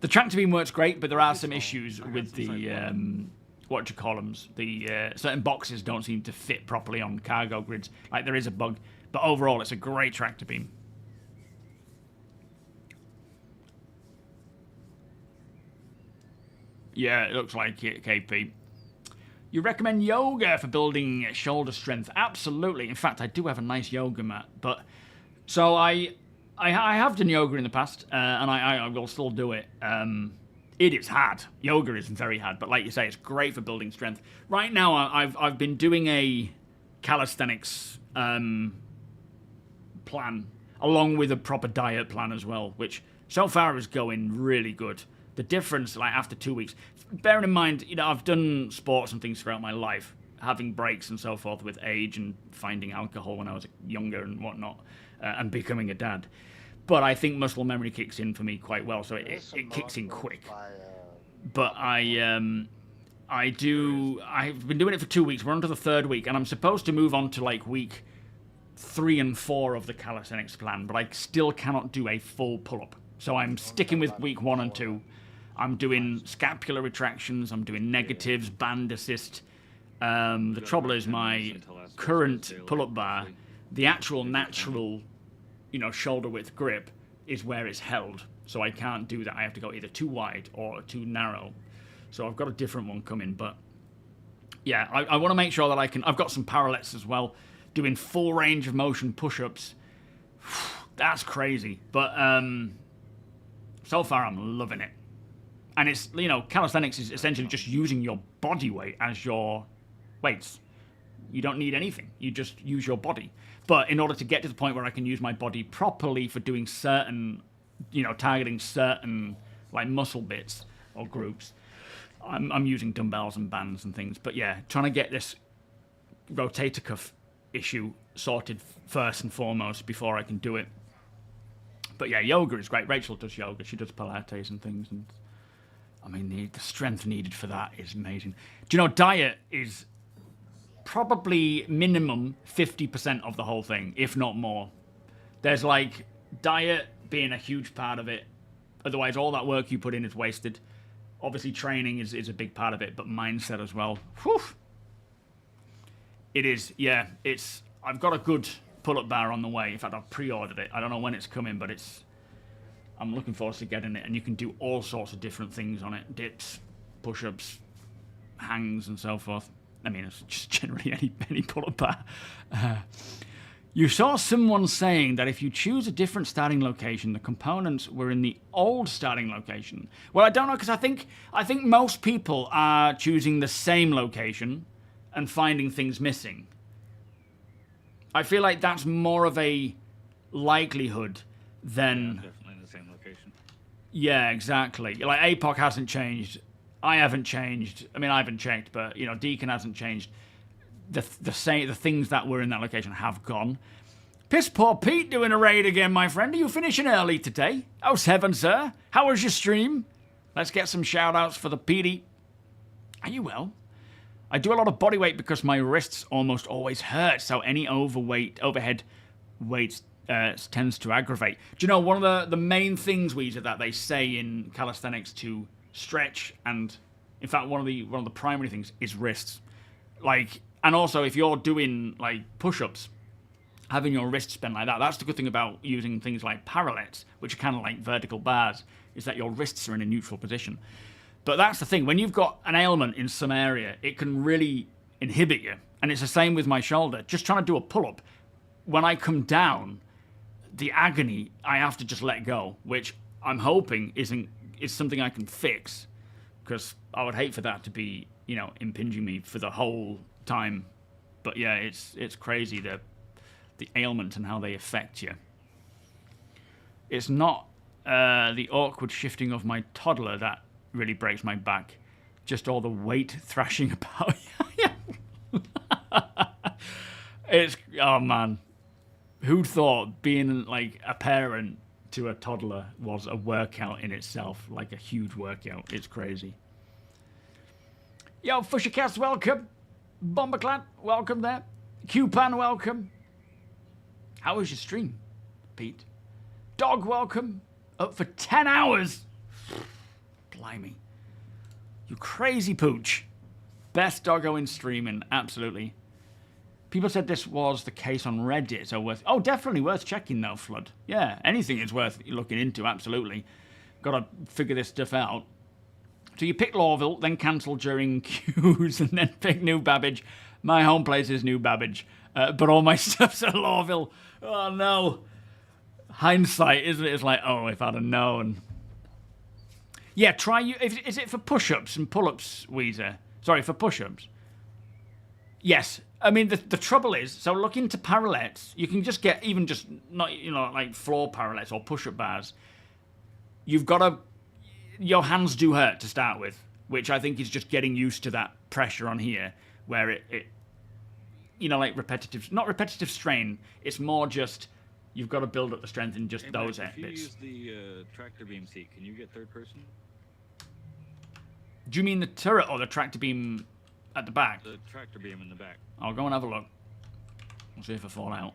S2: tractor beam works great, but there are some issues with the the certain boxes don't seem to fit properly on cargo grids. Like, there is a bug, but overall it's a great tractor beam. Yeah, it looks like it, KP. You recommend yoga for building shoulder strength? Absolutely. In fact, I do have a nice yoga mat, but so I have done yoga in the past, and I will still do it. It is hard. Yoga is very hard, but like you say, it's great for building strength. Right now, I've been doing a calisthenics plan, along with a proper diet plan as well, which so far is going really good. The difference, like after 2 weeks, bearing in mind, I've done sports and things throughout my life, having breaks and so forth with age and finding alcohol when I was younger and whatnot, and becoming a dad. But I think muscle memory kicks in for me quite well, so it kicks in quick. But I've been doing it for 2 weeks. We're on to the 3rd week, and I'm supposed to move on to like week 3 and 4 of the calisthenics plan, but I still cannot do a full pull-up. So I'm sticking with week 1 and 2. I'm doing scapular retractions, I'm doing negatives, band assist. The trouble is my current pull-up bar, the actual natural shoulder width grip is where it's held. So I can't do that. I have to go either too wide or too narrow. So I've got a different one coming. But yeah, I want to make sure that I can. I've got some parallettes as well, doing full range of motion push-ups. That's crazy. But So far, I'm loving it. And it's, you know, calisthenics is essentially just using your body weight as your weights. You don't need anything. You just use your body. But in order to get to the point where I can use my body properly for doing certain, you know, targeting certain, like, muscle bits or groups, I'm using dumbbells and bands and things. But yeah, trying to get this rotator cuff issue sorted first and foremost before I can do it. But yeah, yoga is great. Rachel does yoga. She does Pilates and things. And I mean, the strength needed for that is amazing. Do you know, diet is probably minimum 50% of the whole thing, if not more. There's like diet being a huge part of it. Otherwise, all that work you put in is wasted. Obviously, training is a big part of it, but mindset as well. Whew. It is, yeah. I've got a good pull-up bar on the way. In fact, I've pre-ordered it. I don't know when it's coming, but I'm looking forward to getting it. And you can do all sorts of different things on it. Dips, push-ups, hangs, and so forth. I mean, it's just generally any pull-up bar. You saw someone saying that if you choose a different starting location, the components were in the old starting location. Well, I don't know, because I think most people are choosing the same location and finding things missing. I feel like that's more of a likelihood than...
S4: Yeah, definitely in the same location.
S2: Yeah, exactly. Like, APOC hasn't changed. I haven't changed. I mean, I haven't checked, but, you know, Deacon hasn't changed. The things that were in that location have gone. Piss poor Pete doing a raid again, my friend. Are you finishing early today? How's heaven, sir? How was your stream? Let's get some shout-outs for the Petey. Are you well? I do a lot of body weight because my wrists almost always hurt, so any overhead weights tends to aggravate. Do you know, one of the main things, Weezer, that they say in calisthenics to stretch, and in fact one of the primary things is wrists. Like, and also if you're doing like push-ups, having your wrists bent like that, that's the good thing about using things like parallettes, which are kind of like vertical bars, is that your wrists are in a neutral position. But that's the thing, when you've got an ailment in some area, it can really inhibit you. And it's the same with my shoulder. Just trying to do a pull-up, when I come down, the agony, I have to just let go, which I'm hoping is something I can fix, because I would hate for that to be, you know, impinging me for the whole time. But yeah, it's crazy, the ailment and how they affect you. It's not the awkward shifting of my toddler that really breaks my back, just all the weight thrashing about. It's, oh man, who'd thought being like a parent to a toddler was a workout in itself, like a huge workout. It's crazy. Yo, Fushercast, welcome. Bomberclad, welcome there. Qpan, welcome. How was your stream, Pete? Dog, welcome. Up for 10 hours. Blimey. You crazy pooch. Best doggo in streaming, absolutely. People said this was the case on Reddit, so definitely worth checking though, Flood. Yeah, anything is worth looking into, absolutely. Gotta figure this stuff out. So you pick Lawville, then cancel during queues, and then pick New Babbage. My home place is New Babbage, but all my stuff's at Lawville. Oh no. Hindsight, isn't it? It's like, oh, if I'd have known. Yeah, try you. Is it for push-ups and pull-ups, Weezer? Sorry, for push-ups. Yes. I mean, the trouble is, so look into parallettes. You can just get even just, not, you know, like floor parallettes or push-up bars. You've got to, your hands do hurt to start with, which I think is just getting used to that pressure on here, where it you know, like not repetitive strain. It's more just, you've got to build up the strength in just those
S4: Mike, if
S2: bits.
S4: you use the tractor beam seat, can you get third person?
S2: Do you mean the turret or the tractor beam at the back?
S4: The tractor beam in the back.
S2: I'll go and have a look. We'll see if I fall out.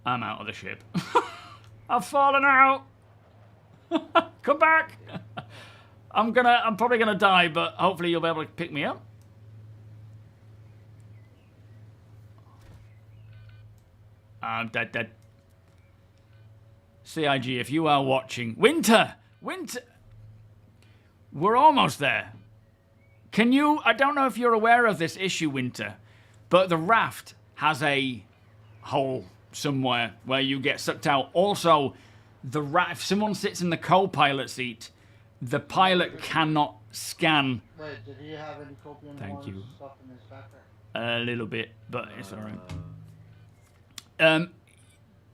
S2: I'm out of the ship. I've fallen out. Come back. I'm probably gonna die, but hopefully you'll be able to pick me up. I'm dead. CIG, if you are watching, Winter. We're almost there. Can you, I don't know if you're aware of this issue, Winter, but the raft has a hole somewhere where you get sucked out. Also, if someone sits in the co-pilot seat, the pilot cannot scan.
S3: Wait, did he have any copium
S2: Thank you.
S3: stuff in his backpack?
S2: A little bit, but it's alright.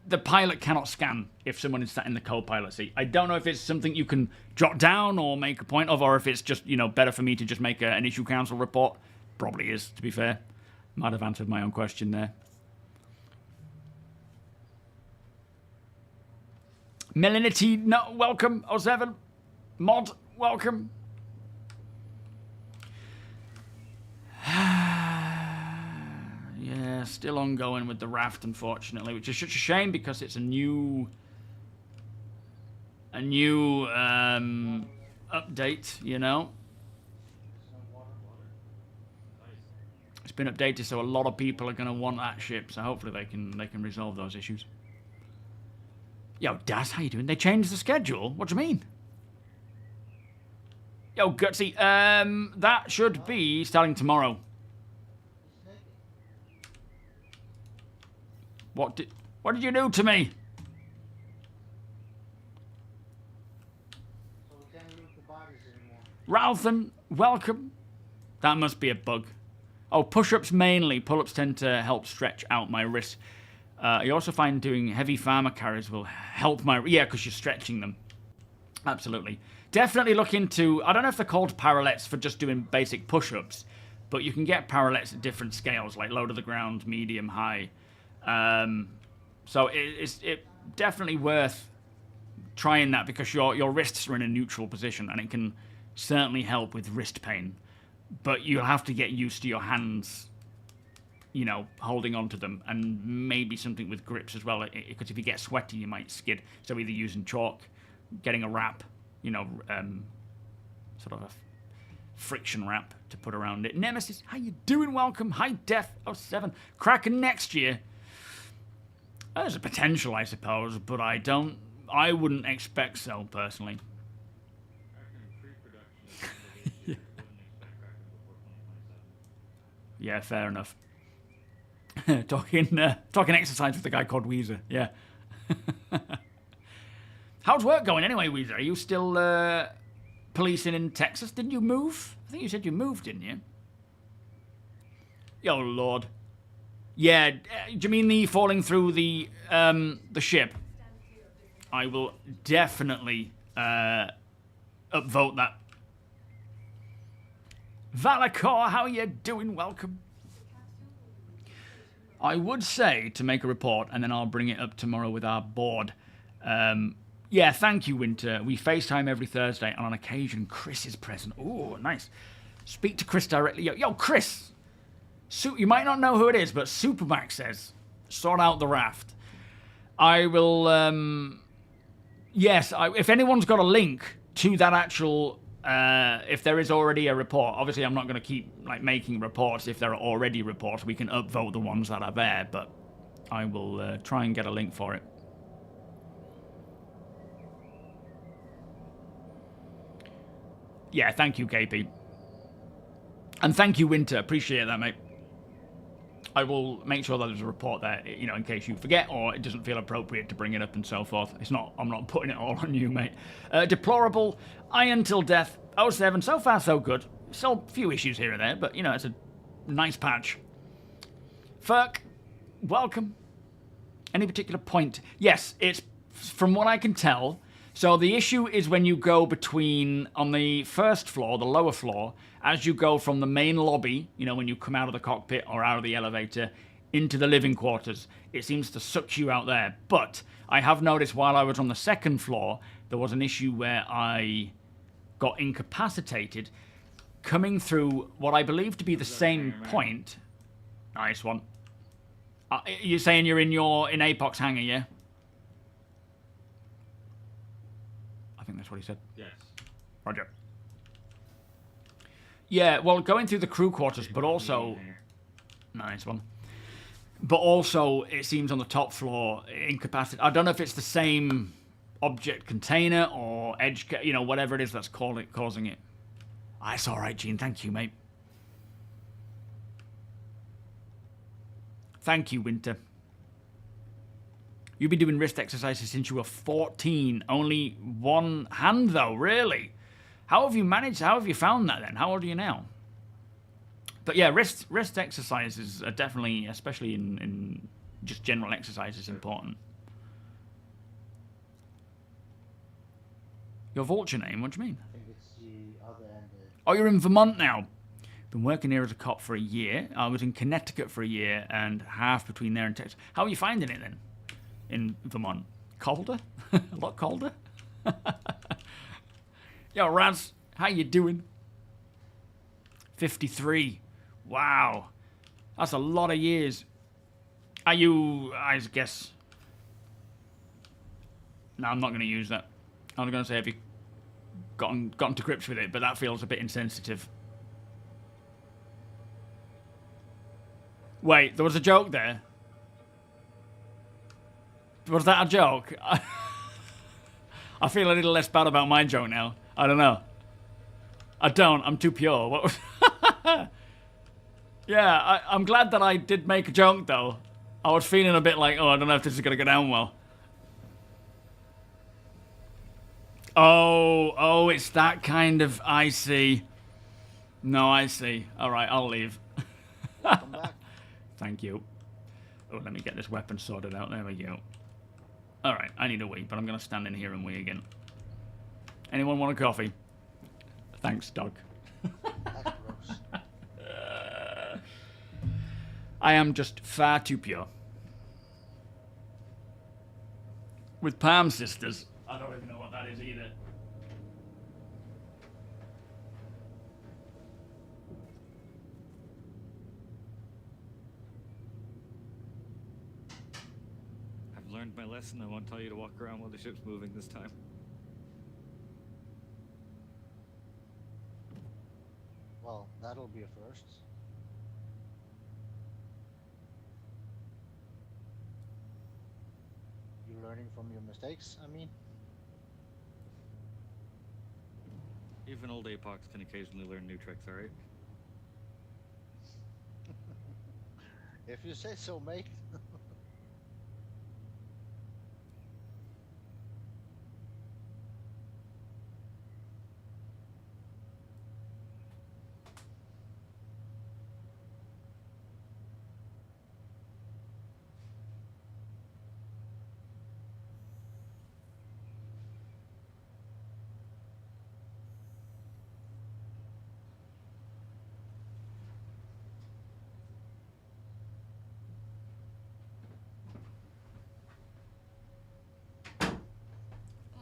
S2: The pilot cannot scan if someone is sat in the co-pilot seat. I don't know if it's something you can jot down or make a point of, or if it's just, better for me to just make an issue council report. Probably is, to be fair. Might have answered my own question there. Melinity, no, welcome. 07. Mod, welcome. Yeah, still ongoing with the raft, unfortunately, which is such a shame because it's a new update, It's been updated, so a lot of people are going to want that ship, so hopefully they can resolve those issues. Yo, Daz, how you doing? They changed the schedule? What do you mean? Yo, Gutsy, that should be starting tomorrow. What did you do to me?
S3: So we can't loot the bodies anymore.
S2: Ralphan, welcome. That must be a bug. Oh, push-ups mainly. Pull-ups tend to help stretch out my wrists. You also find doing heavy pharma carries will help my... Yeah, because you're stretching them. Absolutely. Definitely look into... I don't know if they're called parallettes for just doing basic push-ups, but you can get parallettes at different scales, like low to the ground, medium, high. So it's definitely worth trying that because your wrists are in a neutral position and it can certainly help with wrist pain. But you'll have to get used to your hands, holding onto them, and maybe something with grips as well. Because if you get sweaty, you might skid. So either using chalk, getting a wrap, sort of a friction wrap to put around it. Nemesis, how you doing? Welcome. Hi, Def 07. Kraken next year. There's a potential, I suppose, but I wouldn't expect so, personally. Yeah, fair enough. Talking exercise with the guy called Weezer, yeah. How's work going anyway, Weezer? Are you still policing in Texas? Didn't you move? I think you said you moved, didn't you? Yo, Lord. Yeah, do you mean the falling through the ship? I will definitely upvote that. Valakor, how you doing? Welcome. I would say to make a report, and then I'll bring it up tomorrow with our board. Yeah, thank you, Winter. We FaceTime every Thursday, and on occasion, Chris is present. Oh, nice. Speak to Chris directly. Yo, Chris! You might not know who it is, but SuperMac says, sort out the raft. I will, yes, if anyone's got a link to that actual, if there is already a report, obviously I'm not going to keep making reports if there are already reports. We can upvote the ones that are there, but I will try and get a link for it. Yeah, thank you, KP. And thank you, Winter. Appreciate that, mate. I will make sure that there's a report there, in case you forget or it doesn't feel appropriate to bring it up and so forth. I'm not putting it all on you, mate. Deplorable, Iron Till Death, 07, so far so good. Still a few issues here and there, but, it's a nice patch. Ferk, welcome. Any particular point? Yes, it's, from what I can tell, so the issue is when you go between, on the first floor, the lower floor, as you go from the main lobby, when you come out of the cockpit or out of the elevator, into the living quarters, it seems to suck you out there. But I have noticed while I was on the second floor, there was an issue where I got incapacitated, coming through what I believe to be the same point. Nice one. You're saying you're in Apox hangar, yeah? I think that's what he said.
S4: Yes.
S2: Roger. Yeah, well, going through the crew quarters, but also... Nice one. But also, it seems on the top floor, incapacitated. I don't know if it's the same object container or edge, whatever it is that's causing it. That's all right, Gene. Thank you, mate. Thank you, Winter. You've been doing wrist exercises since you were 14. Only one hand, though, really? How have you managed? How have you found that, then? How old are you now? But yeah, wrist exercises are definitely, especially in just general exercises, important. Your vulture name? What do you mean?
S3: I think it's the other end.
S2: Oh, you're in Vermont now. Been working here as a cop for a year. I was in Connecticut for a year and half between there and Texas. How are you finding it then in Vermont? Colder? A lot colder? Yo, Raz, how you doing? 53. Wow. That's a lot of years. Are you, I guess... No, I'm not going to use that. I was going to say, have you gotten to grips with it, but that feels a bit insensitive. Wait, there was a joke there. Was that a joke? I feel a little less bad about my joke now. I don't know. I don't. I'm too pure. What was... Yeah, I'm glad that I did make a joke, though. I was feeling a bit like, oh, I don't know if this is going to go down well. Oh, it's that kind of... I see. No, I see. All right, I'll leave.
S3: Welcome back.
S2: Thank you. Oh, let me get this weapon sorted out. There we go. All right, I need a wee, but I'm going to stand in here and wee again. Anyone want a coffee? Thanks, dog.
S3: That's gross.
S2: I am just far too pure. With Palm Sisters. I don't even know what that is either.
S4: I've learned my lesson. I won't tell you to walk around while the ship's moving this time.
S3: Well, that'll be a first. You learning from your mistakes, I mean?
S4: Even old Apox can occasionally learn new tricks, alright?
S3: If you say so, mate.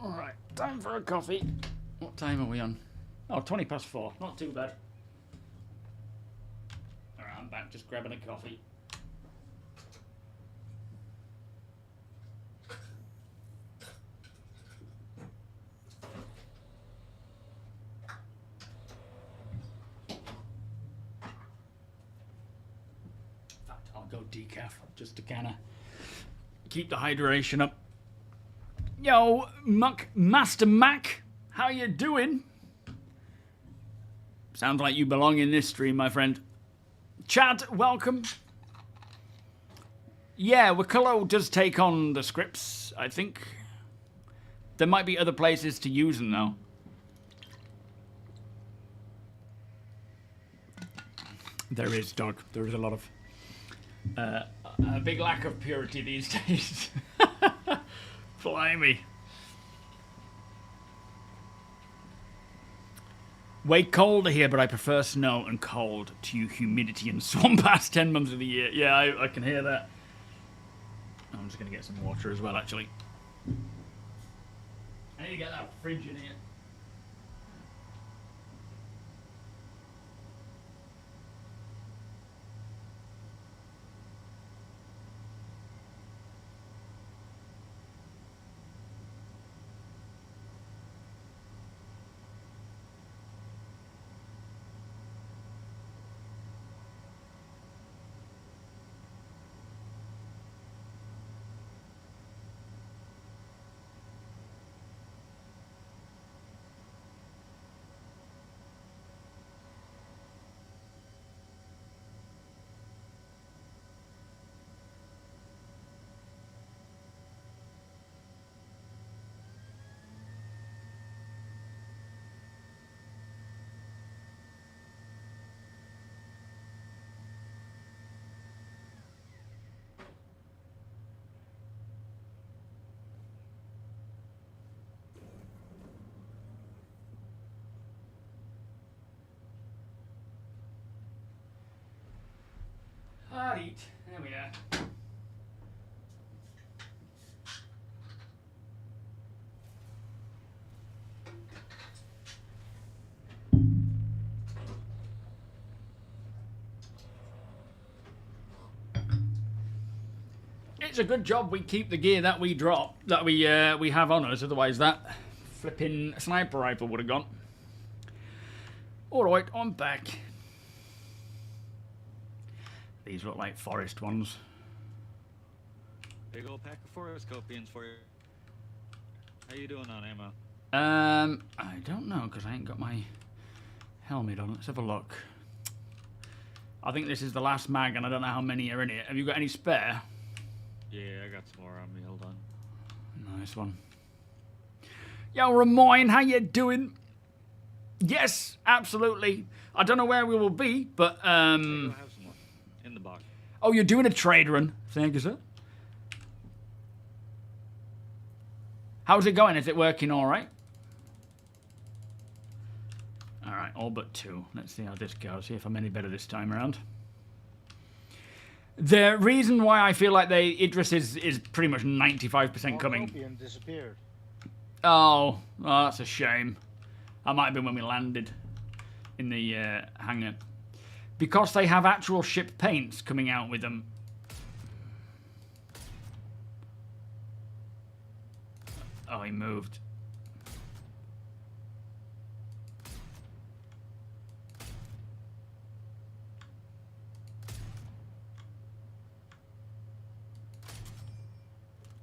S2: Alright, time for a coffee. What time are we on? Oh, 4:20. Not too bad. Alright, I'm back just grabbing a coffee. In fact, I'll go decaf just to kind of keep the hydration up. Yo, Master Mac, how you doing? Sounds like you belong in this stream, my friend. Chad, welcome. Yeah, Wakolo does take on the scripts, I think. There might be other places to use them, though. There is, dog. There is a lot of... a big lack of purity these days. Blimey. Way colder here, but I prefer snow and cold to humidity and swamp past 10 months of the year. Yeah, I can hear that. I'm just going to get some water as well, actually. I need to get that fridge in here. I'll eat. There we are. It's a good job we keep the gear that we drop, that we have on us, otherwise that flipping sniper rifle would have gone. Alright, I'm back. These look like forest ones.
S4: Big old pack of forest copians for you. How you doing on ammo?
S2: I don't know, because I ain't got my helmet on. Let's have a look. I think this is the last mag, and I don't know how many are in it. Have you got any spare?
S4: Yeah, I got some more on me. Hold on.
S2: Nice one. Yo, Ramoyne, how you doing? Yes, absolutely. I don't know where we will be, but
S4: I have some more in the box.
S2: Oh, you're doing a trade run. Thank you, sir. How's it going? Is it working all right? All right, all but 2. Let's see how this goes. See if I'm any better this time around. The reason why I feel like Idris is pretty much 95% coming.
S3: Copian disappeared.
S2: Oh, that's a shame. That might have been when we landed in the hangar. Because they have actual ship paints coming out with them. Oh, he moved.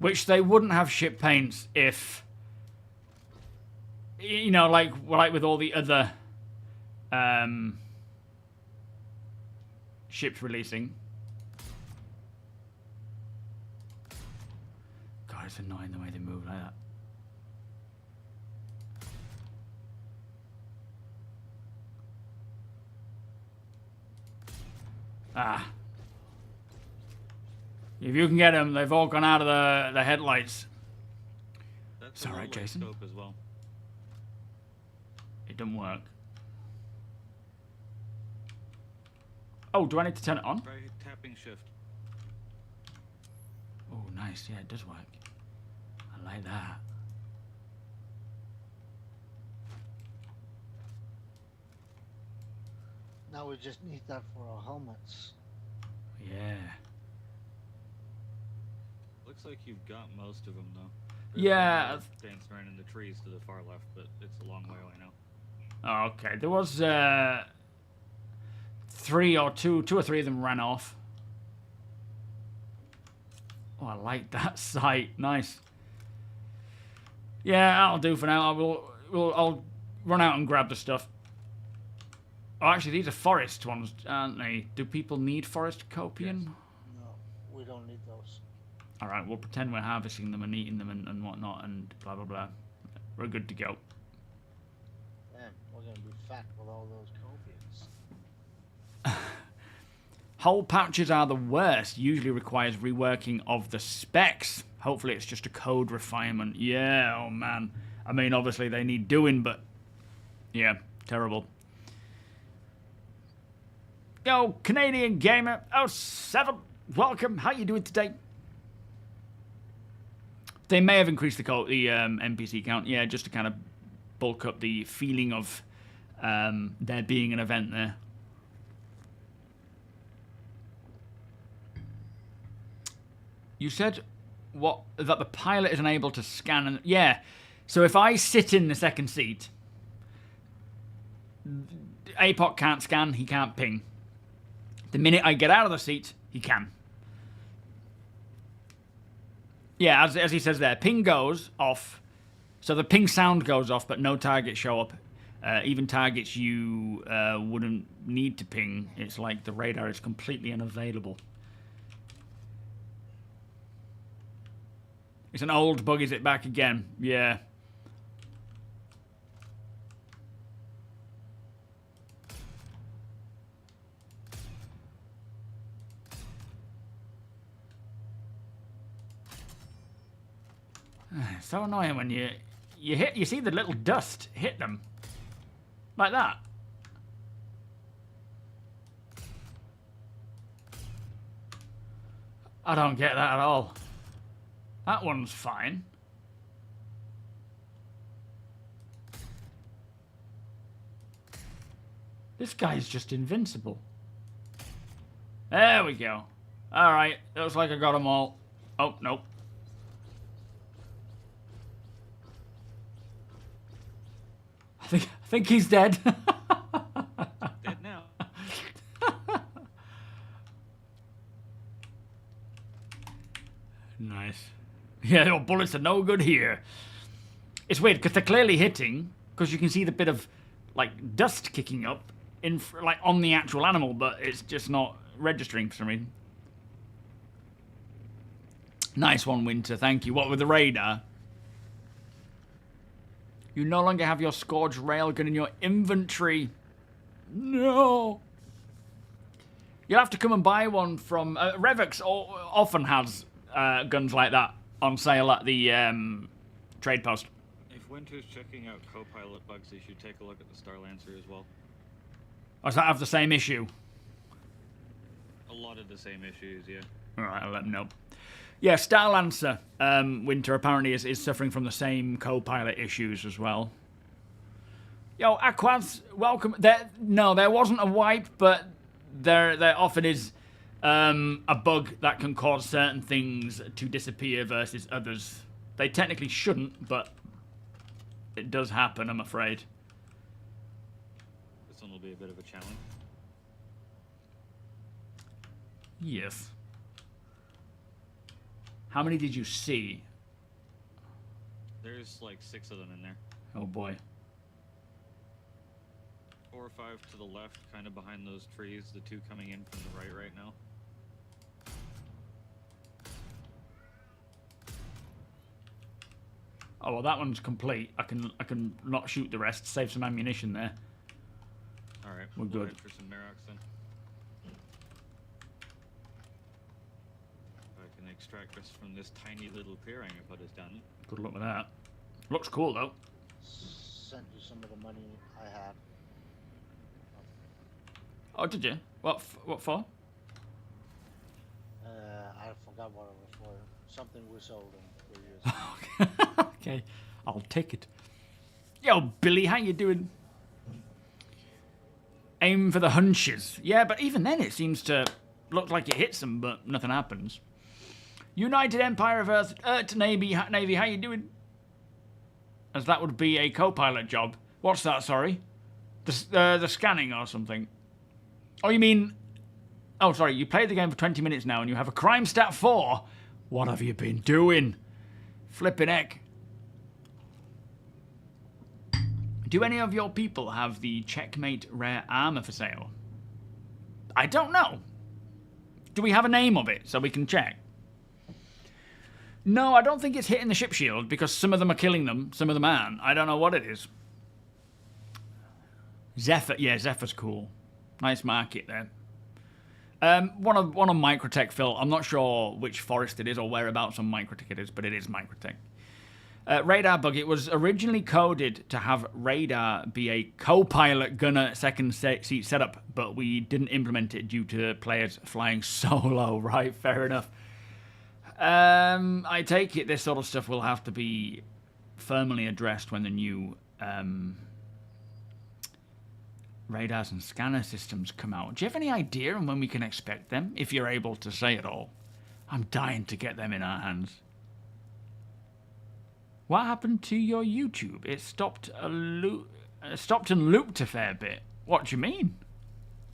S2: Which they wouldn't have ship paints if, you know, like with all the other ships releasing. God, it's annoying the way they move like that. Ah. If you can get them, they've all gone out of the headlights.
S4: That's
S2: all right, Jason.
S4: Scope as well.
S2: It doesn't work. Oh, do I need to turn it on?
S4: Try tapping shift.
S2: Oh, nice. Yeah, it does work. I like that.
S3: Now we just need that for our helmets.
S2: Yeah.
S4: Looks like you've got most of them though.
S2: Yeah.
S4: Dancing around in the trees to the far left, but it's a long way away now.
S2: Oh, okay. There was 2 or 3 of them ran off. Oh, I like that sight. Nice. Yeah, that'll do for now. I'll run out and grab the stuff. Oh, actually, these are forest ones, aren't they? Do people need forest copian?
S3: Yes. No, we don't need those.
S2: All right, we'll pretend we're harvesting them and eating them and whatnot and blah, blah, blah. We're good to go.
S3: Damn, we're going to be fat with all those copians.
S2: Hull patches are the worst. Usually requires reworking of the specs. Hopefully it's just a code refinement. Yeah, oh man. I mean, obviously they need doing, but yeah, terrible. Yo, Canadian Gamer 07, welcome. How you doing today? They may have increased the NPC count, yeah, just to kind of bulk up the feeling of there being an event there. You said what? That the pilot is unable to scan, and yeah. So if I sit in the second seat, APOC can't scan, he can't ping. The minute I get out of the seat, he can. Yeah, as he says there, ping goes off. So the ping sound goes off, but no targets show up. Even targets you wouldn't need to ping. It's like the radar is completely unavailable. It's an old bug, is it back again? Yeah. It's so annoying when you see the little dust hit them. Like that. I don't get that at all. That one's fine. This guy's just invincible. There we go. Alright, looks like I got them all. Oh, nope. I think he's dead.
S4: Dead now.
S2: Nice. Yeah, your bullets are no good here. It's weird because they're clearly hitting, because you can see the bit of like dust kicking up in like on the actual animal, but it's just not registering for some reason. Nice one, Winter. Thank you. What with the radar? You no longer have your Scourge railgun in your inventory. No. You'll have to come and buy one from... Revex often has guns like that on sale at the trade post.
S4: If Winter's checking out co-pilot bugs, he should take a look at the Starlancer as well.
S2: Or does that have the same issue?
S4: A lot of the same issues, yeah.
S2: Alright, I'll let him know. Yeah, Starlancer, Winter, apparently is suffering from the same co-pilot issues as well. Yo, Aquaz, welcome. No, there wasn't a wipe, but there often is a bug that can cause certain things to disappear versus others. They technically shouldn't, but it does happen, I'm afraid.
S4: This one will be a bit of a challenge.
S2: Yes. How many did you see?
S4: There's like 6 of them in there.
S2: Oh boy.
S4: 4 or 5 to the left, kind of behind those trees. The 2 coming in from the right now.
S2: Oh well, that one's complete. I can not shoot the rest. Save some ammunition there.
S4: All right,
S2: we're good.
S4: Head for some Merox then. I can extract us from this tiny little clearing I put us down.
S2: Good luck with that. Looks cool though.
S3: Sent you some of the money I had.
S2: Oh, did you? What for?
S3: I forgot what it was for. Something we sold in Inquiriers.
S2: Okay, I'll take it. Yo, Billy, how you doing? Aim for the hunches. Yeah, but even then it seems to look like it hits them, but nothing happens. United Empire of Earth Navy, how you doing? As that would be a co-pilot job. What's that, sorry? The scanning or something. Oh, you mean... Oh, sorry, you played the game for 20 minutes now and you have a crime stat 4. What have you been doing? Flippin' heck. Do any of your people have the Checkmate rare armor for sale? I don't know. Do we have a name of it so we can check? No, I don't think it's hitting the ship shield because some of them are killing them, some of them aren't. I don't know what it is. Zephyr, yeah, Zephyr's cool. Nice market there. One of Microtech, Phil. I'm not sure which forest it is or whereabouts on Microtech it is, but it is Microtech. Radar bug. It was originally coded to have radar be a co-pilot gunner second seat setup, but we didn't implement it due to players flying solo. Right, fair enough. I take it this sort of stuff will have to be firmly addressed when the new radars and scanner systems come out. Do you have any idea on when we can expect them, if you're able to say it all? I'm dying to get them in our hands. What happened to your YouTube? It stopped and looped a fair bit. What do you mean?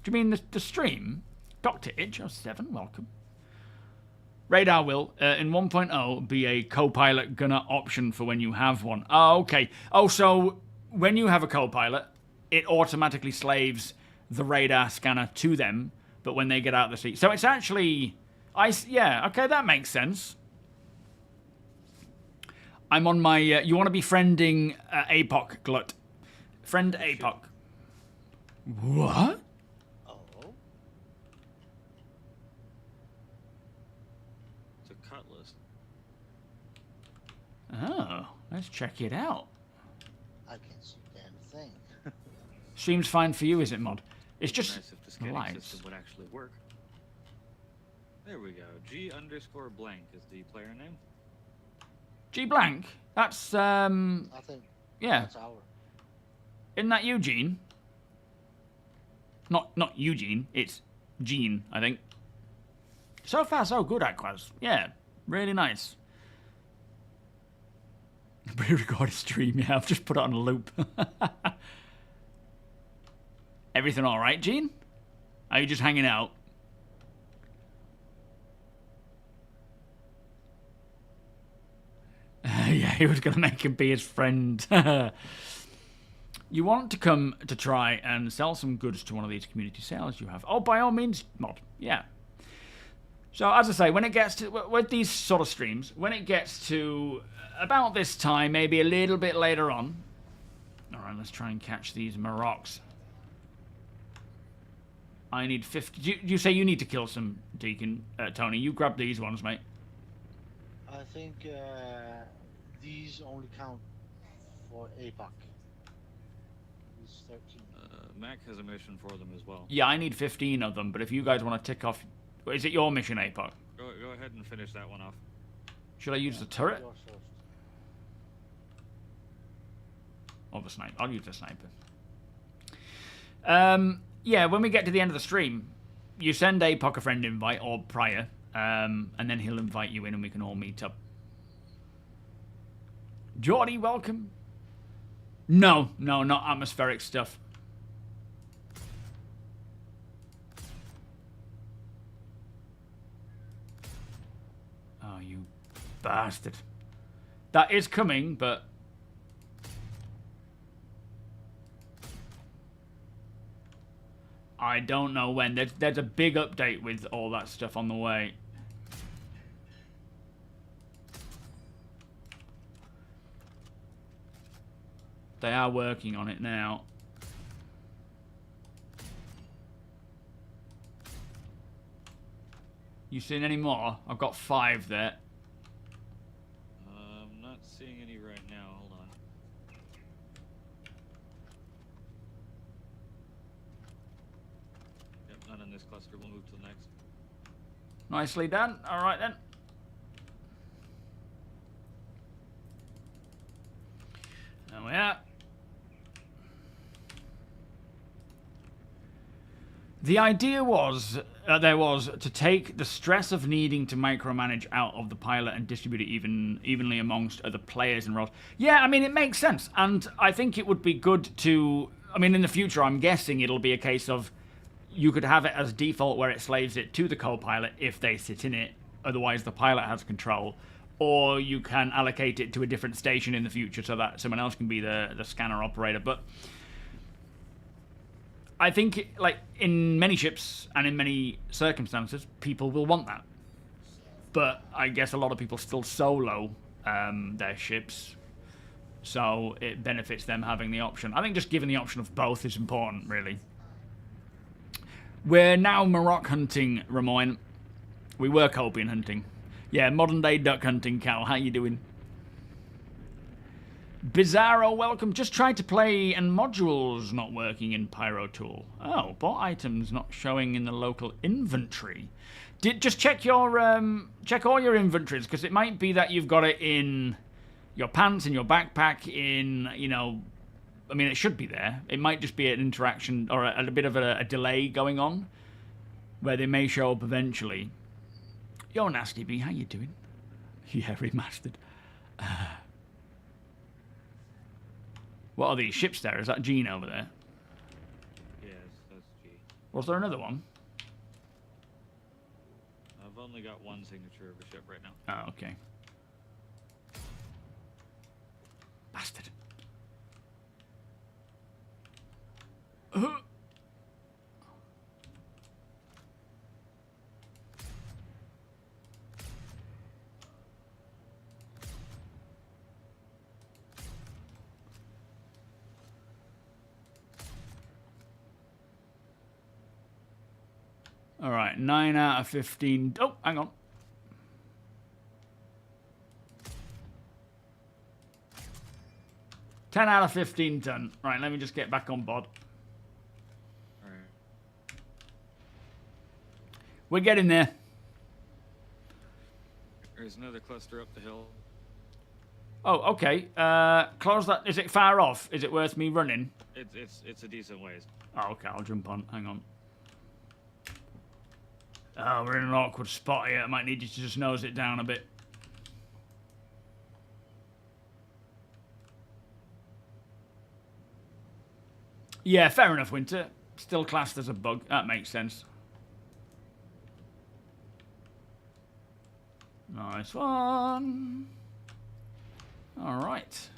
S2: Do you mean the stream? Dr. Itch07, welcome. Radar will, in 1.0, be a co-pilot gunner option for when you have one. Oh, okay. Oh, so when you have a co-pilot, it automatically slaves the radar scanner to them, but when they get out of the seat. So it's actually... yeah, okay, that makes sense. I'm on my... you want to be friending APOC, Glut. Friend APOC. What?
S3: Oh.
S4: It's a cutlass.
S2: Oh, let's check it out.
S3: I can't see a damn thing.
S2: Stream's fine for you, is it, Mod? It's just
S4: Nice if the scanning
S2: lights.
S4: system would actually work. There we go. G_blank is the player name.
S2: G blank? That's,
S3: I think
S2: yeah.
S3: that's our.
S2: Isn't that Eugene? Not Eugene, it's Gene, I think. So far, so good, Aquas. Yeah, really nice. Pre-recorded stream, yeah, I've just put it on a loop. Everything alright, Gene? Are you just hanging out? Yeah, he was going to make him be his friend. You want to come to try and sell some goods to one of these community sales you have? Oh, by all means, mod. Yeah. So, as I say, when it gets to... With these sort of streams, when it gets to about this time, maybe a little bit later on... Alright, let's try and catch these Marocs. I need 50... Do you say you need to kill some, Deacon? Tony, you grab these ones, mate.
S3: I think these only count for APAC. These 13.
S4: Mac has a mission for them as well.
S2: Yeah, I need 15 of them, but if you guys want to tick off... Is it your mission, APOC?
S4: Go ahead and finish that one off.
S2: Should I use the turret?
S3: Yours first.
S2: Or the sniper? I'll use the sniper. Yeah, when we get to the end of the stream, you send APOC a friend invite, or prior, and then he'll invite you in and we can all meet up. Geordie, welcome. No, not atmospheric stuff. Oh, you bastard. That is coming, but... I don't know when. There's a big update with all that stuff on the way. They are working on it now. You seen any more? I've got 5 there.
S4: I'm not seeing any right now. Hold on. Yep, none in this cluster. We'll move to the next.
S2: Nicely done. All right then. There we are. The idea was, to take the stress of needing to micromanage out of the pilot and distribute it evenly amongst other players and roles. Yeah, I mean, it makes sense. And I think it would be good to... I mean, in the future, I'm guessing it'll be a case of you could have it as default where it slaves it to the co-pilot if they sit in it. Otherwise, the pilot has control. Or you can allocate it to a different station in the future so that someone else can be the scanner operator. But... I think, like, in many ships and in many circumstances, people will want that. But I guess a lot of people still solo their ships, so it benefits them having the option. I think just giving the option of both is important, really. We're now Maroc hunting, Ramoyne. We were Copian hunting. Yeah, modern-day duck hunting, Cal. How you doing? Bizarro, welcome. Just tried to play and modules not working in Pyro Tool. Oh, bought items not showing in the local inventory. Just check your check all your inventories, because it might be that you've got it in your pants, in your backpack, in, you know, I mean, it should be there. It might just be an interaction or a bit of a delay going on, where they may show up eventually. Yo, Nasty B, how you doing? Yeah, remastered. What are these ships there? Is that Gene over there?
S4: Yes, that's G.
S2: Was there another one?
S4: I've only got one signature of a ship right now.
S2: Oh, okay. Bastard. All right, 9 out of 15. Oh, hang on. $10 out of 15 done. Right, let me just get back on board.
S4: Alright.
S2: We're getting there.
S4: There's another cluster up the hill.
S2: Oh, okay. Close that. Is it far off? Is it worth me running?
S4: It's a decent ways.
S2: Oh, okay. I'll jump on. Hang on. Oh, we're in an awkward spot here. I might need you to just nose it down a bit. Yeah, fair enough, Winter. Still classed as a bug. That makes sense. Nice one. All right.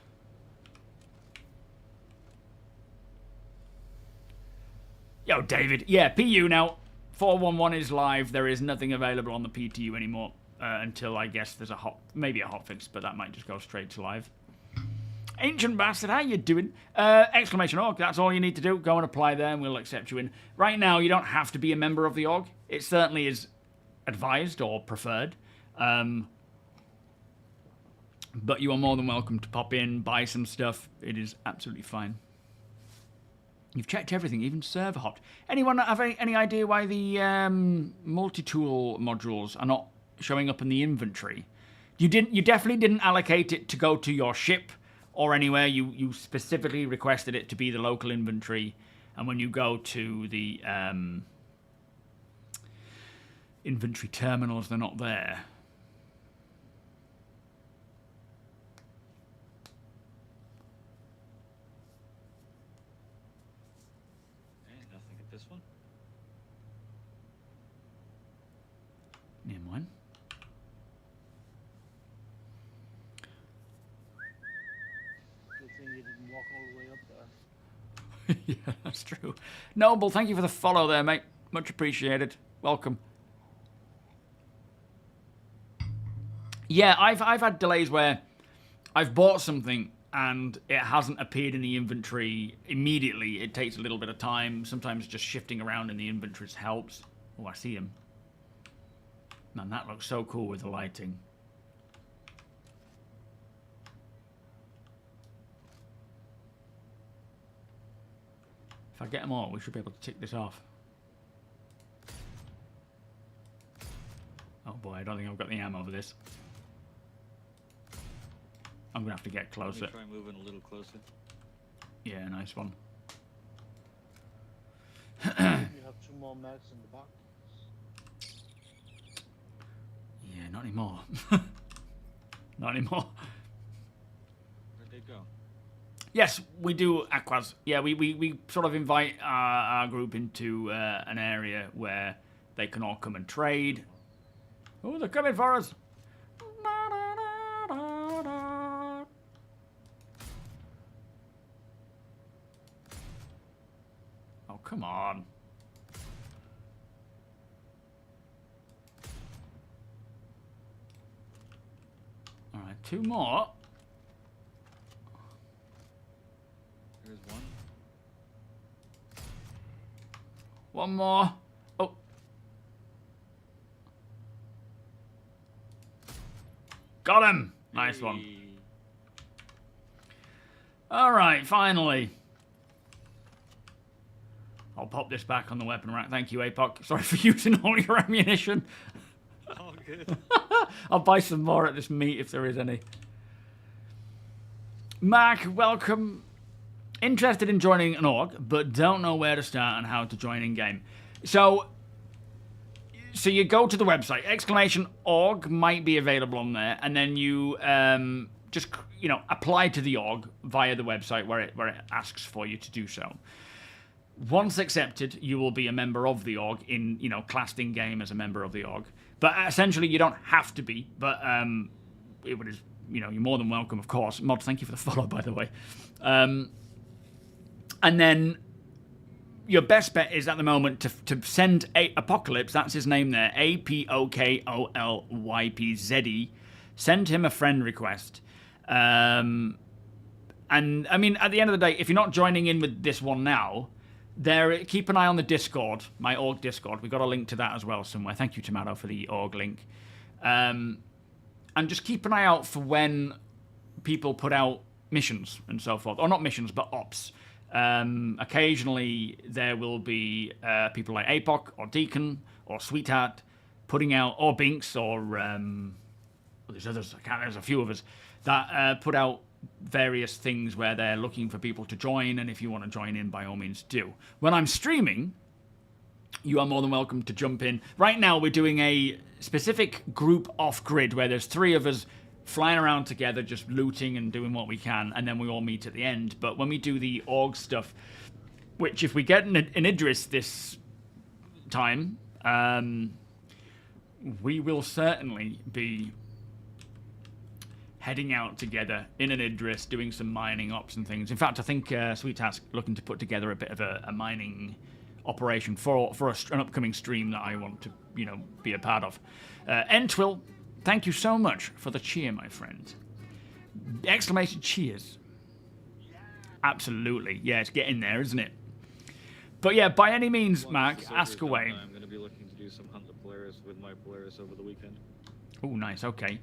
S2: Yo, David. Yeah, PU now. 411 is live. There is nothing available on the PTU anymore until I guess there's maybe a hotfix, but that might just go straight to live. Ancient Bastard, how you doing? Exclamation org, that's all you need to do. Go and apply there and we'll accept you in. Right now, you don't have to be a member of the org. It certainly is advised or preferred. But you are more than welcome to pop in, buy some stuff. It is absolutely fine. You've checked everything, even server hopped. Anyone have any idea why the multi-tool modules are not showing up in the inventory? You definitely didn't allocate it to go to your ship or anywhere. You specifically requested it to be the local inventory, and when you go to the inventory terminals, they're not there.
S4: Nothing at this one.
S2: Near mine.
S3: Good thing you didn't walk all the way up there.
S2: Yeah, that's true. Noble, thank you for the follow there, mate. Much appreciated. Welcome. Yeah, I've had delays where I've bought something and it hasn't appeared in the inventory immediately. It takes a little bit of time. Sometimes just shifting around in the inventories helps. Oh, I see him. Man, that looks so cool with the lighting. If I get them all, we should be able to tick this off. Oh boy, I don't think I've got the ammo for this. I'm going to have to get closer.
S4: Try moving a little closer.
S2: Yeah, nice one.
S3: You have 2 more mags in the box.
S2: Yeah, not anymore. Not anymore.
S4: Where'd they go?
S2: Yes, we do aquas. Yeah, we sort of invite our group into an area where they can all come and trade. Oh, they're coming for us. Oh, come on. All right, 2 more.
S4: There's one.
S2: 1 more. Oh. Got him. Nice one.
S4: Hey.
S2: All right, finally. I'll pop this back on the weapon rack. Thank you, APOC. Sorry for using all your ammunition.
S4: Oh, good.
S2: I'll buy some more at this meet if there is any. Mac, welcome. Interested in joining an org, but don't know where to start and how to join in-game. So you go to the website. !org might be available on there, and then you just apply to the org via the website where it asks for you to do so. Once accepted, you will be a member of the org classed in game as a member of the org. But essentially, you don't have to be. But it would, you're more than welcome, of course. Mod, thank you for the follow, by the way. And then your best bet is at the moment to send Apocalypse. That's his name there. APOKOLYPZE. Send him a friend request. And I mean, at the end of the day, if you're not joining in with this one now, keep an eye on the Discord, my org Discord. We got a link to that as well somewhere. Thank you, Tomato, for the org link. And just keep an eye out for when people put out missions and so forth, or not missions, but ops. Occasionally there will be people like APOC or Deacon or Sweetheart putting out, or Binks or there's others, there's a few of us, that put out various things where they're looking for people to join, and if you want to join in, by all means do. When I'm streaming, you are more than welcome to jump in. Right now, we're doing a specific group off-grid where there's 3 of us flying around together, just looting and doing what we can, and then we all meet at the end. But when we do the org stuff, which if we get an Idris this time, we will certainly be heading out together in an Idris, doing some mining ops and things. In fact, I think Sweet Task looking to put together a bit of a mining operation for an upcoming stream that I want to, be a part of. Entwill, thank you so much for the cheer, my friend. Exclamation cheers. Absolutely. Yeah, it's getting there, isn't it? But yeah, by any means, Mac, ask away.
S4: I'm going to be looking to do some Hunt the Polaris with my Polaris over the weekend.
S2: Oh, nice. Okay.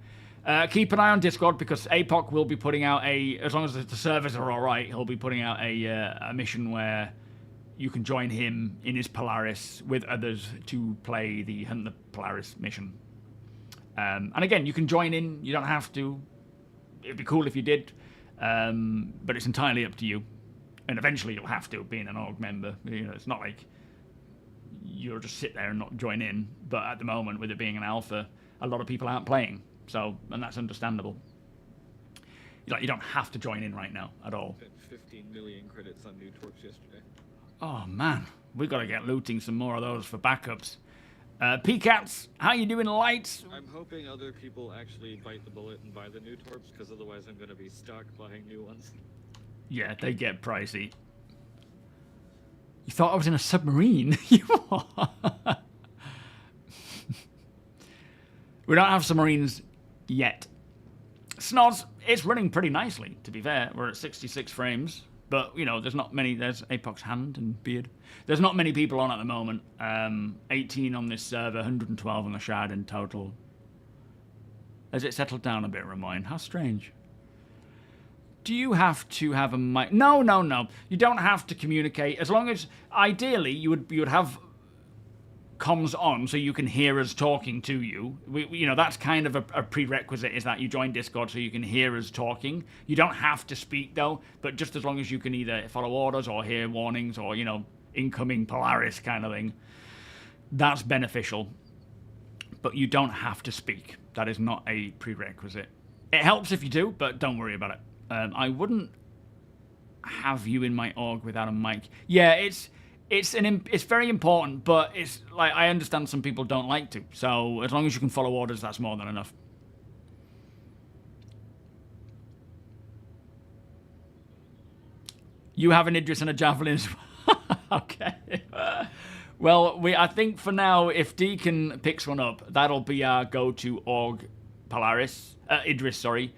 S2: Keep an eye on Discord, because APOC will be putting out as long as the servers are all right, he'll be putting out a mission where you can join him in his Polaris with others to play the Hunt the Polaris mission. And again, you can join in. You don't have to. It'd be cool if you did, but it's entirely up to you. And eventually you'll have to, being an org member. It's not like you'll just sit there and not join in. But at the moment, with it being an alpha, a lot of people aren't playing. And that's understandable. You don't have to join in right now at all.
S4: Spent 15 million credits on new torps yesterday.
S2: Oh man, we got to get looting some more of those for backups. PCats, how you doing, lights?
S4: I'm hoping other people actually bite the bullet and buy the new torps, because otherwise I'm going to be stuck buying new ones.
S2: Yeah, they get pricey. You thought I was in a submarine? You are. We don't have submarines yet. Snoz, it's running pretty nicely, to be fair. We're at 66 frames. But, there's not many. There's Apoc's hand and beard. There's not many people on at the moment. 18 on this server, 112 on the shard in total. Has it settled down a bit, Ramon? How strange. Do you have to have a mic? No. You don't have to communicate. As long as, ideally, you would have comms on so you can hear us talking to you. That's kind of a prerequisite, is that you join Discord so you can hear us talking. You don't have to speak, though, but just as long as you can either follow orders or hear warnings or, incoming Polaris kind of thing, that's beneficial. But you don't have to speak. That is not a prerequisite. It helps if you do, but don't worry about it. I wouldn't have you in my org without a mic. Yeah, it's very important, but it's like, I understand some people don't like to. So as long as you can follow orders, that's more than enough. You have an Idris and a Javelin as well. Okay. Well, I think for now, if Deacon picks one up, that'll be our go-to org Idris, sorry.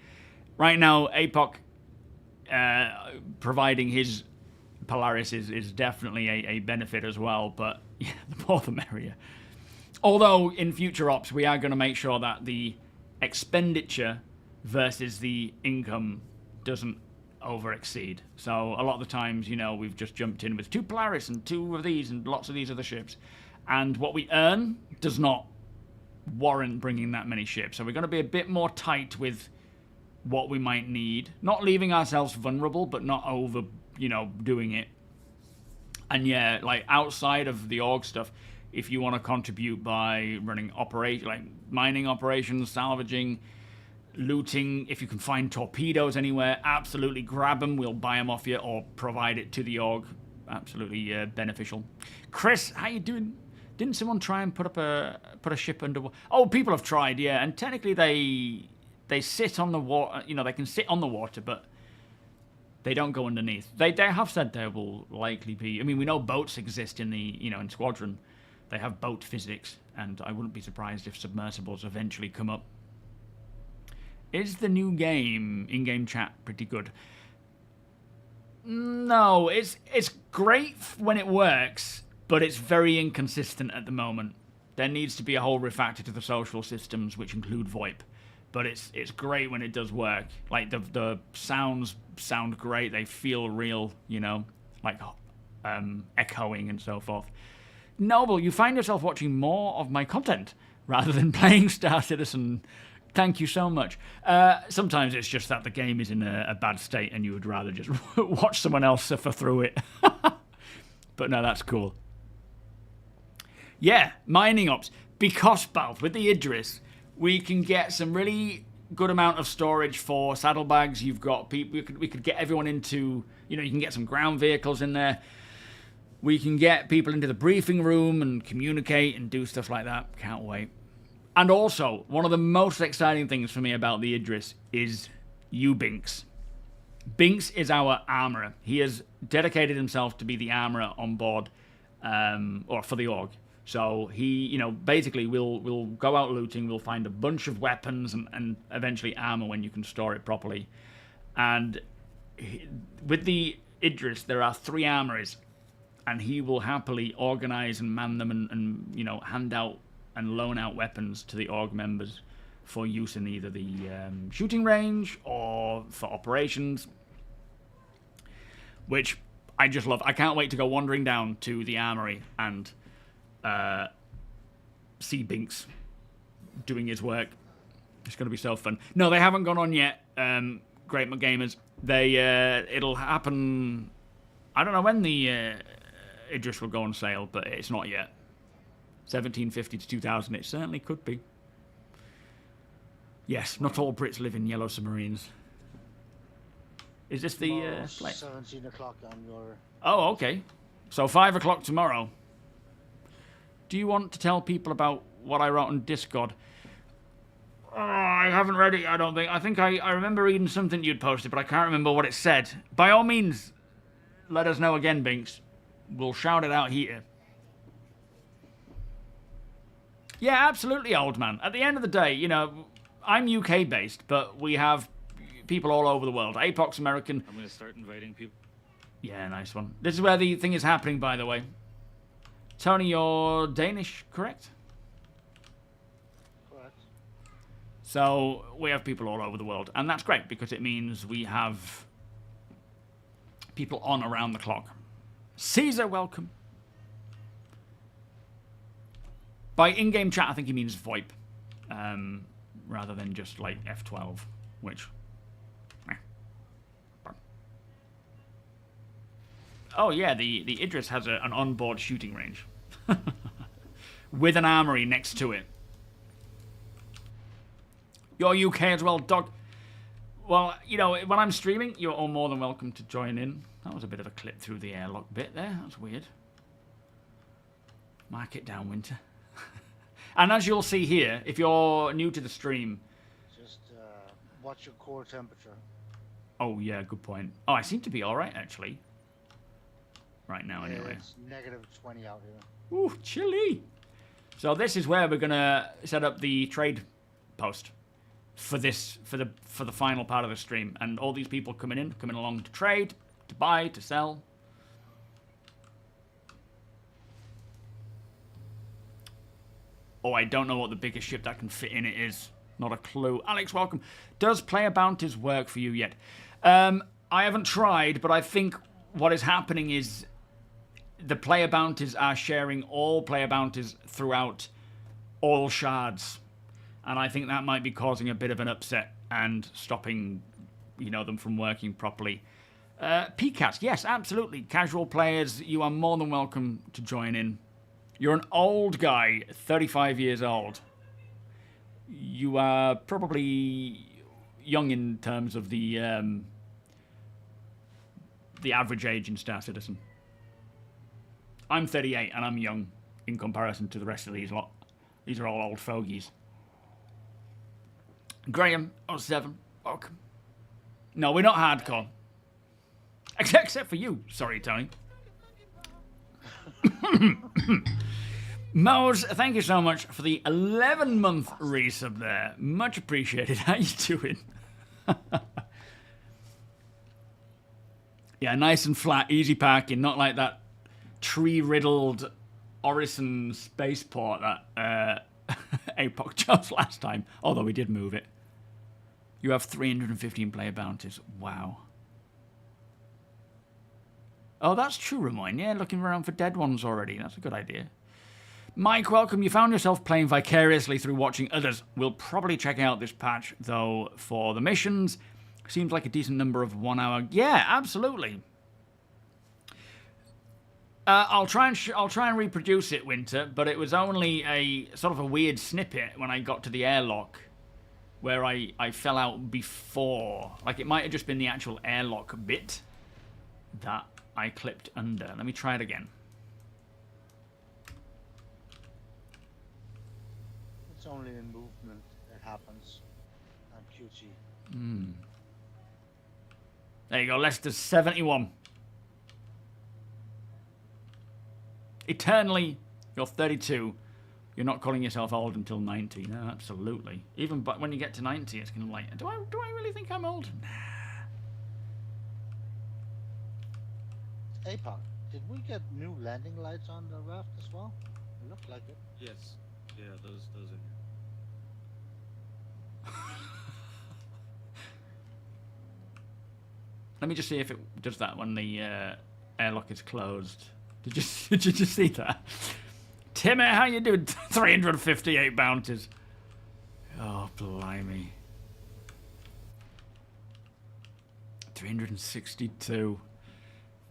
S2: Right now, APOC providing his Polaris is definitely a benefit as well, but yeah, the more the merrier. Although in future ops we are going to make sure that the expenditure versus the income doesn't over-exceed. So a lot of the times, we've just jumped in with 2 Polaris and 2 of these and lots of these other ships, and what we earn does not warrant bringing that many ships. So we're going to be a bit more tight with what we might need, not leaving ourselves vulnerable, but not over doing it. And yeah, like outside of the org stuff, if you want to contribute by running mining operations, salvaging, looting, if you can find torpedoes anywhere, absolutely grab them. We'll buy them off you or provide it to the org. Absolutely beneficial. Chris, how you doing? Didn't someone try and put a ship under? Oh, people have tried, yeah. And technically they sit on the water. They can sit on the water, but they don't go underneath. They have said there will likely be. I mean, we know boats exist in in Squadron. They have boat physics, and I wouldn't be surprised if submersibles eventually come up. Is the new game in-game chat pretty good? No, it's great when it works, but it's very inconsistent at the moment. There needs to be a whole refactor to the social systems, which include VoIP. But it's great when it does work. Like the sounds sound great. They feel real, like echoing and so forth. Noble, you find yourself watching more of my content rather than playing Star Citizen Thank you so much. Sometimes it's just that the game is in a bad state and you would rather just watch someone else suffer through it. But no, that's cool. Yeah, mining ops. Because, Balth, with the Idris, we can get some really good amount of storage for saddlebags. You've got people. We could get everyone into. You know, you can get some ground vehicles in there. We can get people into the briefing room and communicate and do stuff like that. Can't wait. And also, one of the most exciting things for me about the Idris is you, Binks. Binks is our armourer. He has dedicated himself to be the armourer on board, or for the Org. So he, you know, basically we'll go out looting, we'll find a bunch of weapons and eventually armour when you can store it properly. And with the Idris, there are 3 armories, and he will happily organise and man them and you know, hand out and loan out weapons to the Org members for use in either the shooting range or for operations, which I just love. I can't wait to go wandering down to the armory and see Binks doing his work. It's going to be so fun. No, they haven't gone on yet, Great Gamers. It'll happen. I don't know when the Idris will go on sale, but it's not yet. 1750 to 2000, it certainly could be. Yes, not all Brits live in yellow submarines. Is this the place?
S3: 17 o'clock on your...
S2: Oh, okay. So 5 o'clock tomorrow. Do you want to tell people about what I wrote on Discord? Oh, I haven't read it, I don't think. I think I remember reading something you'd posted, but I can't remember what it said. By all means, let us know again, Binks. We'll shout it out here. Yeah, absolutely, old man. At the end of the day, you know, I'm UK-based, but we have people all over the world. Apox American.
S4: I'm going to start inviting people.
S2: Yeah, nice one. This is where the thing is happening, by the way. Tony, you're Danish, correct?
S3: Correct.
S2: So we have people all over the world, and that's great because it means we have people on around the clock. Caesar, welcome. By in-game chat, I think he means VoIP, rather than just like F12, which... Oh yeah, the Idris has an onboard shooting range. With an armory next to it. You're UK as well, dog. Well, you know, when I'm streaming, you're all more than welcome to join in. That was a bit of a clip through the airlock bit there. That's weird. Mark it down, Winter. And as you'll see here, if you're new to the stream...
S3: Just watch your core temperature.
S2: Oh, yeah, good point. Oh, I seem to be alright, actually. Right now, anyway.
S3: It's negative 20 out here.
S2: Ooh, chilly. So this is where we're going to set up the trade post for this, for the final part of the stream. And all these people coming along to trade, to buy, to sell. Oh, I don't know what the biggest ship that can fit in it is. Not a clue. Alex, welcome. Does player bounties work for you yet? I haven't tried, but I think what is happening is the player bounties are sharing all player bounties throughout all shards. And I think that might be causing a bit of an upset and stopping, you know, them from working properly. PCAS, yes, absolutely. Casual players, you are more than welcome to join in. You're an old guy, 35 years old. You are probably young in terms of the average age in Star Citizen. I'm 38 and I'm young in comparison to the rest of these lot. These are all old fogies. Graham, 07, welcome. No, we're not hardcore. Except for you. Sorry, Tony. Mose, thank you so much for the 11-month resub there. Much appreciated. How you doing? Yeah, nice and flat, easy parking, not like that tree-riddled Orison spaceport that APOC chose last time, although we did move it. You have 315 player bounties. Wow. Oh, that's true, Ramon. Yeah, looking around for dead ones already. That's a good idea. Mike, welcome. You found yourself playing vicariously through watching others. We'll probably check out this patch, though, for the missions. Seems like a decent number of 1 hour. Yeah, absolutely. I'll try and reproduce it, Winter, but it was only a sort of a weird snippet when I got to the airlock where I fell out before. Like, it might have just been the actual airlock bit that I clipped under. Let me try it again.
S3: It's only in movement it happens. I'm QT.
S2: There you go, Leicester 71. Eternally, you're 32. You're not calling yourself old until 90. No, absolutely. Even but when you get to 90, it's kind of like, do I really think I'm old? Nah.
S3: Hey, Punk, did we get new landing lights on the raft as well? It looked like it.
S4: Yes. Yeah, those are.
S2: Let me just see if it does that when the airlock is closed. Did you just see that? Timmy, how you doing? 358 bounties. Oh, blimey. 362.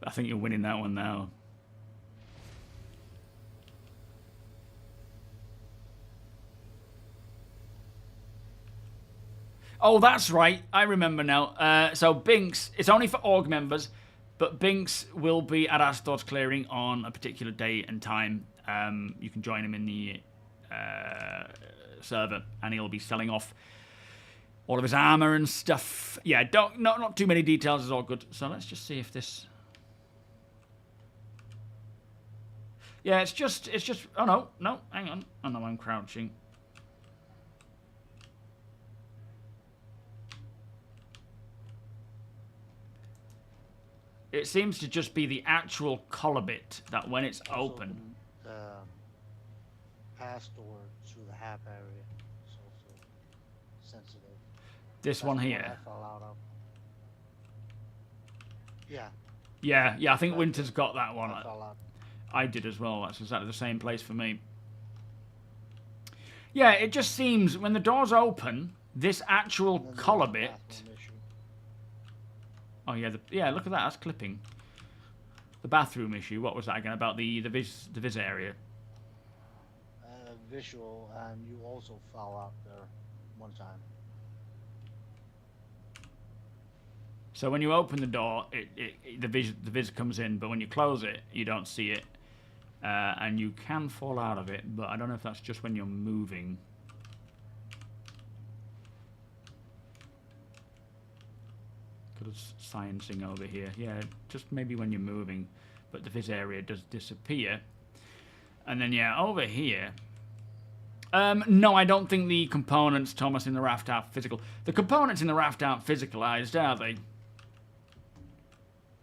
S2: I think you're winning that one now. Oh, that's right. I remember now. So Binks, it's only for org members, but Binks will be at Astor's clearing on a particular day and time. You can join him in the server, and he'll be selling off all of his armor and stuff. Yeah, not too many details is all good. So let's just see if this. Yeah, it's just. Oh no, hang on. Oh no, I'm crouching. It seems to just be the actual collar bit that when it's open.
S3: Pass door to the hab area is also sensitive.
S2: This
S3: That's
S2: one
S3: the
S2: here.
S3: I fell out of. Yeah.
S2: Yeah. I think Winter's got that one.
S3: I fell out.
S2: I did as well. That's exactly the same place for me. Yeah, it just seems when the doors open, this actual collar bit. Oh yeah, look at that. That's clipping. The bathroom issue. What was that again about the vis area?
S3: Visual, and you also fell out there one time.
S2: So when you open the door, the vis comes in, but when you close it, you don't see it, and you can fall out of it. But I don't know if that's just when you're moving. Because sciencing over here, yeah, just maybe when you're moving, but the vis area does disappear. And then yeah, over here. No, I don't think the components, Thomas, in the raft are physical. The components in the raft aren't physicalized, are they?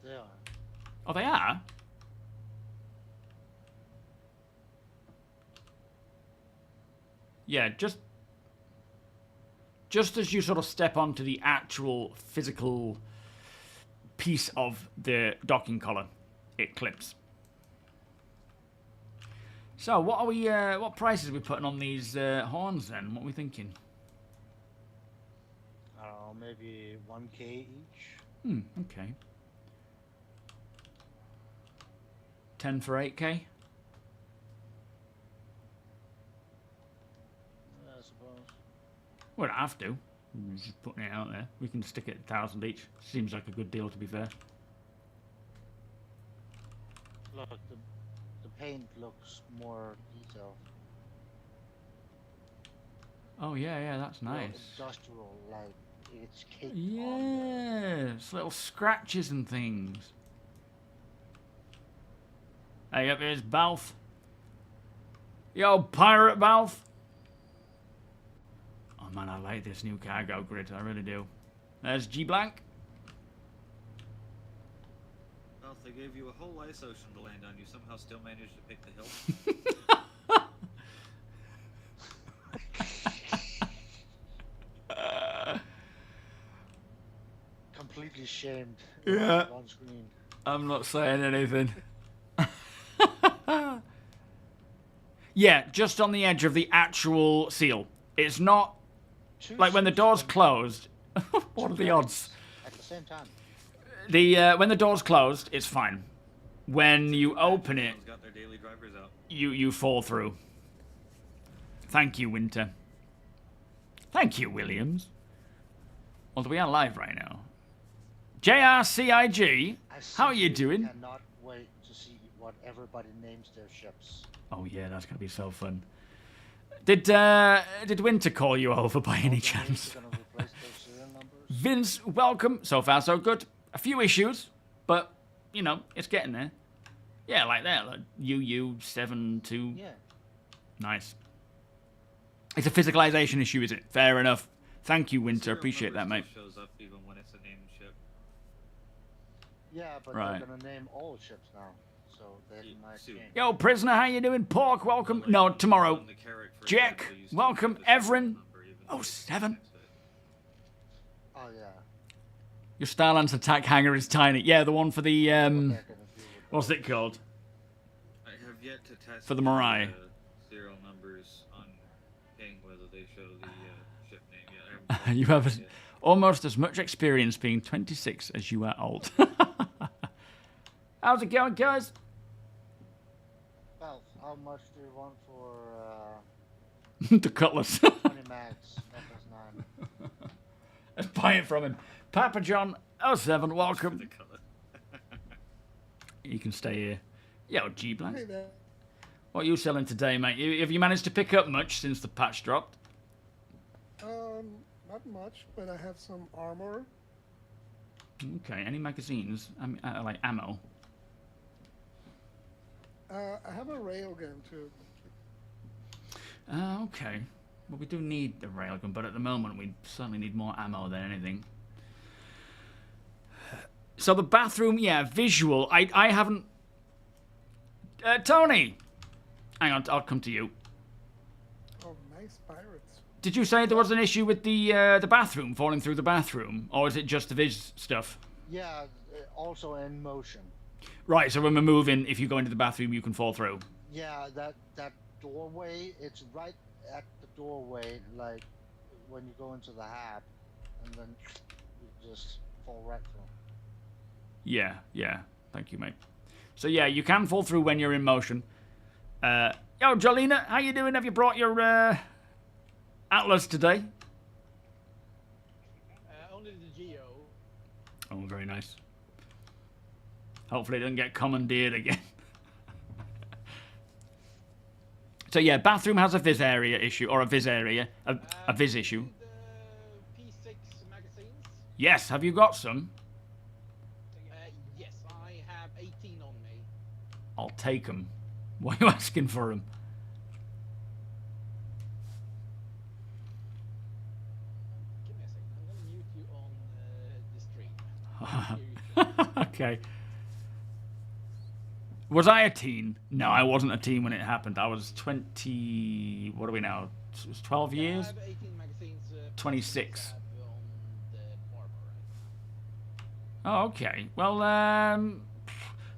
S3: They are.
S2: Oh, they are? Yeah, just as you sort of step onto the actual physical piece of the docking collar, it clips. So, what are we? What prices are we putting on these horns then? What are we thinking?
S3: I don't know, maybe 1K each.
S2: Okay. 10 for 8K?
S3: I suppose.
S2: We don't have to. We're just putting it out there. We can stick it at 1,000 each. Seems like a good deal, to be fair.
S3: Look, the paint looks more detailed.
S2: Oh yeah, that's nice.
S3: Industrial, like it's caked on.
S2: Yes, little scratches and things. Hey, up here's Balth. Yo, pirate Balth. Oh man, I like this new cargo grid. I really do. There's G Blank.
S4: Well, if they gave you a whole ice ocean to land on, you somehow still managed to pick the hill.
S3: Completely shamed.
S2: Yeah.
S3: On screen.
S2: Yeah, just on the edge of the actual seal. It's not like when the door's closed. What are the odds?
S3: At the same time.
S2: When the door's closed, it's fine. When you open it,
S4: Everyone's got their daily drivers out.
S2: you fall through. Thank you, Winter. Thank you, Williams. Although we are live right now. JRCIG, how are you doing?
S3: I cannot wait to see what everybody names their ships.
S2: Oh yeah, that's gonna be so fun. Did Winter call you over by any chance?
S3: Gonna replace those serial numbers.
S2: Vince, welcome. So far, so good. A few issues, but you know it's getting there. Yeah, like that, like UU72.
S3: Yeah.
S2: Nice. It's a physicalization issue, is it? Fair enough. Thank you, Winter.
S4: Serial
S2: Appreciate that,
S4: number
S2: mate.
S4: still shows up even when it's a named ship.
S3: Yeah, but
S2: Right.
S3: they're gonna name all ships now, so that might
S4: soon.
S3: change.
S2: Yo, prisoner, how you doing? Pork, welcome. No, tomorrow.
S4: On the carrot, for
S2: Jack,
S4: example, you still
S2: welcome.
S4: have the serial
S2: Evren.
S4: number, even though
S2: Oh,
S4: it's
S2: 7.
S4: next to it.
S3: Oh yeah.
S2: Your Starlance attack hangar is tiny. Yeah, the one for the
S3: What they're gonna do with
S2: what's it called?
S4: I have yet to test
S2: For the Mirai.
S4: Serial numbers on ping whether they show the ship name yet. I haven't
S2: You
S4: tried
S2: have
S4: it yet.
S2: almost as much experience being 26 as you are old. How's it going, guys?
S3: Well, how much do you want for
S2: The Cutlass.
S3: 20 mags? FS9.
S2: Let's buy it from him. Papa John 07,
S4: The
S2: welcome.
S4: color.
S2: You can stay here. Yo, G Blank.
S5: Hey there.
S2: What are you selling today, mate? Have you managed to pick up much since the patch dropped?
S5: Not much, but I have some armor.
S2: Okay, any magazines? Like ammo?
S5: I have a railgun too.
S2: Okay. Well, we do need the railgun, but at the moment we certainly need more ammo than anything. So the bathroom, yeah, visual. I haven't... Tony! Hang on, I'll come to you.
S5: Oh, nice pirates.
S2: Did you say there was an issue with the bathroom, falling through the bathroom? Or is it just the viz stuff?
S3: Yeah, also in motion.
S2: Right, so when we're moving, if you go into the bathroom, you can fall through.
S3: Yeah, that doorway, it's right at the doorway, like when you go into the hab, and then you just fall right through.
S2: Yeah. Thank you, mate. So yeah, you can fall through when you're in motion. Yo, Jolina, how you doing? Have you brought your Atlas today?
S6: Only the Geo.
S2: Oh, very nice. Hopefully it doesn't get commandeered again. So yeah, bathroom has a viz area issue, or a viz area, a viz issue.
S6: The P6 magazines.
S2: Yes, have you got some?
S6: Yes, I have 18 on me.
S2: I'll take them. Why are you asking for them?
S6: Give me a second. I'm gonna mute you on the stream.
S2: Okay. Was I a teen? No, I wasn't a teen when it happened. I was 20... What are we now? It was 12
S6: I
S2: years?
S6: have 18 magazines.
S2: 26.
S6: On the armor,
S2: Oh, okay. Well,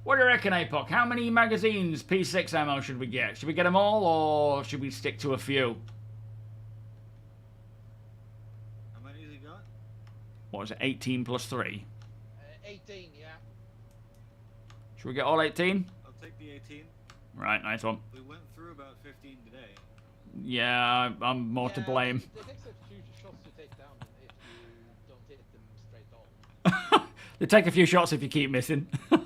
S2: what do you reckon, APOC? How many magazines, P6 ammo, should we get? Should we get them all, or should we stick to a few?
S4: How many has he got?
S2: What was it, 18 plus 3?
S6: 18, yeah.
S2: Should we get all 18?
S4: I'll take the 18.
S2: Right, nice one.
S4: We went through about 15 today.
S2: Yeah, I'm more to blame.
S6: It takes a few shots to take down them if you don't hit them straight on.
S2: They take a few shots if you keep missing.
S3: Fall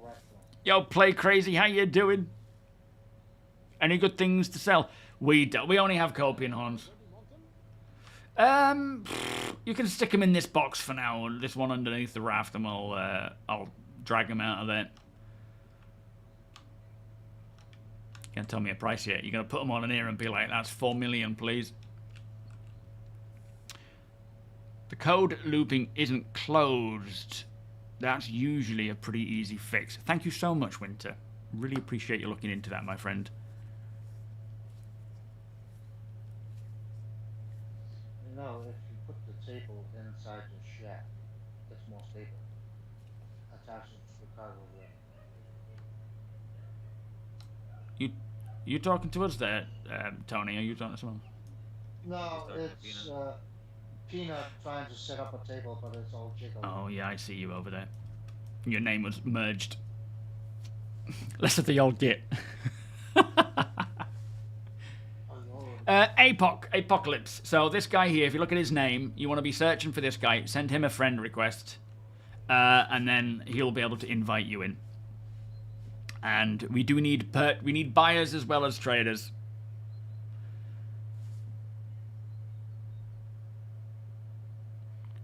S3: right through.
S2: Yo, Play Crazy, how you doing? Any good things to sell? We only have Copian horns. You can stick them in this box for now, this one underneath the raft, and I'll drag them out of there. Can't tell me a price yet. You're gonna put them on in here and be like, "That's 4 million, please." The code looping isn't closed. That's usually a pretty easy fix. Thank you so much, Winter. Really appreciate you looking into that, my friend.
S3: You know, if you put the table inside the shack, it's more stable. Attach it to the cargo rail.
S2: You talking to us there, Tony? Are you talking to someone?
S3: No,
S4: Talking to
S3: it's Peanut trying to set up a table, but it's all jiggled.
S2: Oh yeah, I see you over there. Your name was merged. Less of the old git. Apocalypse. So this guy here, if you look at his name, you want to be searching for this guy. Send him a friend request, and then he'll be able to invite you in. And we do need buyers as well as traders.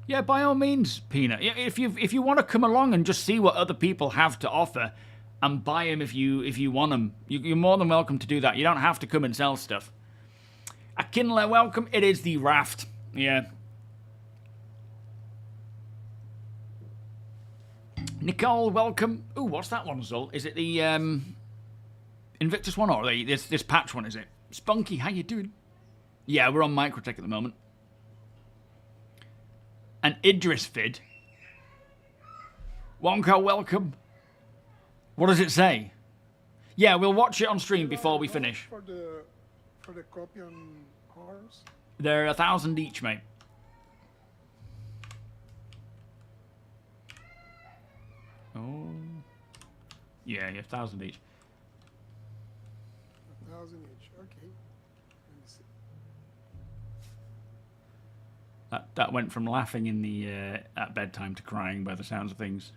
S2: Yeah, by all means, Peanut. If you want to come along and just see what other people have to offer, and buy them if you want them, you're more than welcome to do that. You don't have to come and sell stuff. Akinla, welcome. It is the raft. Yeah. Nicole, welcome. Ooh, what's that one, Zul? Is it the Invictus one or this patch one? Is it? Spunky, how you doing? Yeah, we're on Microtech at the moment. An Idris vid. Wonka, welcome. What does it say? Yeah, we'll watch it on stream before we finish.
S5: For the Copion arms?
S2: They're 1,000 each, mate. Oh. Yeah, 1,000 each.
S5: 1,000 each, okay. Let me see.
S2: That went from laughing in the at bedtime to crying by the sounds of things.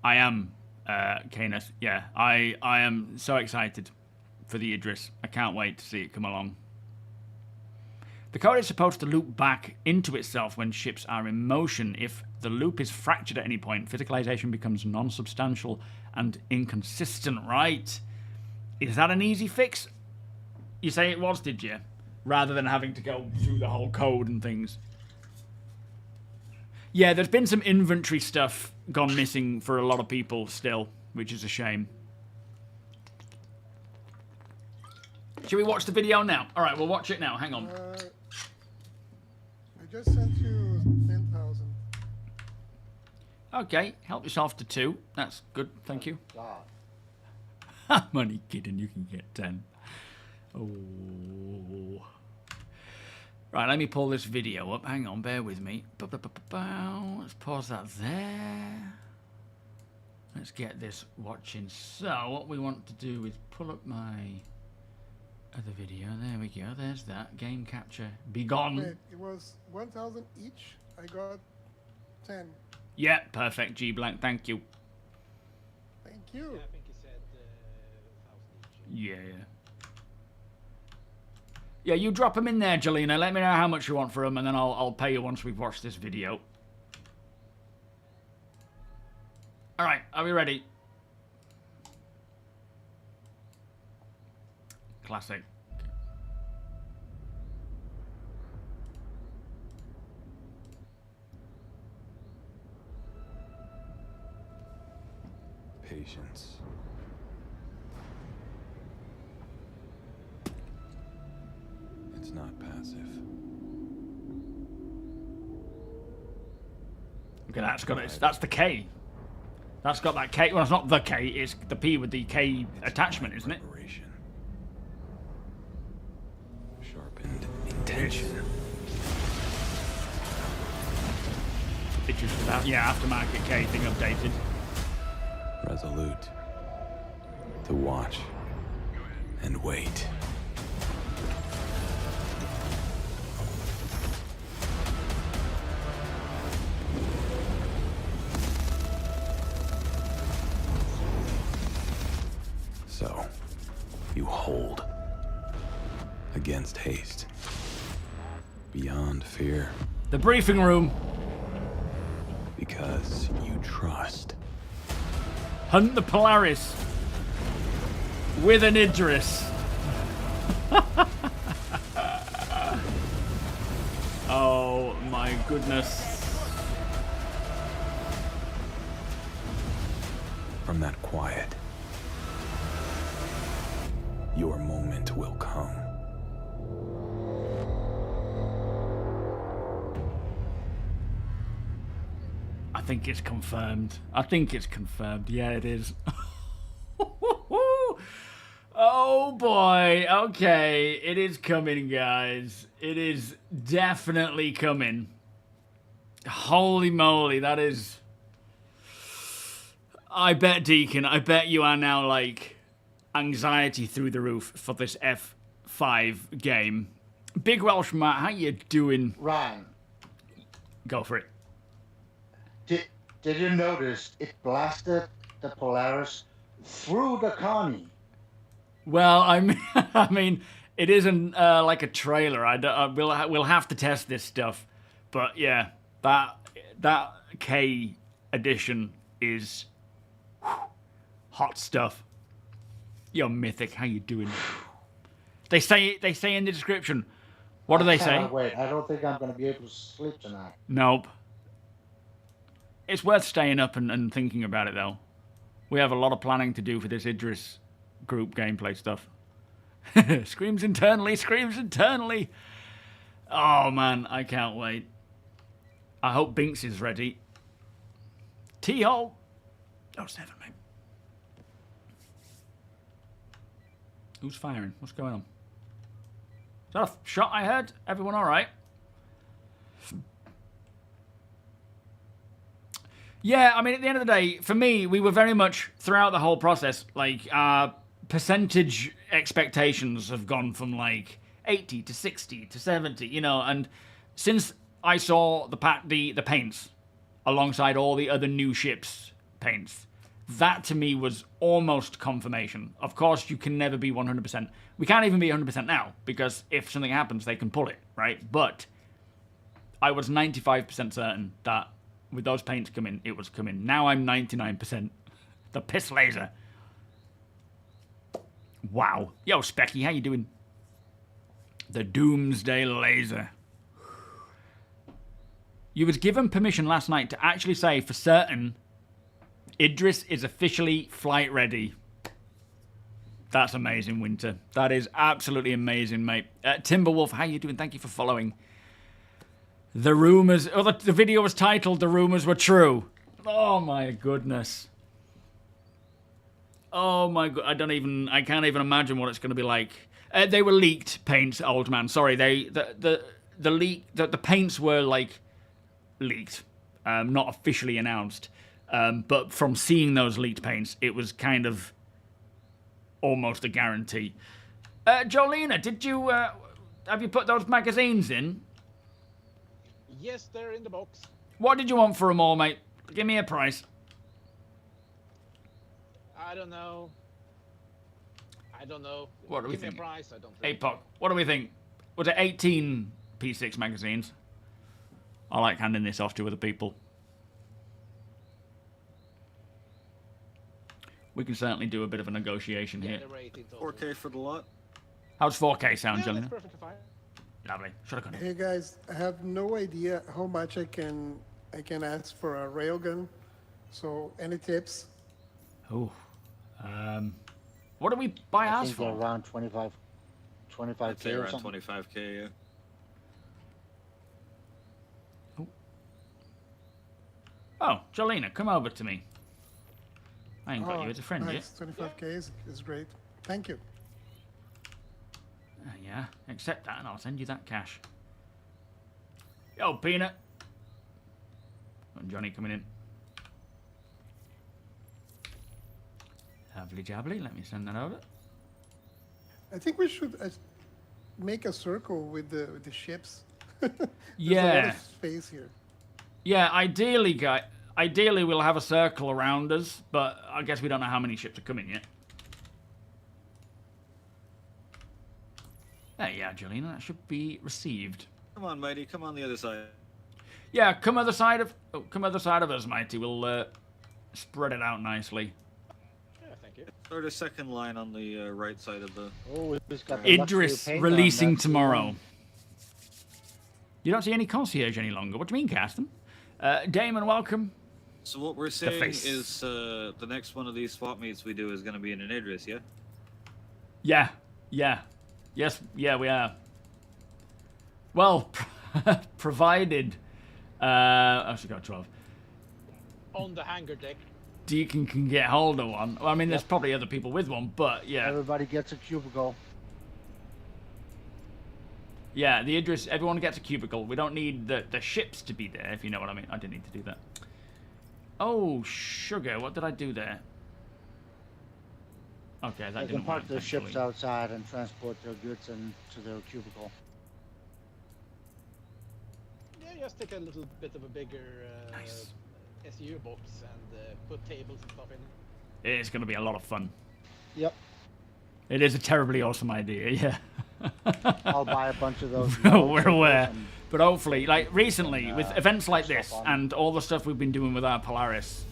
S2: I am, Canis. Yeah, I am so excited for the Idris. I can't wait to see it come along. The code is supposed to loop back into itself when ships are in motion. If the loop is fractured at any point, physicalization becomes non-substantial and inconsistent, right? Is that an easy fix? You say it was, did you? Rather than having to go through the whole code and things. Yeah, there's been some inventory stuff gone missing for a lot of people still, which is a shame. Should we watch the video now? All right, we'll watch it now. Hang on.
S5: I just sent you 10,000.
S2: Okay, help yourself to 2. That's good, thank you.
S3: God.
S2: Money kidding, you can get 10. Oh. Right, let me pull this video up. Hang on, bear with me. Let's pause that there. Let's get this watching. So, what we want to do is pull up my other video. There we go. There's that. Game capture. Be gone.
S5: Wait, it was 1,000 each. I got 10.
S2: Yeah, perfect. G blank. Thank you.
S5: Thank you.
S6: Yeah, I think he said 1,000 each.
S2: Yeah. Yeah, you drop them in there, Jelena. Let me know how much you want for them, and then I'll pay you once we've watched this video. All right, are we ready? Classic.
S7: Patience. It's not passive.
S2: Okay, that's the K. That's got that K. Well, it's not the K. It's the P with the K attachment, isn't it?
S7: Preparation. Sharpened intention.
S2: It's just that, yeah, aftermarket K thing updated.
S7: Resolute. To watch and wait. So, you hold against haste, beyond fear,
S2: The briefing room.
S7: because you trust.
S2: Hunt the Polaris with an Idris. Oh my goodness.
S7: From that quiet, your moment will come.
S2: I think it's confirmed. Yeah, it is. Oh boy, okay. It is coming, guys. It is definitely coming. Holy moly, that is... I bet, Deacon, I bet you are now, like, anxiety through the roof for this F5 game. Big Welsh Matt, how you doing?
S3: Ryan,
S2: Go for it.
S3: did you notice it blasted the Polaris through the Connie?
S2: Well, I mean, it isn't like a trailer. We'll have to test this stuff, but yeah, that K edition is hot stuff. Yo, Mythic, how you doing? They say in the description. What do they say?
S3: Wait, I don't think I'm going to be able to sleep tonight.
S2: Nope. It's worth staying up and thinking about it, though. We have a lot of planning to do for this Idris group gameplay stuff. Screams internally, screams internally. Oh, man, I can't wait. I hope Binks is ready. T-hole. Oh, 7, mate. Who's firing? What's going on? Is that a shot I heard? Everyone all right? Yeah, I mean, at the end of the day, for me, we were very much, throughout the whole process, like, our percentage expectations have gone from, like, 80 to 60 to 70, you know, and since I saw the paints alongside all the other new ships' paints, that to me was almost confirmation. Of course, you can never be 100%. We can't even be 100% now, because if something happens, they can pull it, right? But I was 95% certain that with those paints coming, it was coming. Now I'm 99%. The piss laser. Wow. Yo, Specky, how you doing? The Doomsday Laser. You was given permission last night to actually say for certain Idris is officially flight ready. That's amazing, Winter. That is absolutely amazing, mate. Timberwolf, how you doing? Thank you for following. The rumors... Oh, the video was titled The Rumors Were True. Oh, my goodness. Oh, my God. I can't even imagine what it's going to be like. They were leaked paints, old man. Sorry, the paints were, like, leaked. Not officially announced. But from seeing those leaked paints, it was kind of almost a guarantee. Jolena, did you... have you put those magazines in?
S6: Yes, they're in the box.
S2: What did you want for them all, mate? Give me a price.
S6: I don't know.
S2: What do we
S6: Give
S2: think?
S6: me a price, I don't think.
S2: APOC, what do we think? Was it 18 P6 magazines? I like handing this off to other people. We can certainly do a bit of a negotiation here.
S6: The rate in total.
S4: 4K for the lot.
S2: How's 4K sound,
S6: Yeah,
S2: Jolena?
S6: that's perfectly fine.
S2: Lovely. Should have gone.
S5: Hey guys, I have no idea how much I can ask for a railgun. So any tips?
S2: Oh. What do we buy
S3: I
S2: ours
S3: think they're
S2: for?
S3: around 25
S4: I'd say
S3: K or
S4: around
S3: something.
S4: 25K, yeah.
S2: Oh, Jolena, come over to me. I ain't got you as a friend
S5: nice. 25K is great. Thank you.
S2: yet. Yeah, accept that and I'll send you that cash. Yo, Peanut. And Johnny coming in. Lovely jabbly, let me send that over.
S5: I think we should make a circle with the ships. There's a lot
S2: Yeah.
S5: of space here.
S2: Yeah, ideally, we'll have a circle around us, but I guess we don't know how many ships are coming yet. There you are, Jolena. That should be received.
S4: Come on, Mighty. Come on the other side.
S2: Yeah, come other side of us, Mighty. We'll spread it out nicely.
S6: Yeah, thank you.
S4: Start a second line on the right side of the...
S3: Oh, it's got the luxury
S2: Idris
S3: paint on,
S2: releasing
S3: that's the
S2: tomorrow.
S3: one.
S2: You don't see any concierge any longer. What do you mean, Caston? Damon, welcome.
S4: So what we're saying
S2: face.
S4: is the next one of these swap meets we do is going to be in an Idris, yeah?
S2: Yeah. Yes, yeah, we are. Well, provided... I should go 12.
S6: On the hangar deck.
S2: Deacon can get hold of one. Well, I mean, there's probably other people with one, but yeah.
S3: Everybody gets a cubicle.
S2: Yeah, the Idris, everyone gets a cubicle. We don't need the ships to be there, if you know what I mean. I didn't need to do that. Oh, sugar. What did I do there? Okay, that
S3: They
S2: didn't
S3: can park
S2: work,
S3: their ships
S2: actually.
S3: outside and transport their goods into their cubicle.
S6: Yeah, just take a little bit of a bigger
S2: Nice.
S6: SU box and put tables and stuff in.
S2: It's going to be a lot of fun.
S3: Yep.
S2: It is a terribly awesome idea, yeah.
S3: I'll buy a bunch of those.
S2: We're aware. But hopefully, like recently,
S3: and,
S2: with events like
S3: stuff
S2: this
S3: on.
S2: and all the stuff we've been doing with our Polaris,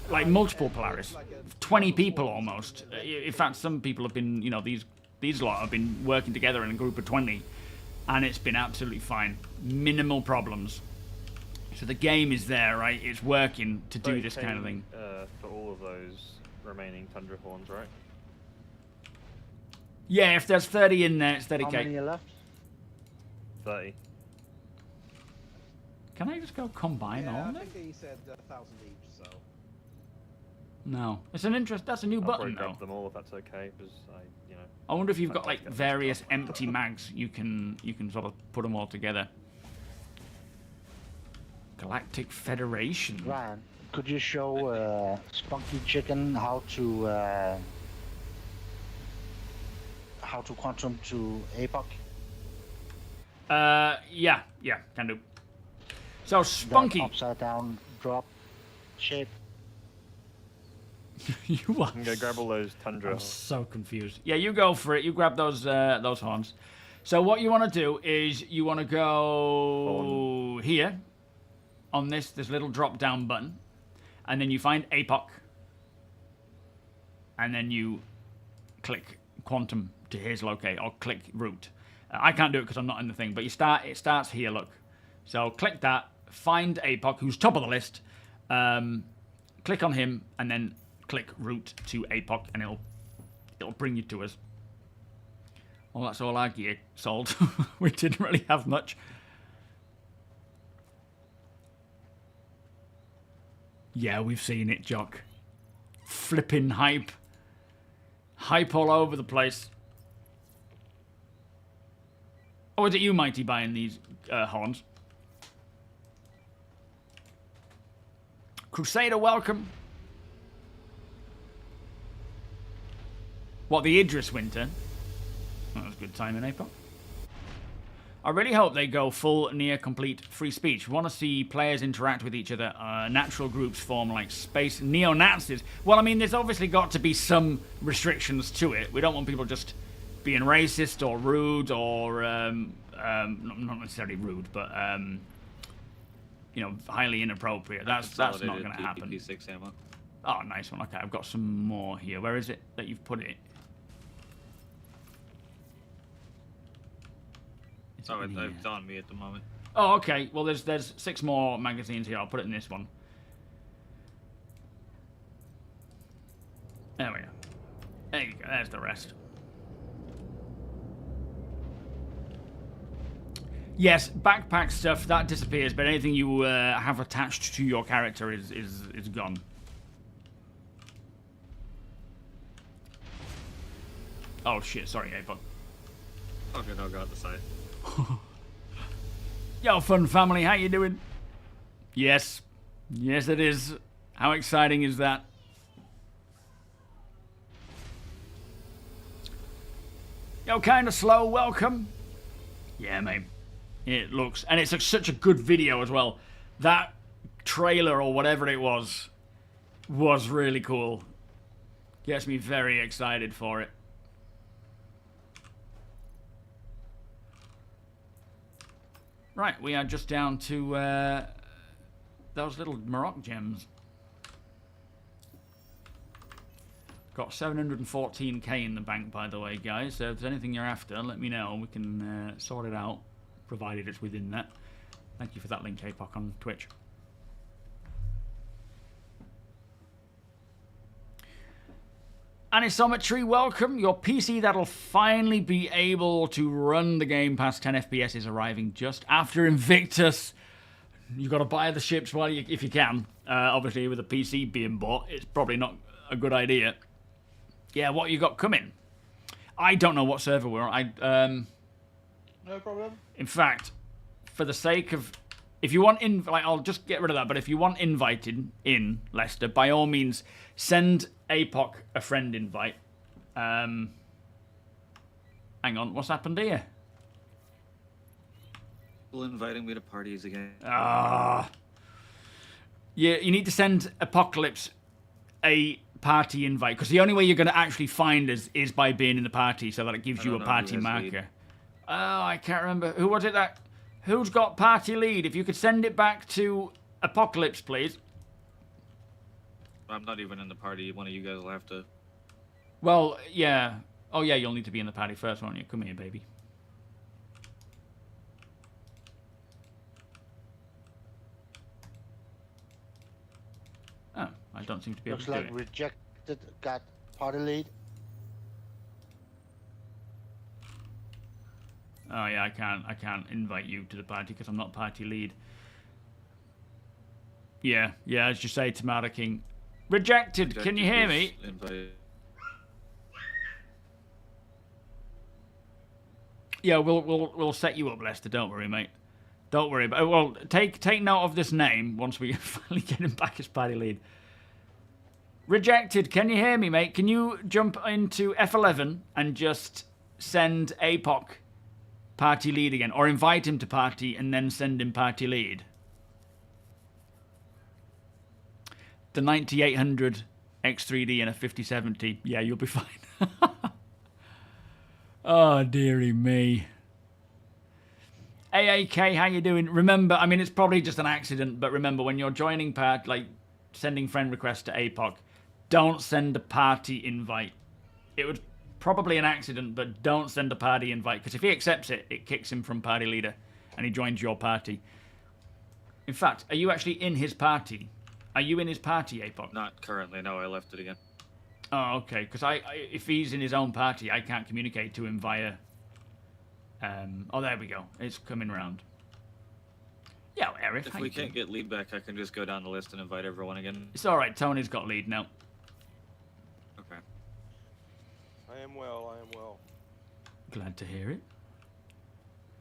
S2: like multiple Polaris, 20 people almost. In fact, some people have been, you know, these lot have been working together in a group of 20, and it's been absolutely fine. Minimal problems. So the game is there, right? It's working to do this kind of thing.
S8: For all of those remaining Tundra Horns, right?
S2: Yeah, if there's 30 in there, it's 30k.
S3: How many are left?
S8: 30.
S2: Can I just go combine all
S6: Yeah, I
S2: of them?
S6: think they said 1,000 each, so.
S2: No. It's an interest. That's a new
S8: I'll
S2: button,
S8: probably
S2: though.
S8: grab them all if that's okay, because you know.
S2: I wonder if you've
S8: I'd
S2: got
S8: like
S2: like
S8: to get them
S2: various
S8: stuff.
S2: empty mags. You can sort of put them all together. Galactic Federation.
S3: Ryan, could you show Spunky Chicken how to quantum to APOC?
S2: Yeah, can do. So Spunky,
S3: That upside down drop shape.
S2: you are
S8: I'm gonna grab all those Tundra.
S2: I'm so confused. Yeah, you go for it. You grab those horns. So what you want to do is you want to go here on this little drop down button, and then you find APOC, and then you click quantum to his locate or click route. I can't do it because I'm not in the thing, but it starts here. Look, so click that, find APOC, who's top of the list. Click on him, and then click route to APOC, and it'll bring you to us. Well, that's all our gear sold. We didn't really have much. Yeah, we've seen it, Jock. Flipping hype. Hype all over the place. Oh, is it you, Mighty, buying these horns? Crusader, welcome. What, the Idris Winter? That was good timing, April. I really hope they go full, near complete free speech. We want to see players interact with each other. Natural groups form like space neo-Nazis. Well, I mean, there's obviously got to be some restrictions to it. We don't want people just being racist or rude or, not necessarily rude, but, you know, highly inappropriate. That's not going to happen.
S4: TP6 ammo.
S2: Oh, nice one. Okay, I've got some more here. Where is it that you've put it?
S4: Oh, it's on me at the moment.
S2: Oh, okay. Well, there's 6 more magazines here. I'll put it in this one. There we go. There you go. There's the rest. Yes, backpack stuff, that disappears, but anything you have attached to your character is gone. Oh, shit. Sorry, Apon.
S4: Okay, now go out the side.
S2: Yo, fun family, how you doing? Yes. Yes, it is. How exciting is that? Yo, kinda slow, welcome. Yeah, mate. It looks... And it's such a good video as well. That trailer or whatever it was really cool. Gets me very excited for it. Right, we are just down to those little Morocco gems. Got 714k in the bank, by the way, guys. So if there's anything you're after, let me know. We can sort it out, provided it's within that. Thank you for that link, APOC, on Twitch. Anisometry, welcome. Your PC that'll finally be able to run the game past 10 FPS is arriving just after Invictus. You got to buy the ships while you, if you can. Obviously, with a PC being bought, it's probably not a good idea. Yeah, what you got coming? I don't know what server we're on.
S6: No problem.
S2: In fact, for the sake of, if you want I'll just get rid of that. But if you want invited in, Lester, by all means, send APOC a friend invite. Hang on, what's happened here?
S4: People inviting me to parties again.
S2: Ah. You need to send Apocalypse a party invite, because the only way you're going to actually find us is by being in the party, so that it gives you a party marker. Oh, I can't remember. Who was it that... Who's got party lead? If you could send it back to Apocalypse, please.
S4: I'm not even in the party. One of you guys will have to...
S2: Well, yeah. Oh, yeah, you'll need to be in the party first, won't you? Come here, baby. Oh, I don't seem to be able
S3: Looks
S2: to do
S3: like
S2: it.
S3: rejected got party lead.
S2: Oh yeah, I can't invite you to the party because I'm not party lead. Yeah, as you say, Tomato King. Rejected. Can you hear me?
S4: Invite.
S2: Yeah, we'll set you up, Lester. Don't worry, mate. Don't worry. But well, take note of this name once we finally get him back as party lead. Rejected. Can you hear me, mate? Can you jump into F11 and just send APOC party lead again, or invite him to party and then send him party lead? The 9800 X3D and a 5070. Yeah, you'll be fine. Oh, dearie me. AAK, how you doing? Remember, I mean, it's probably just an accident, but remember, when you're joining part, like sending friend requests to APOC, don't send a party invite. It was probably an accident, but don't send a party invite, because if he accepts it, it kicks him from party leader, and he joins your party. In fact, are you actually in his party? Are you in his party, APOC?
S4: Not currently, no, I left it again.
S2: Oh, okay, because if he's in his own party, I can't communicate to him via... oh, there we go. It's coming round. Yeah, well, Arif,
S4: If we can't get lead back, I can just go down the list and invite everyone again.
S2: It's alright, Tony's got lead now.
S4: Okay.
S9: I am well.
S2: Glad to hear it.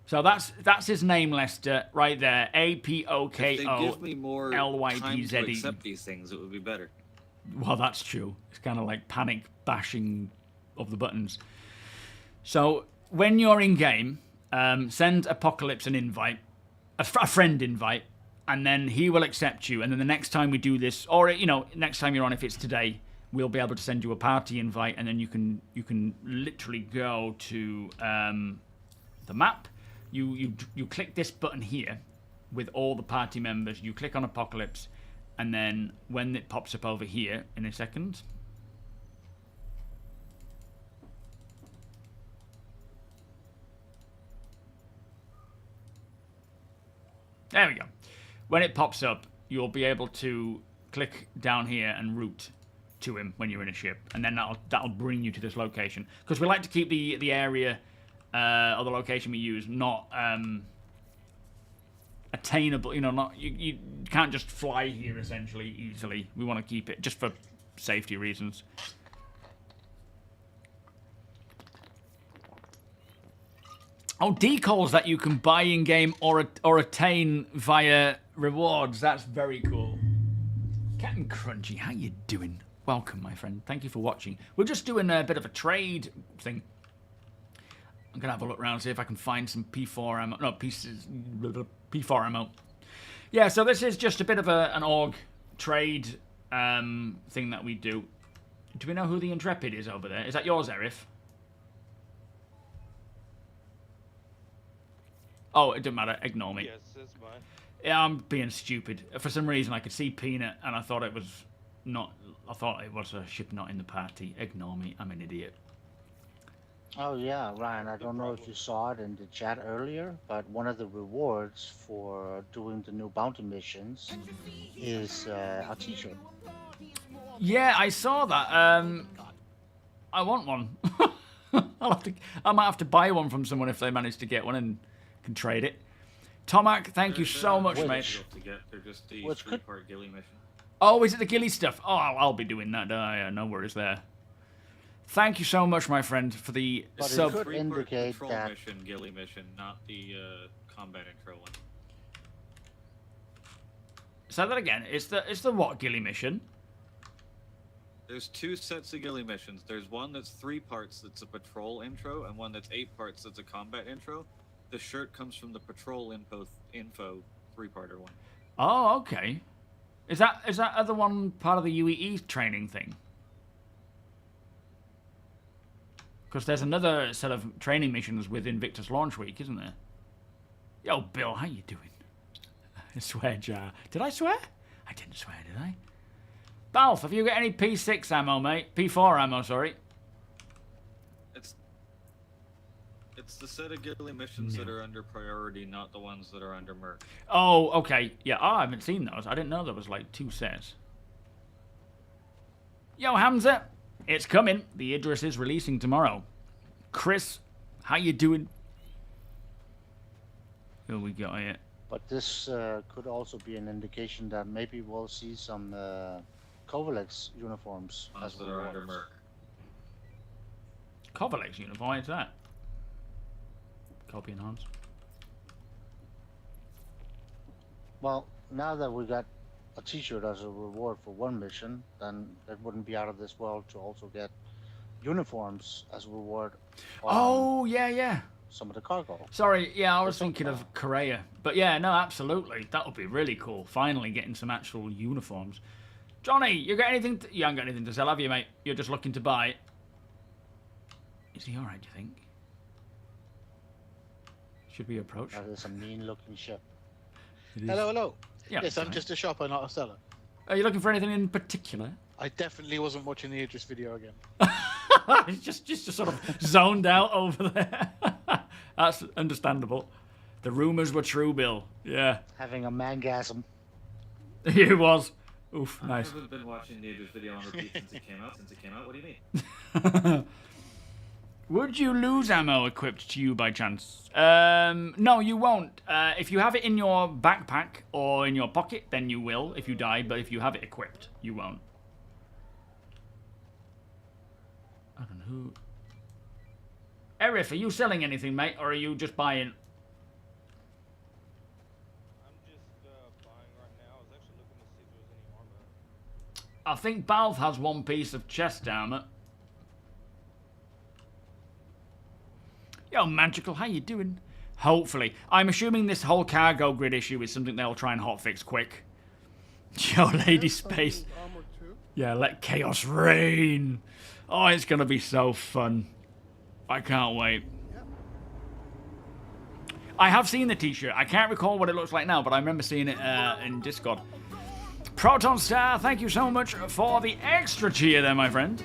S2: So that's his name, Lester, right there.
S4: If they give me more time to
S2: APOKOLYTZE.
S4: accept these things, it would be better.
S2: Well, that's true. It's kind of like panic bashing of the buttons. So when you're in game, send Apocalypse an invite, a friend invite, and then he will accept you. And then the next time we do this, or next time you're on, if it's today, we'll be able to send you a party invite, and then you can literally go to the map. You click this button here with all the party members. You click on Apocalypse. And then when it pops up over here in a second. There we go. When it pops up, you'll be able to click down here and route to him when you're in a ship. And then that'll bring you to this location. Because we like to keep the area or the location we use not... attainable, you can't just fly here essentially easily. We want to keep it just for safety reasons. Oh, decals that you can buy in game or attain via rewards. That's very cool. Captain Crunchy, how you doing? Welcome, my friend. Thank you for watching. We're just doing a bit of a trade thing. I'm gonna have a look around, see if I can find some P4 ammo. No, P4 ammo. Yeah, so this is just a bit of an org trade thing that we do. Do we know who the Intrepid is over there? Is that yours, Arif? Oh, it doesn't matter. Ignore me.
S9: Yes, it's mine.
S2: Yeah, I'm being stupid. For some reason, I could see Peanut, and I thought it was not. I thought it was a ship not in the party. Ignore me. I'm an idiot.
S3: Oh yeah, Ryan, I don't know if you saw it in the chat earlier, but one of the rewards for doing the new bounty missions is a t-shirt.
S2: Yeah, I saw that. I want one. I might have to buy one from someone if they manage to get one and can trade it. Tomac, thank you so much,
S3: Which-
S2: mate.
S4: difficult to get. They're just the
S3: Which could-
S4: three-part ghillie mission.
S2: Oh, is it the ghillie stuff? Oh, I'll be doing that. No worries there. Thank you so much, my friend, for the
S3: But it
S2: sub.
S3: could
S4: Three-part
S3: indicate
S4: patrol
S3: that-
S4: mission, ghillie mission, not the combat intro one.
S2: Say that again. It's the what ghillie mission?
S4: There's 2 sets of ghillie missions. There's one that's 3 parts that's a patrol intro, and one that's 8 parts that's a combat intro. The shirt comes from the patrol info 3-parter one.
S2: Oh, okay. Is that other one part of the UEE training thing? Because there's another set of training missions with Invictus Launch Week, isn't there? Yo, Bill, how you doing? I swear, Jar. Did I swear? I didn't swear, did I? Balf, have you got any P6 ammo, mate? P4 ammo, sorry.
S4: It's the set of ghillie missions that are under priority, not the ones that are under merc.
S2: Oh, okay. Yeah, I haven't seen those. I didn't know there was like 2 sets. Yo, Hamza, it's coming. The Idris is releasing tomorrow. Chris, how you doing? Who we got here?
S3: But this could also be an indication that maybe we'll see some Kovalex uniforms
S4: Ones
S3: as
S4: that are under
S3: rewards.
S4: merc.
S2: Kovalex uniform, why is that? Copy enhance.
S3: Well, now that we got a T-shirt as a reward for one mission, then it wouldn't be out of this world to also get uniforms as a reward on
S2: Oh, yeah.
S3: some of the cargo.
S2: Sorry, yeah, I was
S3: It's okay.
S2: thinking of Korea. But yeah, no, absolutely. That would be really cool. Finally getting some actual uniforms. Johnny, you got anything? You haven't got anything to sell, have you, mate? You're just looking to buy it. Is he alright, do you think? Should we approach?
S3: That is a mean-looking ship.
S2: It is.
S10: Hello.
S2: Yeah,
S10: Yes, I'm
S2: fine.
S10: just a shopper, not a seller.
S2: Are you looking for anything in particular?
S10: I definitely wasn't watching the Idris video again.
S2: He's just sort of zoned out over there. That's understandable. The rumours were true, Bill. Yeah.
S3: Having a mangasm.
S2: It was. Oof,
S4: I
S2: nice.
S4: haven't been watching the Idris video on repeat since it came out. What do you mean?
S2: Would you lose ammo equipped to you by chance? No, you won't. If you have it in your backpack or in your pocket, then you will if you die, but if you have it equipped, you won't. I don't know who... Erif, are you selling anything, mate, or are you just buying?
S9: I'm just buying right now. I was actually looking to see if there was any armor.
S2: I think Balth has one piece of chest armor. Yo, Magical, how you doing? Hopefully. I'm assuming this whole cargo grid issue is something they'll try and hotfix quick. Yo, Lady Space.
S5: Armor too.
S2: Yeah, let chaos reign. Oh, it's going to be so fun. I can't wait. I have seen the t-shirt. I can't recall what it looks like now, but I remember seeing it in Discord. Proton Star, thank you so much for the extra cheer there, my friend.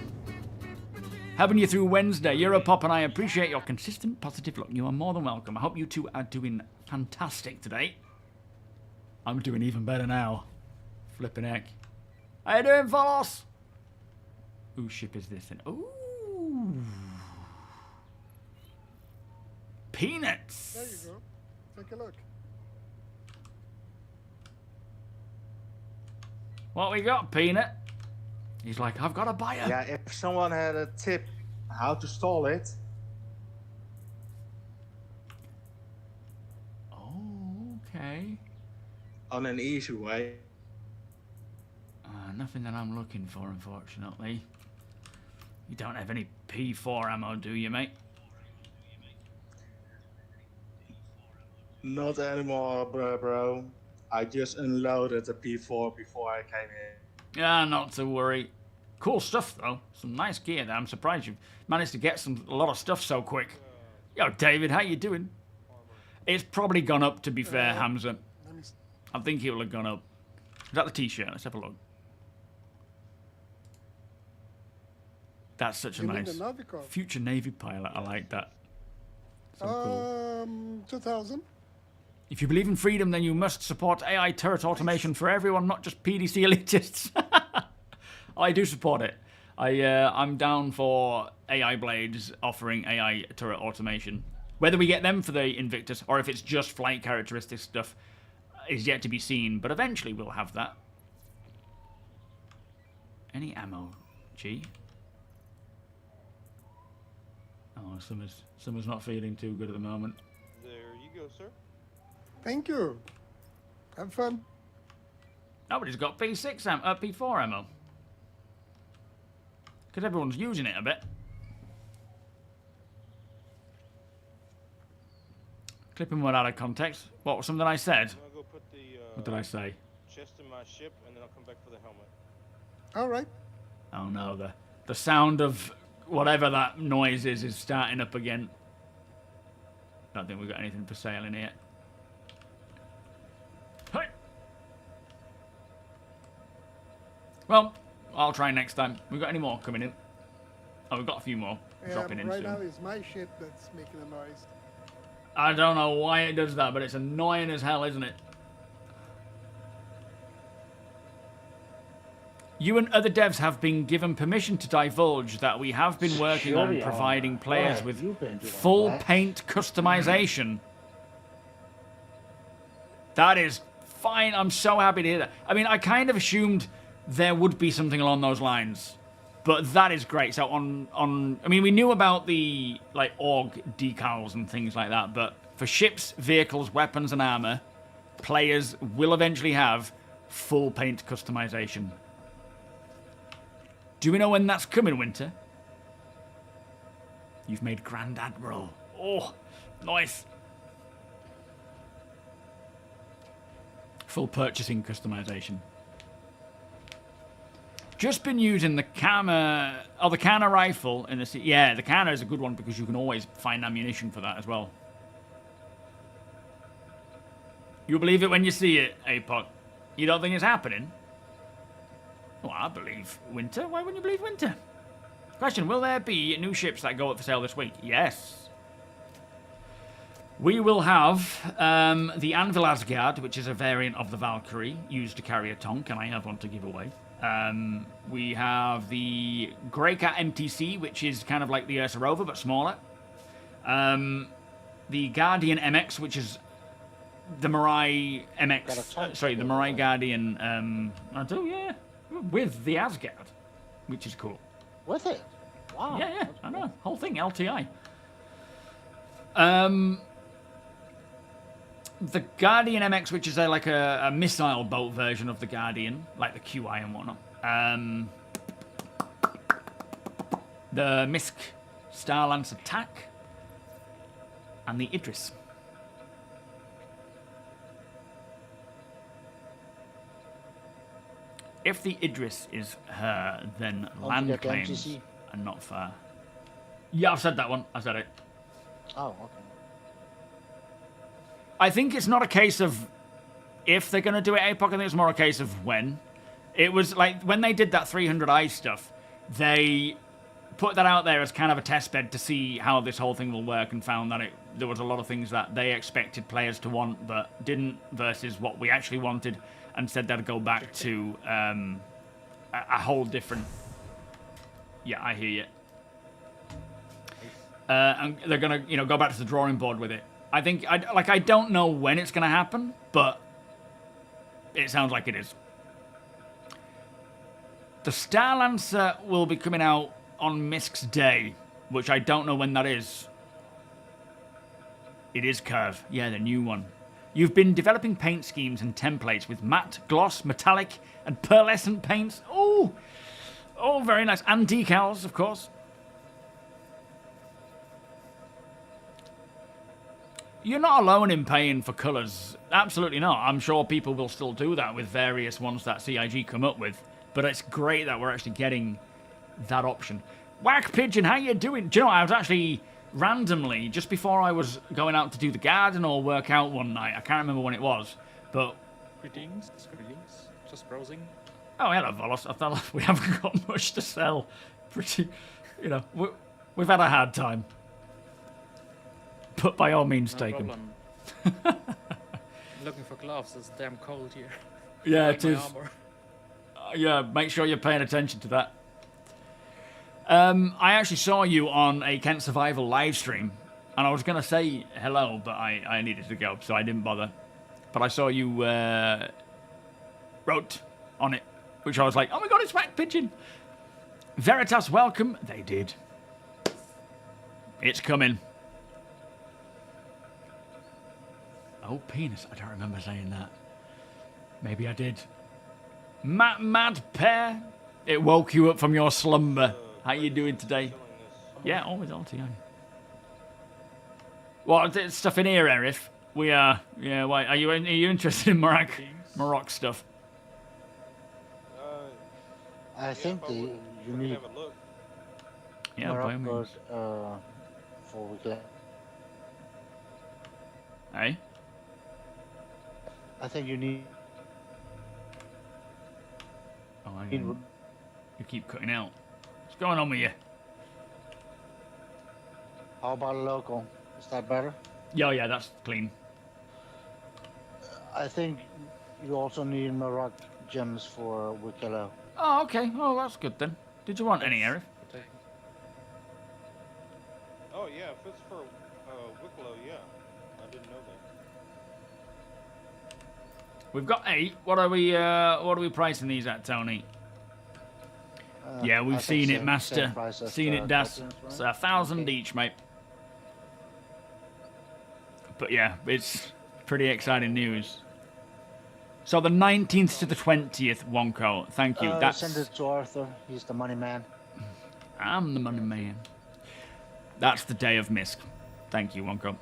S2: Helping you through Wednesday. Europop and I appreciate your consistent positive look. You are more than welcome. I hope you two are doing fantastic today. I'm doing even better now. Flipping heck. How you doing, fellas? Whose ship is this then? Ooh. Peanuts.
S5: There you go. Take a look.
S2: What we got, Peanut? He's like, I've got a buyer.
S11: Yeah, if someone had a tip how to stall it.
S2: Oh, okay.
S11: On an easy way.
S2: Nothing that I'm looking for, unfortunately. You don't have any P4 ammo, do you, mate?
S11: Not anymore, bro. I just unloaded the P4 before I came in.
S2: Yeah, not to worry. Cool stuff, though. Some nice gear there. I'm surprised you've managed to get a lot of stuff so quick. Yo, David, how you doing? It's probably gone up, to be fair, Hamza. I think it will have gone up. Is that the t-shirt? Let's have a look. That's such a
S5: You mean
S2: nice
S5: the Navico?
S2: future Navy pilot. I like that. So cool.
S5: 2000.
S2: If you believe in freedom, then you must support AI turret automation for everyone, not just PDC elitists. I do support it. I'm down for AI blades offering AI turret automation. Whether we get them for the Invictus or if it's just flight characteristic stuff is yet to be seen, but eventually we'll have that. Any ammo, G? Oh, Summer's not feeling too good at the moment.
S9: There you go, sir.
S5: Thank you. Have fun.
S2: Nobody's got P4 ammo. Because everyone's using it a bit. Clipping one out of context. What was something I said?
S9: I'm gonna go put the
S2: What did I say?
S9: chest in my ship, and then I'll come back for the helmet.
S5: All right.
S2: Oh no, the sound of whatever that noise is starting up again. Don't think we've got anything for sale in here. Hey. Well, I'll try next time. We got any more coming in? Oh, we've got a few more dropping in
S5: right
S2: soon.
S5: now it's my ship that's making the noise.
S2: I don't know why it does that, but it's annoying as hell, isn't it? You and other devs have been given permission to divulge that we have been working on providing players with full paint customization. That is fine. I'm so happy to hear that. I mean, I kind of assumed there would be something along those lines, but that is great. So I mean, we knew about the like org decals and things like that, but for ships, vehicles, weapons, and armor, players will eventually have full paint customization. Do we know when that's coming, Winter? You've made Grand Admiral. Oh, nice. Full purchasing customization. Just been using the Kama... Oh, the Kana rifle in the... Yeah, the Kana is a good one because you can always find ammunition for that as well. You'll believe it when you see it, APOC. You don't think it's happening? Well, I believe Winter. Why wouldn't you believe Winter? Question, will there be new ships that go up for sale this week? Yes. We will have the Anvil Asgard, which is a variant of the Valkyrie, used to carry a tonk, and I have one to give away. We have the Greycat MTC, which is kind of like the Ursa Rover, but smaller. The Guardian MX, which is the Mirai MX... sorry, the Mirai Guardian... I do, yeah. With the Asgard, which is cool.
S3: With it? Wow.
S2: Yeah, I know. Whole thing, LTI. The Guardian MX, which is like a missile boat version of the Guardian, like the QI and whatnot. The Misk Starlance Attack. And the Idris. If the Idris is her, then land claims are not fair. Yeah, I've said that one. I said it.
S3: Oh, okay.
S2: I think it's not a case of if they're going to do it APOC. I think it's more a case of when. It was like when they did that 300i stuff, they put that out there as kind of a test bed to see how this whole thing will work and found that there was a lot of things that they expected players to want but didn't versus what we actually wanted. And said they'd go back to a whole different... Yeah, I hear you. And they're going to, go back to the drawing board with it. I think, I don't know when it's going to happen, but it sounds like it is. The Starlancer will be coming out on Misk's Day, which I don't know when that is. It is Curve. Yeah, the new one. You've been developing paint schemes and templates with matte, gloss, metallic, and pearlescent paints. Oh, very nice. And decals, of course. You're not alone in paying for colours. Absolutely not. I'm sure people will still do that with various ones that CIG come up with. But it's great that we're actually getting that option. Whack Pigeon, how you doing? Do you know, I was actually... randomly, just before I was going out to do the garden or work out one night, I can't remember when it was, but...
S12: Greetings. Just browsing.
S2: Oh, hello, Volos. I thought we haven't got much to sell. Pretty, we've had a hard time. But by all means, take them.
S12: Looking for gloves, it's damn cold here.
S2: Yeah,
S12: like
S2: it is. Yeah, make sure you're paying attention to that. I actually saw you on a Kent Survival live stream And I was going to say hello, but I needed to go, so I didn't bother. But I saw you wrote on it, which I was like, oh my god, it's Mac Pigeon. Veritas, welcome. They did. It's coming. Oh, penis. I don't remember saying that. Maybe I did. Mad Pear. It woke you up from your slumber. How you doing today? Yeah, always LTI. What stuff in here, Arif? We are. Yeah. Why are you interested in Morocco stuff?
S3: I think you need
S2: Yeah, by all means.
S3: for weekly.
S2: Hey.
S3: I think you need.
S2: Oh, you keep cutting out. What's going on with you?
S3: How about local? Is that better?
S2: Yeah, that's clean.
S3: I think you also need Morocco gems for Wicklow.
S2: Oh, okay. Oh, that's good then. Did you want any, Arif?
S9: Oh yeah, if it's for Wicklow, yeah. I didn't know that.
S2: We've got 8. What are we pricing these at, Tony? Yeah, we've seen it, Master. Seen it, Das. It's 1,000 each, mate. But yeah, it's pretty exciting news. So the 19th to the 20th, Wonko. Thank you. That's...
S3: Send it to Arthur. He's the money man.
S2: I'm the money man. That's the day of Misk. Thank you, Wonko.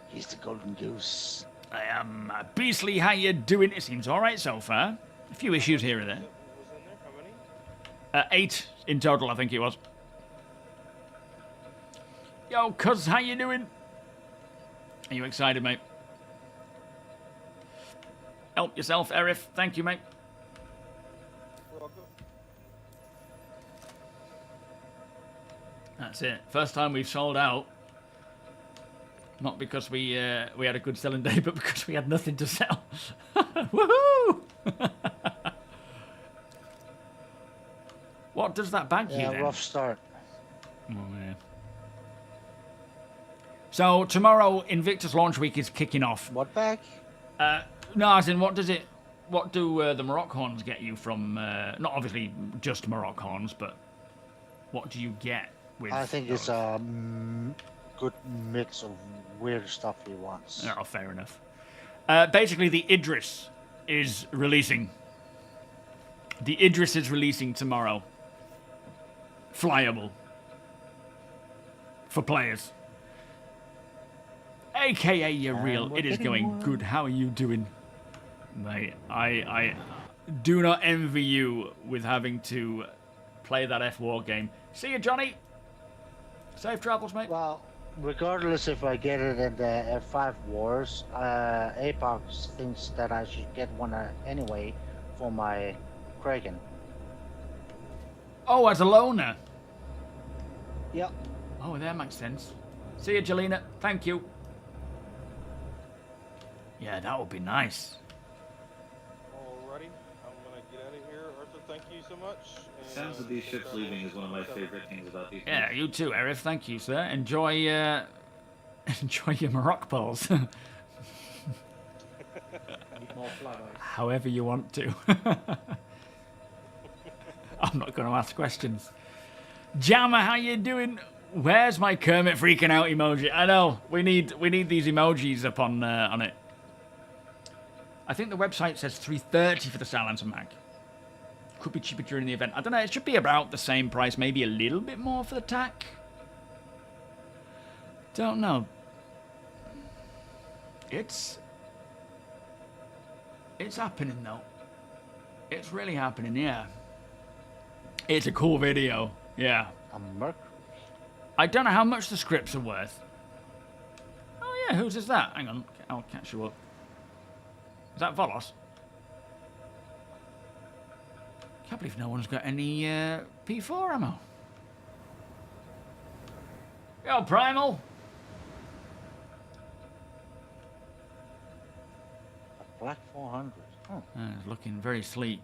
S3: He's the golden goose.
S2: I am Beastly. How you doing? It seems all right so far. A few issues here and there.
S9: Was in there? How many?
S2: 8 in total, I think it was. Yo, cuz, how you doing? Are you excited, mate? Help yourself, Arif. Thank you, mate.
S9: Welcome.
S2: That's it. First time we've sold out. Not because we had a good selling day, but because we had nothing to sell. Woohoo! What does that bag you then?
S3: Yeah, rough start.
S2: Oh, man. So tomorrow, Invictus Launch Week is kicking off.
S3: What bag?
S2: No, as in, what do the Morocco horns get you from? Not obviously just Morocco horns, but what do you get with?
S3: I think
S2: those?
S3: it's a good mix of weird stuff he wants.
S2: Oh, fair enough. Basically, the Idris is releasing. The Idris is releasing tomorrow. Flyable. For players. AKA you're real. It is going good. How are you doing? Mate, I do not envy you with having to play that F-War game. See you, Johnny. Safe travels, mate.
S3: Well, regardless if I get it in the F5 Wars, Apex thinks that I should get one anyway for my Kraken.
S2: Oh, as a loner?
S3: Yep.
S2: Oh, that makes sense. See you, Jelena. Thank you. Yeah, that would be nice.
S9: Alrighty, I'm gonna get out of here. Arthur, thank you so much.
S4: Sounds of these ships leaving is one of my favorite things about these.
S2: Yeah, you too, Arif. Thank you, sir. Enjoy, enjoy your Morocco balls. However you want to. I'm not going to ask questions. Jammer, how you doing? Where's my Kermit freaking out emoji? I know we need these emojis up on it. I think the website says 330 for the Silencer Mag. Could be cheaper during the event. I don't know. It should be about the same price, maybe a little bit more for the TAC. Don't know. It's happening though. It's really happening. Yeah. It's a cool video. Yeah. I don't know how much the scripts are worth. Oh yeah, whose is that? Hang on, I'll catch you up. Is that Volos? Can't believe no one's got any P4 ammo. Yo, Primal.
S3: A Black 400. Oh.
S2: It's looking very sleek.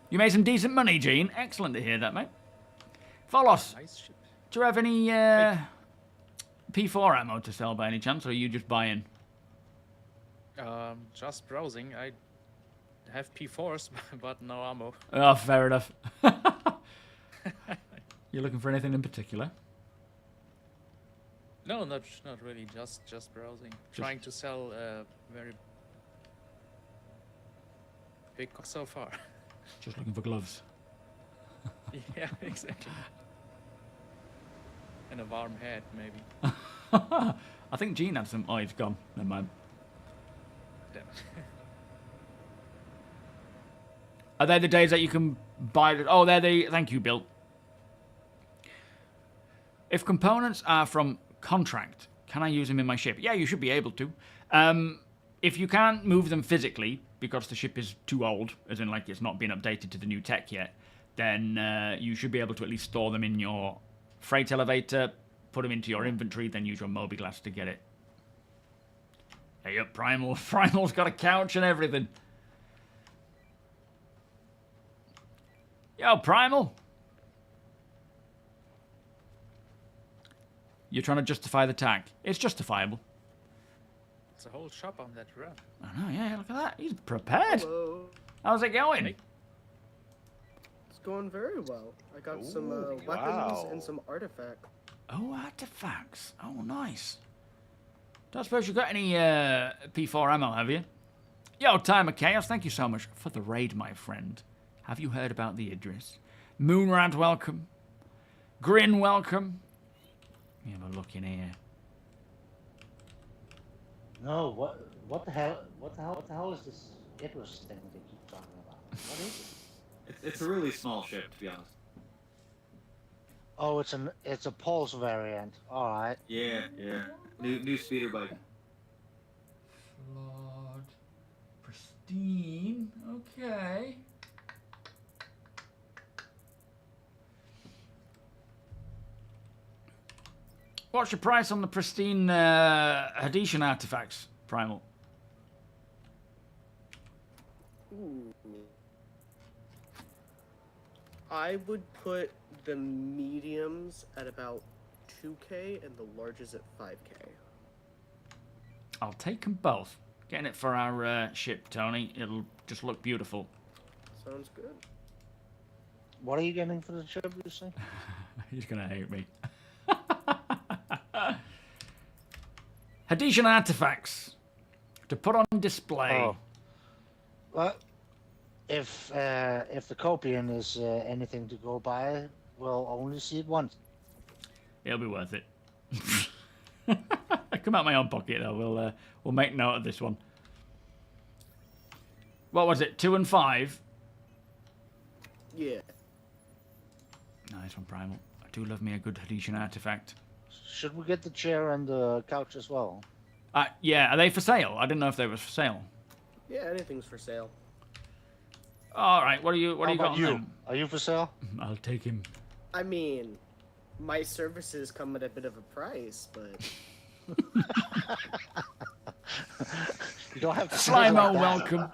S2: You made some decent money, Gene. Excellent to hear that, mate. Volos.
S12: Nice ship.
S2: Do you have any P4 ammo to sell by any chance, or are you just buying?
S12: Just browsing. I have P4s, but no ammo.
S2: Oh, fair enough. You're looking for anything in particular?
S12: No, not really. Just browsing. Trying to sell very big so far.
S2: Just looking for gloves.
S12: Yeah, exactly. And a warm head, maybe.
S2: I think Gene had some. Oh, he's gone. Never mind.
S12: Damn.
S2: Are they the days that you can buy? Oh, they're the. Thank you, Bill. If components are from contract, can I use them in my ship? Yeah, you should be able to. If you can't move them physically because the ship is too old, as in like it's not been updated to the new tech yet, then you should be able to at least store them in your freight elevator, put them into your inventory, then use your MOBIGLASS to get it. Hey up, Primal. Primal's got a couch and everything. Yo, Primal. You're trying to justify the tag. It's justifiable.
S12: It's a whole shop on that run.
S2: I know, yeah, look at that. He's prepared.
S13: Hello.
S2: How's it going?
S12: Hey.
S13: It's going very well. I got some weapons
S8: wow.
S13: and some artifacts.
S2: Oh, artifacts. Oh, nice. Don't suppose you got any P4 ammo, have you? Yo, Time of Chaos, thank you so much for the raid, my friend. Have you heard about the Idris? Moonrad, welcome. Grin, welcome. Let me have a look in here.
S3: No, what the hell is this Idris thing they keep talking about? What is it?
S4: It's a really small ship, to be honest.
S3: Oh, it's a Pulse variant. All right.
S4: Yeah. New speeder bike.
S2: Flawed. Pristine. Okay. What's your price on the pristine Hadesian artifacts, Primal?
S13: Ooh. I would put the mediums at about 2K and the larges at 5K.
S2: I'll take them both. Getting it for our ship, Tony. It'll just look beautiful.
S13: Sounds good.
S3: What are you getting for the ship, you say?
S2: He's gonna hate me. Hadesian artifacts to put on display.
S3: Oh. Well, if the Copian is anything to go by, we'll only see it once.
S2: It'll be worth it. Come out my own pocket though. We'll make note of this one. What was it? 2 and 5.
S13: Yeah.
S2: Nice one, Primal. I do love me a good Hadesian artifact.
S3: Should we get the chair and the couch as well?
S2: Yeah. Are they for sale? I didn't know if they were for sale.
S13: Yeah, anything's for sale.
S2: All right. What do you
S3: How
S2: got
S3: about
S2: on
S3: you?
S2: them?
S3: Are you for sale?
S2: I'll take him.
S13: I mean, my services come at a bit of a price, but
S3: You don't have to.
S2: Slimo, welcome.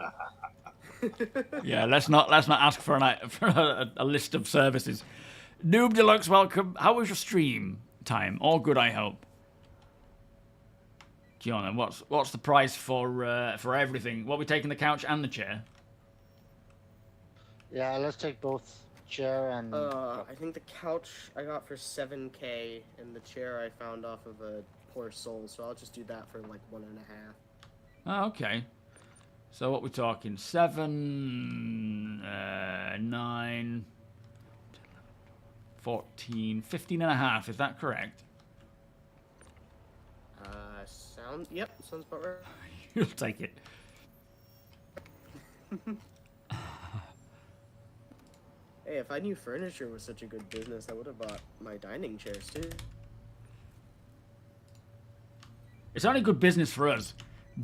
S2: Yeah, let's not ask for a list of services. Noob Deluxe, welcome. How was your stream time? All good, I hope. Gianna, what's the price for everything? What, we taking the couch and the chair?
S3: Yeah, let's take both chair and.
S13: I think the couch I got for 7K, and the chair I found off of a poor soul, so I'll just do that for like 1.5.
S2: Oh, okay. So what we're talking? 7, 9, 14, 15 and a half. Is that correct?
S13: Yep, sounds about right.
S2: You'll take it.
S13: Hey, if I knew furniture was such a good business, I would have bought my dining chairs too.
S2: It's only good business for us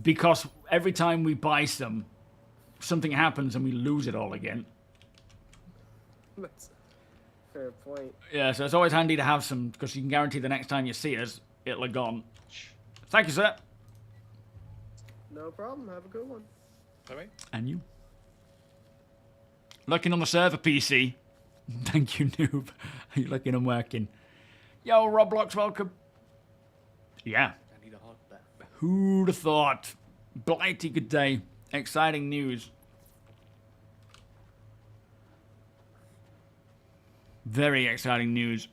S2: because every time we buy something happens and we lose it all again.
S13: That's a fair point.
S2: Yeah, so it's always handy to have some because you can guarantee the next time you see us, it'll have gone. Thank you, sir.
S13: No problem. Have a good one.
S12: Bye-bye.
S2: And you. Looking on the server PC. Thank you, noob. Are you looking and working? Yo, Roblox, welcome. Yeah.
S12: I need a hot bath.
S2: Who'd have thought? Blighty good day. Exciting news. Very exciting news.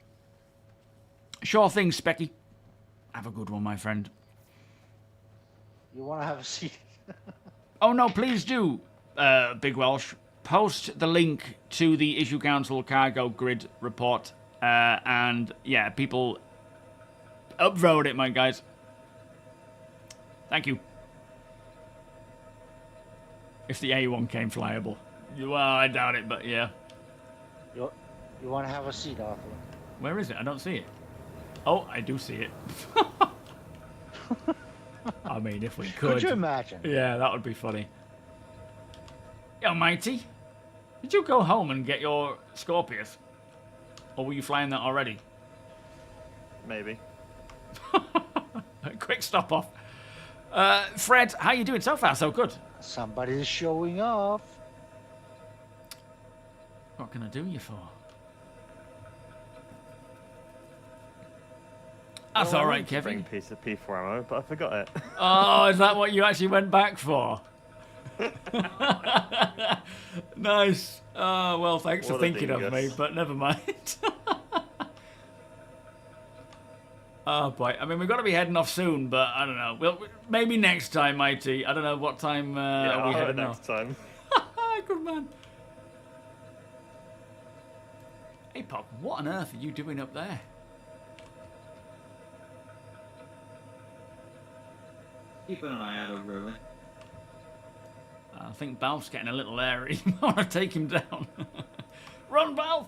S2: Sure thing, Specky. Have a good one, my friend.
S3: You want to have a seat?
S2: Oh, no, please do, Big Welsh. Post the link to the Issue Council cargo grid report. And, yeah, people upvote it, my guys. Thank you. If the A1 came flyable. Well, I doubt it, but yeah.
S3: You want to have a seat, Arthur?
S2: Where is it? I don't see it. Oh, I do see it. I mean, if we could.
S3: Could you imagine?
S2: Yeah, that would be funny. Yo, Mighty. Did you go home and get your Scorpius? Or were you flying that already?
S8: Maybe.
S2: Quick stop off. Fred, how you doing? So far, so good.
S3: Somebody's showing off.
S2: What can I do you for? That's
S8: Well, I
S2: alright,
S8: wanted to
S2: Kevin.
S8: bring a piece of P4 ammo, but I forgot it.
S2: Oh, is that what you actually went back for? Nice. Oh, well, thanks for
S8: What a
S2: thinking of me,
S8: dingus.
S2: but never mind. Oh, boy. I mean, we've got to be heading off soon, but I don't know. Well, maybe next time, Mighty. I don't know what time
S8: Yeah,
S2: are we
S8: I'll have it
S2: heading
S8: next
S2: off.
S8: time.
S2: Good man. Hey, Pop, what on earth are you doing up there?
S4: Keeping an eye out over there.
S2: I think Balf's getting a little airy. I want to take him down. Run, Balf!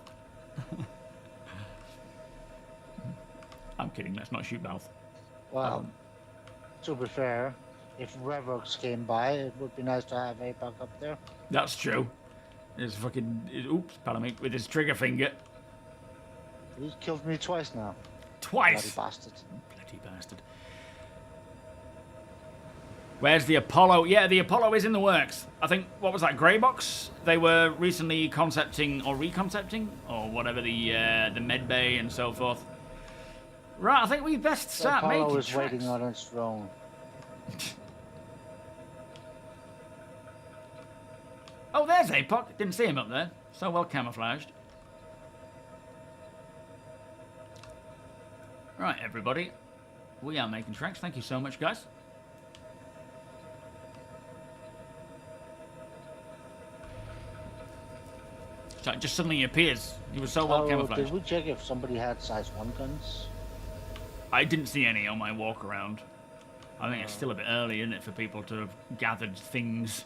S2: I'm kidding. Let's not shoot Balf.
S3: Well, to be fair, if Revox came by, it would be nice to have APAC up there.
S2: That's true. His fucking... Oops, pardon me. With his trigger finger.
S3: He's killed me twice now.
S2: Twice?
S3: Bloody bastard.
S2: Bloody bastard. Where's the Apollo? Yeah, the Apollo is in the works. I think, what was that, Grey Box? They were recently concepting, or reconcepting, or whatever, the med bay and so forth. Right, I think we best start
S3: Apollo
S2: making
S3: is
S2: tracks.
S3: waiting on its throne.
S2: Oh, there's Apoc. Didn't see him up there. So well camouflaged. Right, everybody. We are making tracks. Thank you so much, guys. So it just suddenly appears. He was so well
S3: Oh,
S2: camouflaged.
S3: did we check if somebody had size 1 guns?
S2: I didn't see any on my walk around. I think it's still a bit early, isn't it, for people to have gathered things.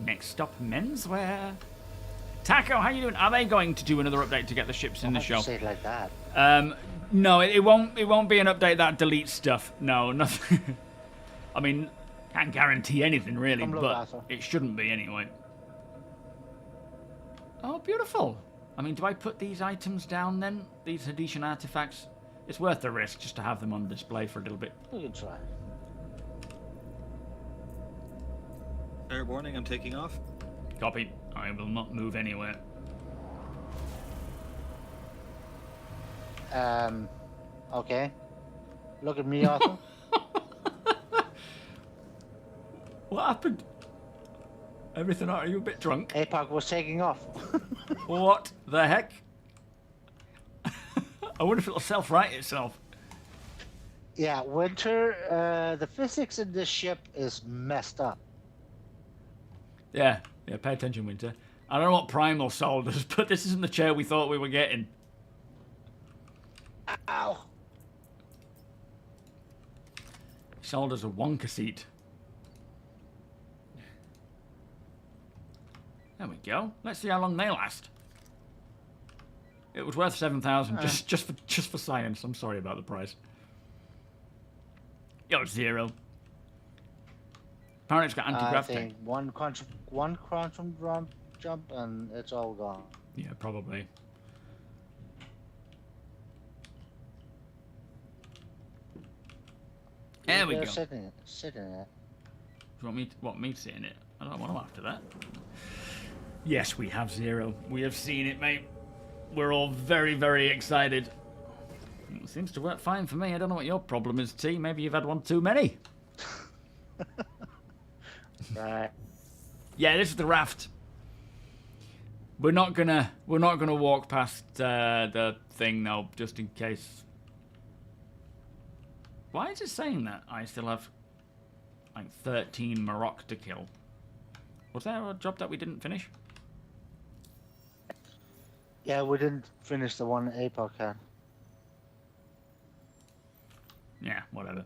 S2: Next stop, menswear. Taco, how you doing? Are they going to do another update to get the ships in the show?
S3: Say it like that.
S2: No, it won't be an update that deletes stuff. No, nothing. I mean, can't guarantee anything really,
S3: Come look,
S2: but
S3: Arthur.
S2: it shouldn't be anyway. Oh, beautiful. I mean, do I put these items down then? These Hadesian artifacts? It's worth the risk just to have them on display for a little bit.
S3: We can try.
S4: Fair warning, I'm taking off.
S2: Copy. I will not move anywhere.
S3: Okay. Look at me, Arthur.
S2: What happened? Everything alright? Are you a bit drunk?
S3: APAC was taking off.
S2: What the heck? I wonder if it'll self-right itself.
S3: Yeah, Winter, the physics in this ship is messed up.
S2: Yeah, pay attention, Winter. I don't know what Primal sold us, but this isn't the chair we thought we were getting.
S3: Ow!
S2: He sold us a Wonka seat. There we go. Let's see how long they last. It was worth 7,000 just for science. I'm sorry about the price. Yo, Zero. Apparently it's got
S3: I
S2: anti-grav tank.
S3: think one quantum jump and it's all gone.
S2: Yeah, probably. There we go.
S3: Sitting in it.
S2: Do you want me to sit in it? I don't want to after that. Yes, we have Zero. We have seen it, mate. We're all very, very excited. It seems to work fine for me. I don't know what your problem is, T. Maybe you've had one too many.
S3: Right.
S2: Yeah, this is the raft. We're not gonna walk past the thing though, just in case. Why is it saying that I still have like 13 Maroc to kill? Was there a job that we didn't finish?
S3: Yeah, we didn't finish the one APOC had.
S2: Yeah, whatever.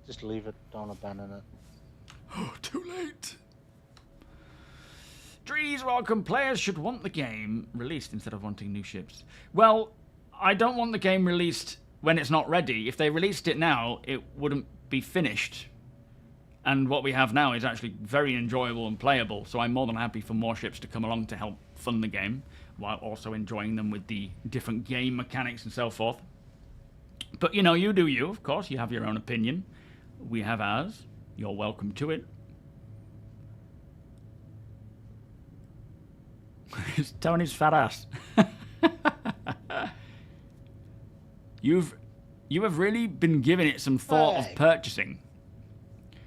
S3: Just leave it. Don't abandon it.
S2: Oh, too late. Drees, welcome. Players should want the game released instead of wanting new ships. Well, I don't want the game released when it's not ready. If they released it now, it wouldn't be finished. And what we have now is actually very enjoyable and playable, so I'm more than happy for more ships to come along to help fund the game, while also enjoying them with the different game mechanics and so forth. But, you know, you do you, of course. You have your own opinion. We have ours. You're welcome to it. It's Tony's fat ass. You have really been giving it some thought of purchasing.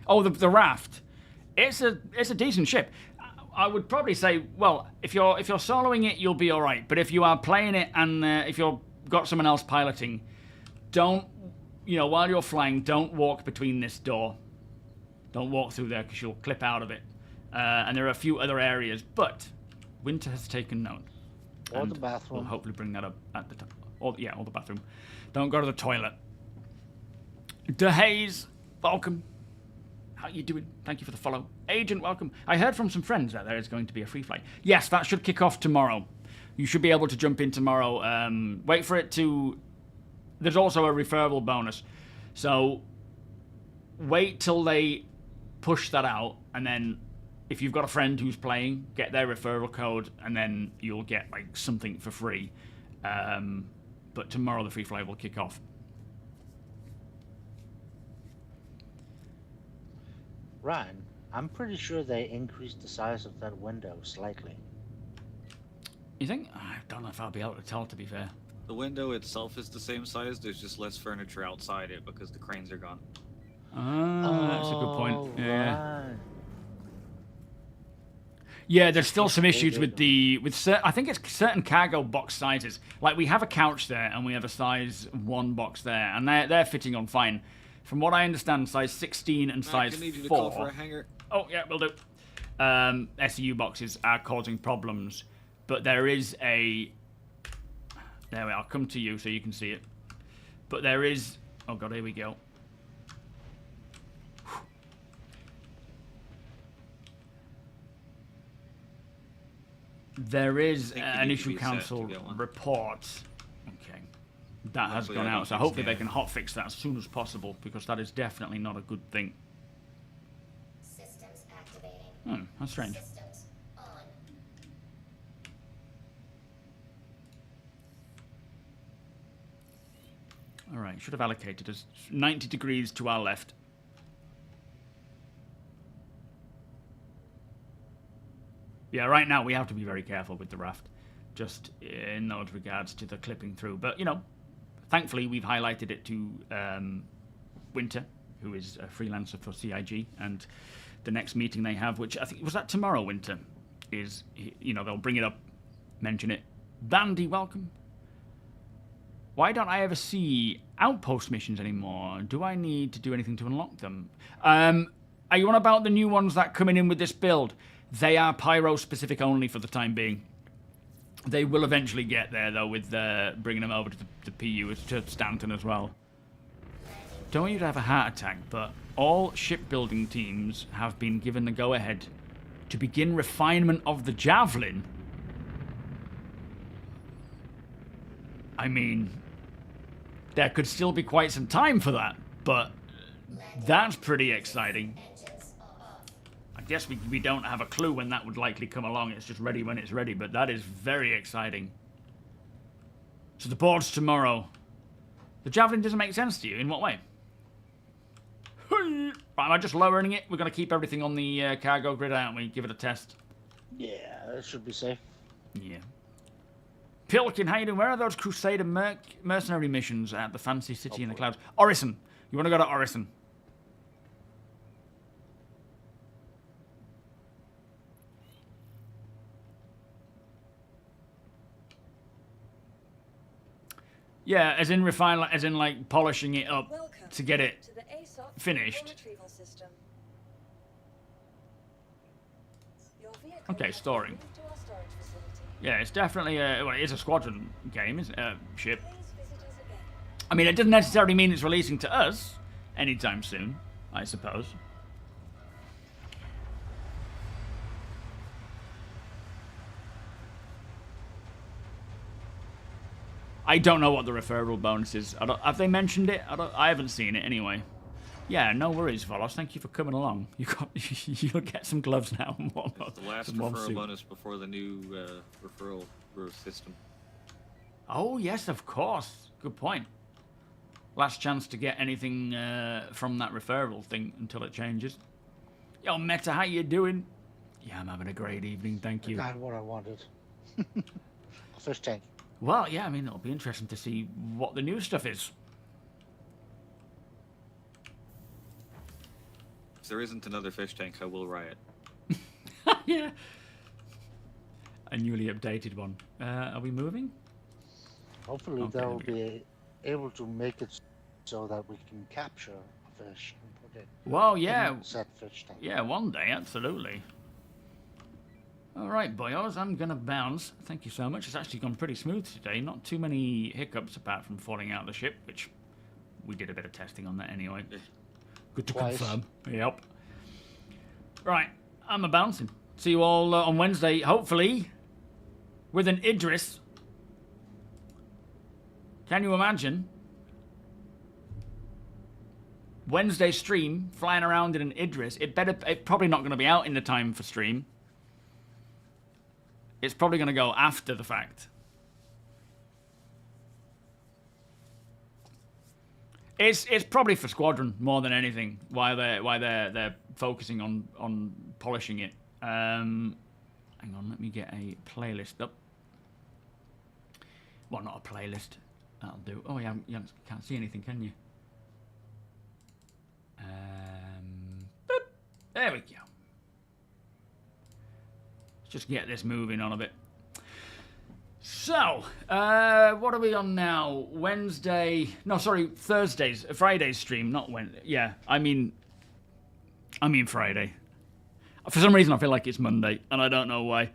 S2: Oh, the raft. It's a decent ship. I would probably say, well, if you're soloing it, you'll be all right. But if you are playing it and if you've got someone else piloting, don't, you know, while you're flying, don't walk between this door. Don't walk through there because you'll clip out of it. And there are a few other areas, but Winter has taken note.
S3: Or the bathroom.
S2: We'll hopefully bring that up at the top. Or the bathroom. Don't go to the toilet. DeHaze, welcome. How you doing? Thank you for the follow. Agent, welcome. I heard from some friends that there is going to be a free flight. Yes, that should kick off tomorrow. You should be able to jump in tomorrow. Wait for it to... There's also a referral bonus. So wait till they push that out, and then if you've got a friend who's playing, get their referral code, and then you'll get like something for free. But tomorrow the free flight will kick off.
S3: Ryan, I'm pretty sure they increased the size of that window slightly.
S2: You think? I don't know if I'll be able to tell, to be fair.
S4: The window itself is the same size, there's just less furniture outside it because the cranes are gone.
S2: Ah, that's a good point. Yeah.
S3: Right.
S2: Yeah, there's still some issues with I think it's certain cargo box sizes. Like we have a couch there and we have a size 1 box there, and they're fitting on fine. From what I understand, size 16 and size 4.
S4: I need you to call for a hangar.
S2: Oh yeah, will do. SEU boxes are causing problems, but there is a. There we are. I'll come to you so you can see it. But there is. Oh god, here we go. There is an issue council report. Okay. That has gone out, so hopefully they can hotfix that as soon as possible, because that is definitely not a good thing.
S14: Systems activating.
S2: That's strange.
S14: Systems on.
S2: Alright, should have allocated us 90 degrees to our left. Yeah, right now we have to be very careful with the raft, just in those regards to the clipping through. But, you know, thankfully we've highlighted it to Winter, who is a freelancer for CIG, and the next meeting they have, which I think, was that tomorrow, Winter, is, you know, they'll bring it up, mention it. Bandy, welcome. Why don't I ever see outpost missions anymore? Do I need to do anything to unlock them? Are you on about the new ones that coming in with this build? They are Pyro specific only for the time being. They will eventually get there, though, with bringing them over to the PU, to Stanton as well. Don't want you to have a heart attack, but all shipbuilding teams have been given the go-ahead to begin refinement of the Javelin. I mean, there could still be quite some time for that, but that's pretty exciting. I guess we don't have a clue when that would likely come along. It's just ready when it's ready, but that is very exciting. So the board's tomorrow. The Javelin doesn't make sense to you? In what way? Right, am I just lowering it? We're going to keep everything on the cargo grid, aren't we? Give it a test.
S3: Yeah, it should be safe.
S2: Yeah. Pilkin, how you doing? Where are those Crusader mercenary missions at the fancy city in the clouds? Orison. You want to go to Orison? Yeah, as in refine, as in like polishing it up to get it finished. Okay, storing. Yeah, it's definitely a, well, it is a Squadron game, isn't it? Ship. I mean, it doesn't necessarily mean it's releasing to us anytime soon, I suppose. I don't know what the referral bonus is. Have they mentioned it? I haven't seen it anyway. Yeah, no worries, Volos. Thank you for coming along. You'll get some gloves now and whatnot.
S4: It's the last referral bonus before the new referral system.
S2: Oh, yes, of course. Good point. Last chance to get anything from that referral thing until it changes. Yo, Meta, how you doing? Yeah, I'm having a great evening, thank you.
S3: Not what I wanted. A fish tank.
S2: Well, yeah, I mean, it'll be interesting to see what the new stuff is.
S4: If there isn't another fish tank, I will riot.
S2: Yeah. A newly updated one. Are we moving?
S3: Hopefully
S2: Okay,
S3: they'll be able to make it so that we can capture a fish and put it
S2: Well, yeah.
S3: in said fish tank.
S2: Yeah, one day, absolutely. All right, boyos, I'm going to bounce. Thank you so much. It's actually gone pretty smooth today. Not too many hiccups apart from falling out of the ship, which we did a bit of testing on that anyway. Good to confirm. Yep. Right, I'm a bouncing. See you all on Wednesday, hopefully, with an Idris. Can you imagine? Wednesday stream, flying around in an Idris. It's probably not going to be out in the time for stream. It's probably going to go after the fact. It's probably for Squadron more than anything. Why they're focusing on polishing it. Hang on, let me get a playlist up. Well, not a playlist. That'll do. Oh, yeah, you can't see anything, can you? Boop. There we go. Let's just get this moving on a bit. So, what are we on now? Wednesday? No, sorry, Friday's stream, not Wednesday. Yeah, I mean Friday. For some reason, I feel like it's Monday, and I don't know why.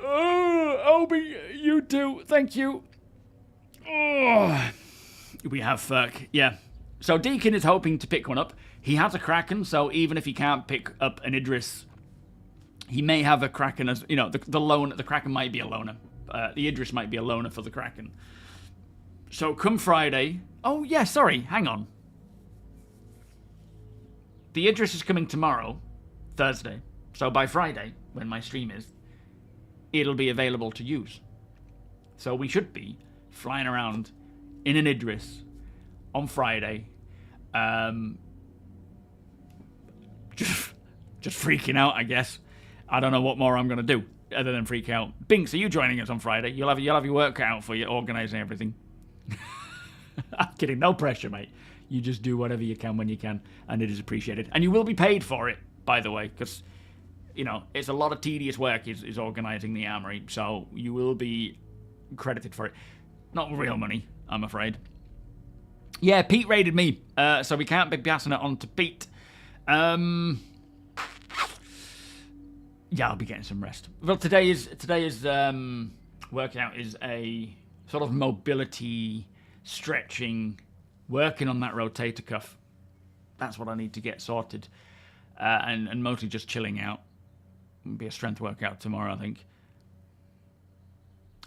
S2: Oh, Obi, you too. Thank you. Oh, we have Ferk. Yeah. So Deacon is hoping to pick one up. He has a Kraken, so even if he can't pick up an Idris, he may have a Kraken as, you know, the Kraken might be a loner. The Idris might be a loner for the Kraken. So come Friday... Oh, yeah, sorry, hang on. The Idris is coming tomorrow, Thursday. So by Friday, when my stream is, it'll be available to use. So we should be flying around in an Idris on Friday. Just freaking out, I guess. I don't know what more I'm going to do other than freak out. Binks, are you joining us on Friday? You'll have your work cut out for you, organising everything. I'm kidding. No pressure, mate. You just do whatever you can when you can, and it is appreciated. And you will be paid for it, by the way, because, you know, it's a lot of tedious work is organising the armory, so you will be credited for it. Not real money, I'm afraid. Yeah, Pete raided me, so we can't be passing it on to Pete. Yeah, I'll be getting some rest. Well, today's workout is a sort of mobility, stretching, working on that rotator cuff. That's what I need to get sorted, and mostly just chilling out. It'll be a strength workout tomorrow, I think.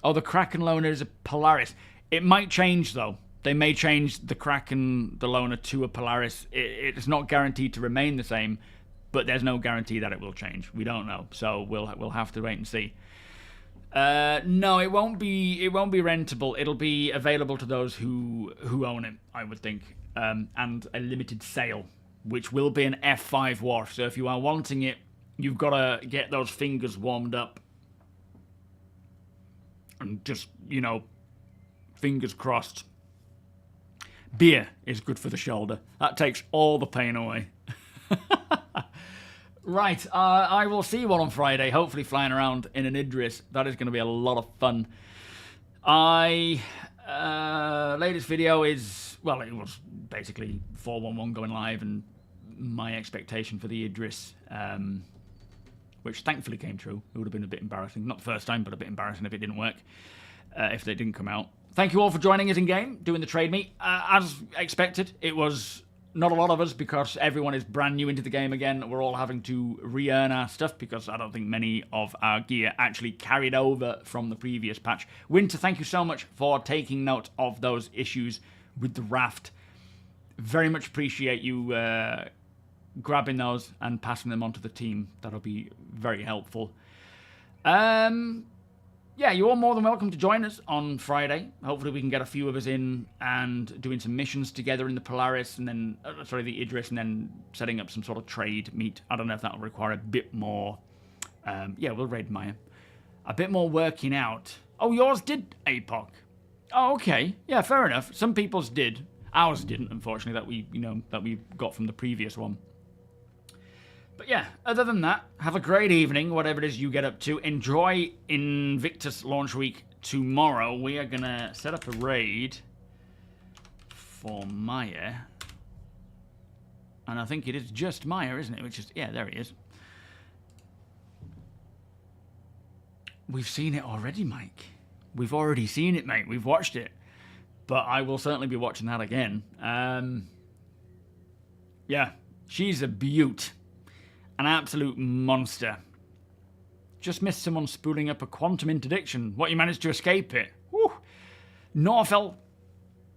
S2: Oh, the Kraken loner is a Polaris. It might change though. They may change the Kraken, the loner, to a Polaris. It's not guaranteed to remain the same. But there's no guarantee that it will change. We don't know, so we'll have to wait and see. No, it won't be rentable. It'll be available to those who own it, I would think, and a limited sale, which will be an F5 wharf. So if you are wanting it, You've got to get those fingers warmed up. And just, you know, fingers crossed. Beer is good for the shoulder. That takes all the pain away. Right, I will see you all on Friday, hopefully flying around in an Idris. That is going to be a lot of fun. Latest video is, well, it was basically 411 going live and my expectation for the Idris, which thankfully came true. It would have been a bit embarrassing. Not the first time, but a bit embarrassing if it didn't work, if they didn't come out. Thank you all for joining us in-game, doing the trade meet. As expected, it was not a lot of us because everyone is brand new into the game again. We're all having to re-earn our stuff because I don't think many of our gear actually carried over from the previous patch. Winter, thank you so much for taking note of those issues with the raft. Very much appreciate you grabbing those and passing them on to the team. That'll be very helpful. Yeah, you're all more than welcome to join us on Friday. Hopefully we can get a few of us in and doing some missions together in the Polaris and then, the Idris, and then setting up some sort of trade meet. I don't know if that'll require a bit more, yeah, we'll raid Maya. A bit more working out. Oh, yours did, APOC. Oh, okay. Yeah, fair enough. Some people's did. Ours didn't, unfortunately, that we got from the previous one. But yeah, other than that, have a great evening, whatever it is you get up to. Enjoy Invictus launch week tomorrow. We are going to set up a raid for Maya. And I think it is just Maya, isn't it? Which is, yeah, there he is. We've seen it already, Mike. We've already seen it, mate. We've watched it. But I will certainly be watching that again. Yeah, she's a beaut. An absolute monster. Just missed someone spooling up a quantum interdiction. What, you managed to escape it? Woo! Norfell,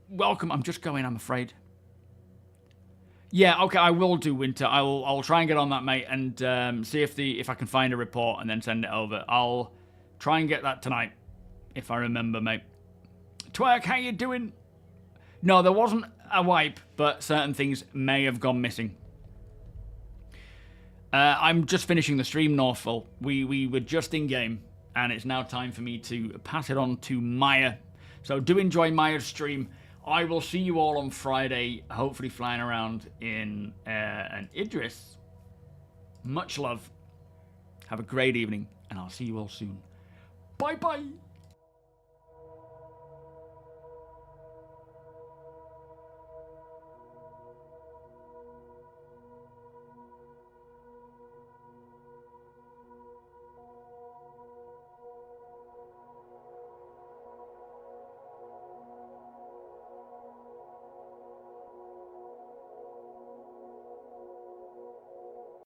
S2: welcome. I'm just going, I'm afraid. Yeah, okay, I will do, Winter. I'll try and get on that, mate, and see if I can find a report and then send it over. I'll try and get that tonight, if I remember, mate. Twerk, how you doing? No, there wasn't a wipe, but certain things may have gone missing. I'm just finishing the stream, Northful. We were just in-game, and it's now time for me to pass it on to Maya. So do enjoy Maya's stream. I will see you all on Friday, hopefully flying around in an Idris. Much love. Have a great evening, and I'll see you all soon. Bye-bye.